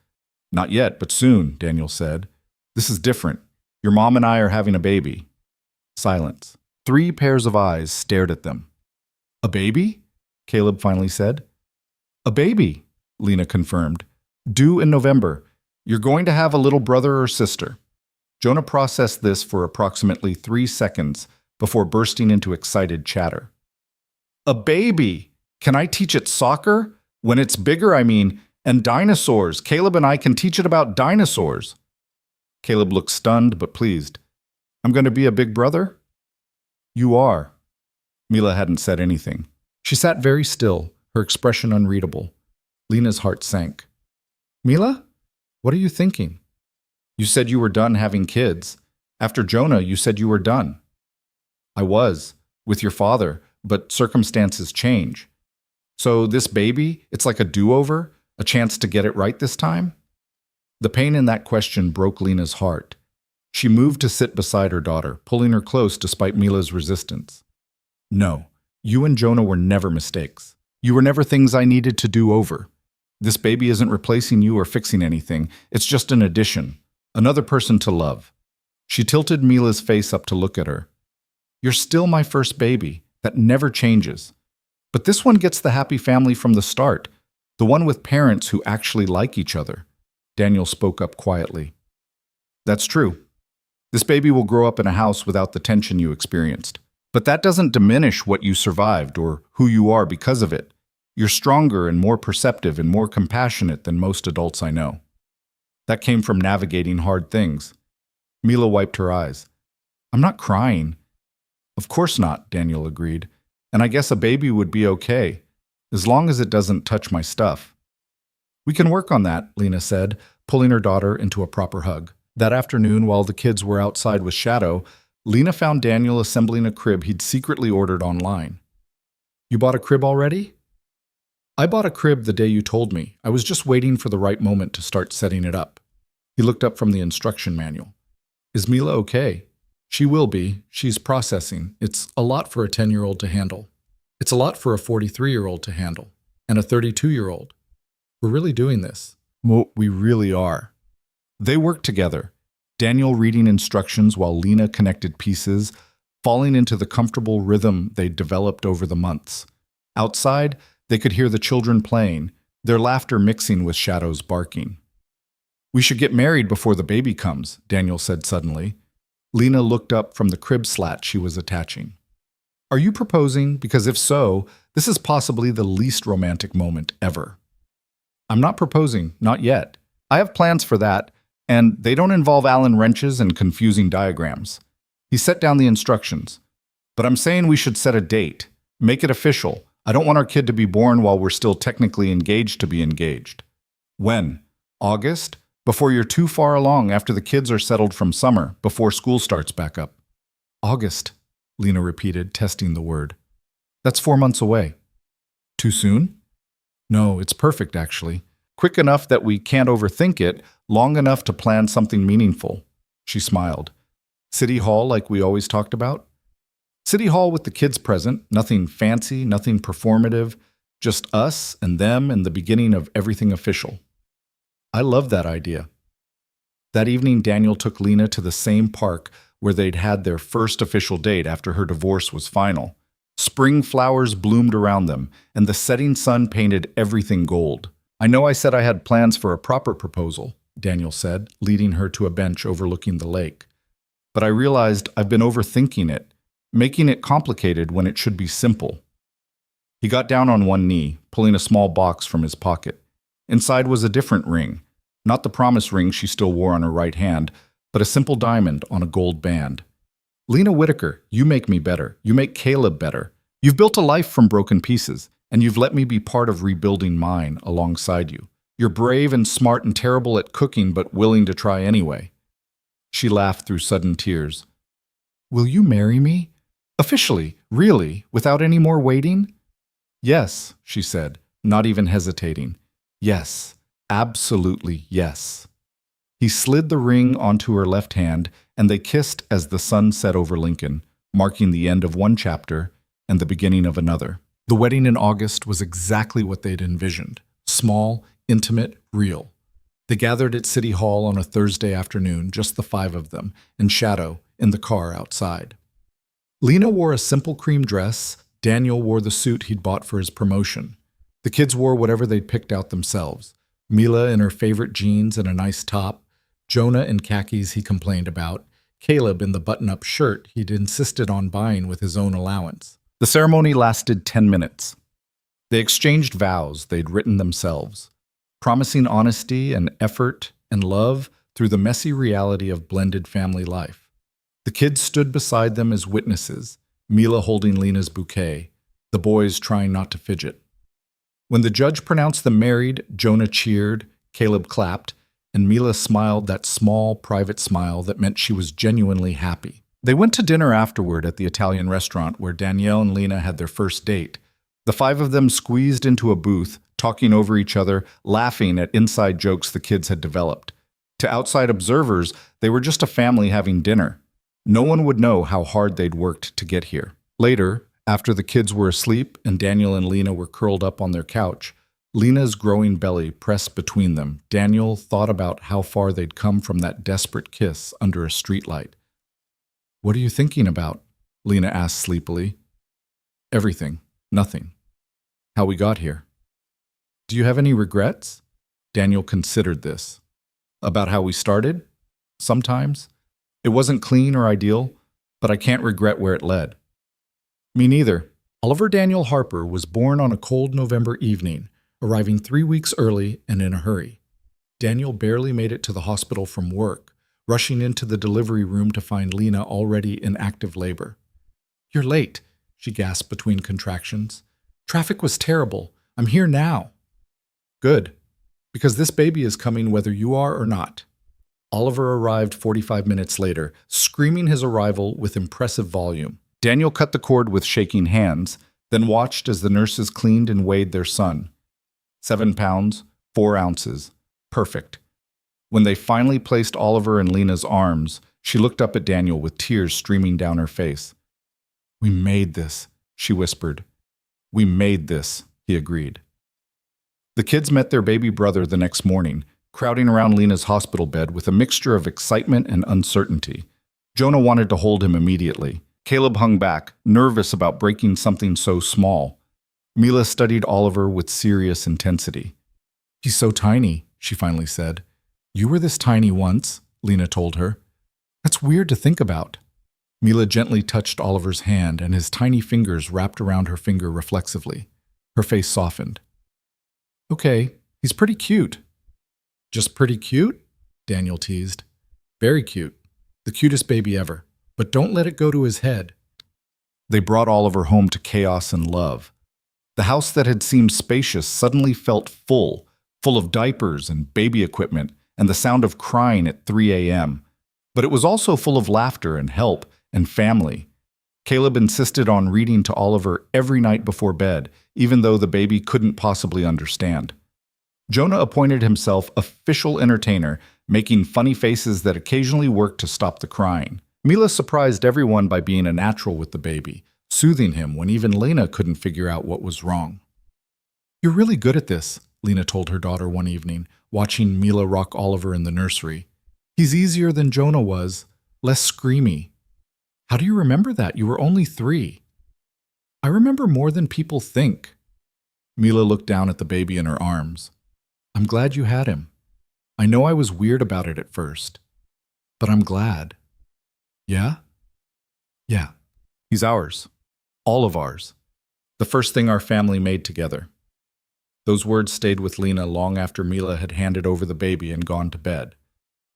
Speaker 1: "Not yet, but soon," Daniel said. "This is different. Your mom and I are having a baby." Silence. 3 pairs of eyes stared at them. "A baby?" Caleb finally said. "A baby," Lena confirmed. "Due in November. You're going to have a little brother or sister." Jonah processed this for approximately 3 seconds before bursting into excited chatter. "A baby! Can I teach it soccer? When it's bigger, I mean, and dinosaurs. Caleb and I can teach it about dinosaurs." Caleb looked stunned but pleased. "I'm going to be a big brother?" "You are." Mila hadn't said anything. She sat very still, her expression unreadable. Lena's heart sank. "Mila? What are you thinking? You said you were done having kids. After Jonah, you said you were done." "I was, with your father, but circumstances change. So this baby, it's like a do-over, a chance to get it right this time?" The pain in that question broke Lena's heart. She moved to sit beside her daughter, pulling her close despite Mila's resistance. "No, you and Jonah were never mistakes. You were never things I needed to do over. This baby isn't replacing you or fixing anything. It's just an addition, another person to love." She tilted Mila's face up to look at her. "You're still my first baby. That never changes. But this one gets the happy family from the start, the one with parents who actually like each other." Daniel spoke up quietly. "That's true. This baby will grow up in a house without the tension you experienced. But that doesn't diminish what you survived or who you are because of it. You're stronger and more perceptive and more compassionate than most adults I know. That came from navigating hard things." Mila wiped her eyes. "I'm not crying." "Of course not," Daniel agreed. "And I guess a baby would be okay, as long as it doesn't touch my stuff." "We can work on that," Lena said, pulling her daughter into a proper hug. That afternoon, while the kids were outside with Shadow, Lena found Daniel assembling a crib he'd secretly ordered online. "You bought a crib already?" "I bought a crib the day you told me. I was just waiting for the right moment to start setting it up." He looked up from the instruction manual. "Is Mila okay?" "She will be. She's processing. It's a lot for a 10-year-old to handle. It's a lot for a 43-year-old to handle. And a 32-year-old. We're really doing this." We really are." They worked together, Daniel reading instructions while Lena connected pieces, falling into the comfortable rhythm they'd developed over the months. Outside, they could hear the children playing, their laughter mixing with Shadow's barking. "We should get married before the baby comes," Daniel said suddenly. Lena looked up from the crib slat she was attaching. "Are you proposing? Because if so, this is possibly the least romantic moment ever." "I'm not proposing, not yet. I have plans for that, and they don't involve Allen wrenches and confusing diagrams." He set down the instructions. "But I'm saying we should set a date. Make it official. I don't want our kid to be born while we're still technically engaged to be engaged." "When? August? Before you're too far along, after the kids are settled from summer, before school starts back up." "August," Lena repeated, testing the word. "That's 4 months away." "Too soon?" "No, it's perfect, actually. Quick enough that we can't overthink it, long enough to plan something meaningful." She smiled. "City Hall like we always talked about?" "City Hall with the kids present, nothing fancy, nothing performative, just us and them and the beginning of everything official." "I love that idea." That evening, Daniel took Lena to the same park where they'd had their first official date after her divorce was final. Spring flowers bloomed around them, and the setting sun painted everything gold. "I know I said I had plans for a proper proposal," Daniel said, leading her to a bench overlooking the lake. "But I realized I've been overthinking it, making it complicated when it should be simple." He got down on one knee, pulling a small box from his pocket. Inside was a different ring, not the promise ring she still wore on her right hand, but a simple diamond on a gold band. Lena Whitaker, you make me better. You make Caleb better. You've built a life from broken pieces, and you've let me be part of rebuilding mine alongside you. You're brave and smart and terrible at cooking, but willing to try anyway." She laughed through sudden tears. "Will you marry me? Officially, really, without any more waiting?" "Yes," she said, not even hesitating. "Yes, absolutely yes." He slid the ring onto her left hand, and they kissed as the sun set over Lincoln, marking the end of one chapter and the beginning of another. The wedding in August was exactly what they'd envisioned: small, intimate, real. They gathered at City Hall on a Thursday afternoon, just the five of them, and Shadow in the car outside. Lena wore a simple cream dress. Daniel wore the suit he'd bought for his promotion. The kids wore whatever they'd picked out themselves. Mila in her favorite jeans and a nice top, Jonah in khakis he complained about, Caleb in the button-up shirt he'd insisted on buying with his own allowance. The ceremony lasted 10 minutes. They exchanged vows they'd written themselves, promising honesty and effort and love through the messy reality of blended family life. The kids stood beside them as witnesses, Mila holding Lena's bouquet, the boys trying not to fidget. When the judge pronounced them married, Jonah cheered, Caleb clapped, and Mila smiled that small, private smile that meant she was genuinely happy. They went to dinner afterward at the Italian restaurant where Danielle and Lena had their first date. The five of them squeezed into a booth, talking over each other, laughing at inside jokes the kids had developed. To outside observers, they were just a family having dinner. No one would know how hard they'd worked to get here. Later, after the kids were asleep and Daniel and Lena were curled up on their couch, Lena's growing belly pressed between them. Daniel thought about how far they'd come from that desperate kiss under a streetlight. "What are you thinking about?" Lena asked sleepily. "Everything. Nothing. How we got here." "Do you have any regrets?" Daniel considered this. "About how we started? Sometimes. It wasn't clean or ideal, but I can't regret where it led." "Me neither." Oliver Daniel Harper was born on a cold November evening, arriving 3 weeks early and in a hurry. Daniel barely made it to the hospital from work, rushing into the delivery room to find Lena already in active labor. "You're late," she gasped between contractions. "Traffic was terrible. I'm here now." "Good, because this baby is coming whether you are or not." Oliver arrived 45 minutes later, screaming his arrival with impressive volume. Daniel cut the cord with shaking hands, then watched as the nurses cleaned and weighed their son. 7 pounds, 4 ounces. Perfect. When they finally placed Oliver in Lena's arms, she looked up at Daniel with tears streaming down her face. "We made this," she whispered. "We made this," he agreed. The kids met their baby brother the next morning, crowding around Lena's hospital bed with a mixture of excitement and uncertainty. Jonah wanted to hold him immediately. Caleb hung back, nervous about breaking something so small. Mila studied Oliver with serious intensity. "He's so tiny," she finally said. "You were this tiny once," Lena told her. "That's weird to think about." Mila gently touched Oliver's hand, and his tiny fingers wrapped around her finger reflexively. Her face softened. "Okay, he's pretty cute." "Just pretty cute?" Daniel teased. "Very cute. The cutest baby ever. But don't let it go to his head." They brought Oliver home to chaos and love. The house that had seemed spacious suddenly felt full of diapers and baby equipment and the sound of crying at 3 a.m. But it was also full of laughter and help and family. Caleb insisted on reading to Oliver every night before bed, even though the baby couldn't possibly understand. Jonah appointed himself official entertainer, making funny faces that occasionally worked to stop the crying. Mila surprised everyone by being a natural with the baby, soothing him when even Lena couldn't figure out what was wrong. "You're really good at this," Lena told her daughter one evening, watching Mila rock Oliver in the nursery. "He's easier than Jonah was, less screamy." "How do you remember that? You were only 3. "I remember more than people think." Mila looked down at the baby in her arms. "I'm glad you had him. I know I was weird about it at first, but I'm glad." "Yeah?" "Yeah. He's ours. All of ours. The first thing our family made together." Those words stayed with Lena long after Mila had handed over the baby and gone to bed.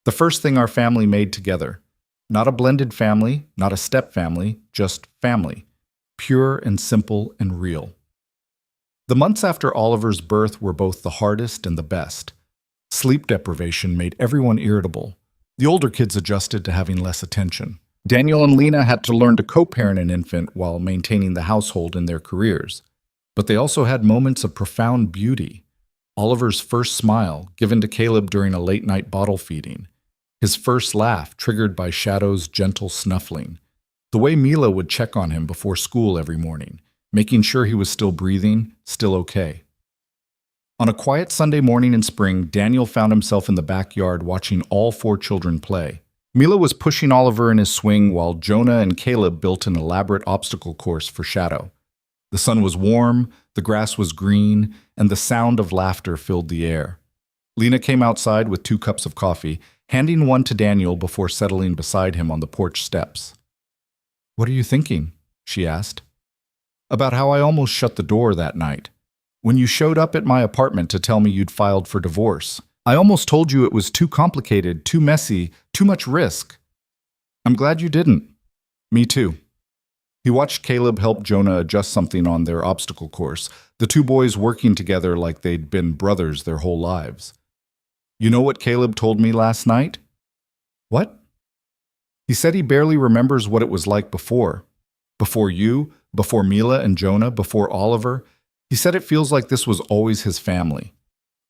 Speaker 1: The first thing our family made together. Not a blended family, not a step family, just family. Pure and simple and real. The months after Oliver's birth were both the hardest and the best. Sleep deprivation made everyone irritable. The older kids adjusted to having less attention. Daniel and Lena had to learn to co-parent an infant while maintaining the household and their careers. But they also had moments of profound beauty. Oliver's first smile, given to Caleb during a late-night bottle feeding. His first laugh, triggered by Shadow's gentle snuffling. The way Mila would check on him before school every morning, making sure he was still breathing, still okay. On a quiet Sunday morning in spring, Daniel found himself in the backyard watching all 4 children play. Mila was pushing Oliver in his swing while Jonah and Caleb built an elaborate obstacle course for Shadow. The sun was warm, the grass was green, and the sound of laughter filled the air. Lena came outside with 2 cups of coffee, handing one to Daniel before settling beside him on the porch steps. "What are you thinking?" she asked. "About how I almost shut the door that night. When you showed up at my apartment to tell me you'd filed for divorce, I almost told you it was too complicated, too messy, too much risk. I'm glad you didn't." "Me too." He watched Caleb help Jonah adjust something on their obstacle course, the 2 boys working together like they'd been brothers their whole lives. "You know what Caleb told me last night?" "What?" "He said he barely remembers what it was like before. Before you, before Mila and Jonah, before Oliver. He said it feels like this was always his family."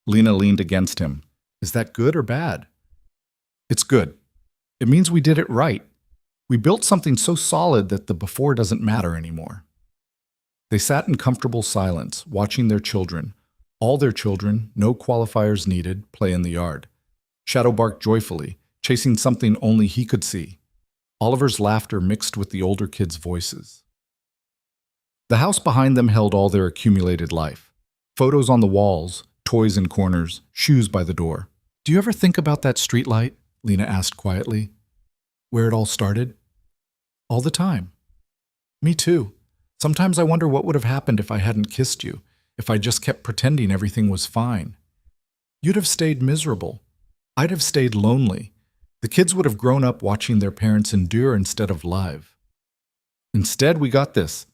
Speaker 1: Lena leaned against him. "Is that good or bad?" "It's good. It means we did it right. We built something so solid that the before doesn't matter anymore." They sat in comfortable silence, watching their children, all their children, no qualifiers needed, play in the yard. Shadow barked joyfully, chasing something only he could see. Oliver's laughter mixed with the older kids' voices. The house behind them held all their accumulated life. Photos on the walls, toys in corners, shoes by the door. "Do you ever think about that streetlight?" Lena asked quietly. "Where it all started?" "All the time." "Me too. Sometimes I wonder what would have happened if I hadn't kissed you, if I just kept pretending everything was fine. You'd have stayed miserable. I'd have stayed lonely. The kids would have grown up watching their parents endure instead of live. Instead, we got this."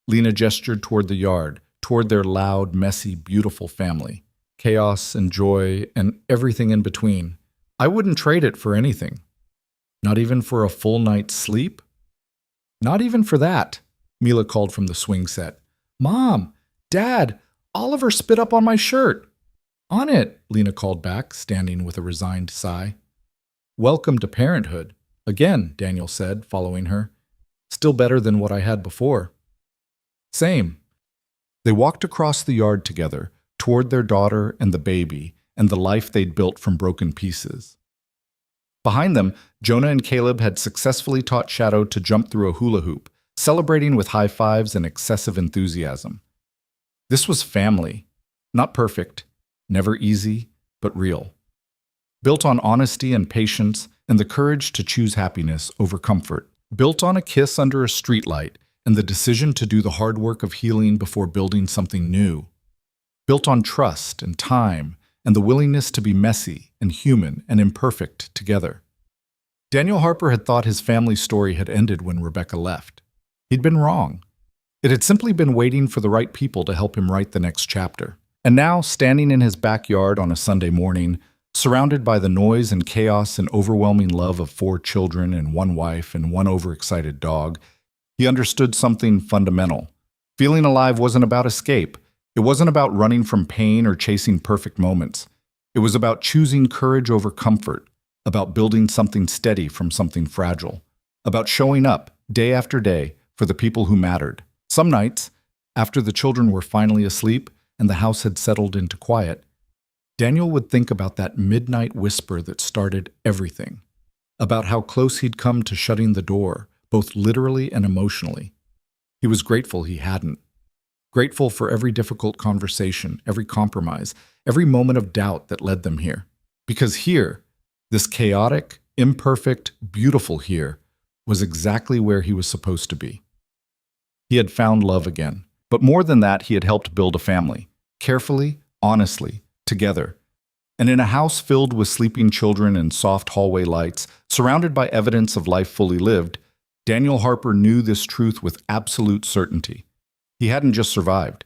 Speaker 1: Lena gestured toward the yard, toward their loud, messy, beautiful family. Chaos and joy and everything in between. I wouldn't trade it for anything. Not even for a full night's sleep? "Not even for that," Mila called from the swing set. "Mom! Dad! Oliver spit up on my shirt!" "On it," Lena called back, standing with a resigned sigh. "Welcome to parenthood." "Again," Daniel said, following her. "Still better than what I had before." "Same." They walked across the yard together, toward their daughter and the baby, and the life they'd built from broken pieces. Behind them, Jonah and Caleb had successfully taught Shadow to jump through a hula hoop, celebrating with high fives and excessive enthusiasm. This was family. Not perfect, never easy, but real. Built on honesty and patience and the courage to choose happiness over comfort. Built on a kiss under a streetlight and the decision to do the hard work of healing before building something new. Built on trust and time and the willingness to be messy and human and imperfect together. Daniel Harper had thought his family story had ended when Rebecca left. He'd been wrong. It had simply been waiting for the right people to help him write the next chapter. And now, standing in his backyard on a Sunday morning, surrounded by the noise and chaos and overwhelming love of 4 children and 1 wife and 1 overexcited dog, he understood something fundamental. Feeling alive wasn't about escape. It wasn't about running from pain or chasing perfect moments. It was about choosing courage over comfort, about building something steady from something fragile, about showing up day after day for the people who mattered. Some nights, after the children were finally asleep and the house had settled into quiet, Daniel would think about that midnight whisper that started everything, about how close he'd come to shutting the door, both literally and emotionally. He was grateful he hadn't. Grateful for every difficult conversation, every compromise, every moment of doubt that led them here. Because here, this chaotic, imperfect, beautiful here, was exactly where he was supposed to be. He had found love again. But more than that, he had helped build a family, carefully, honestly, together. And in a house filled with sleeping children and soft hallway lights, Surrounded by evidence of life fully lived, Daniel Harper knew this truth with absolute certainty. He hadn't just survived.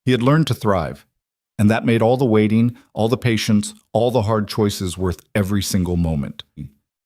Speaker 1: He had learned to thrive. And that made all the waiting, all the patience, all the hard choices worth every single moment.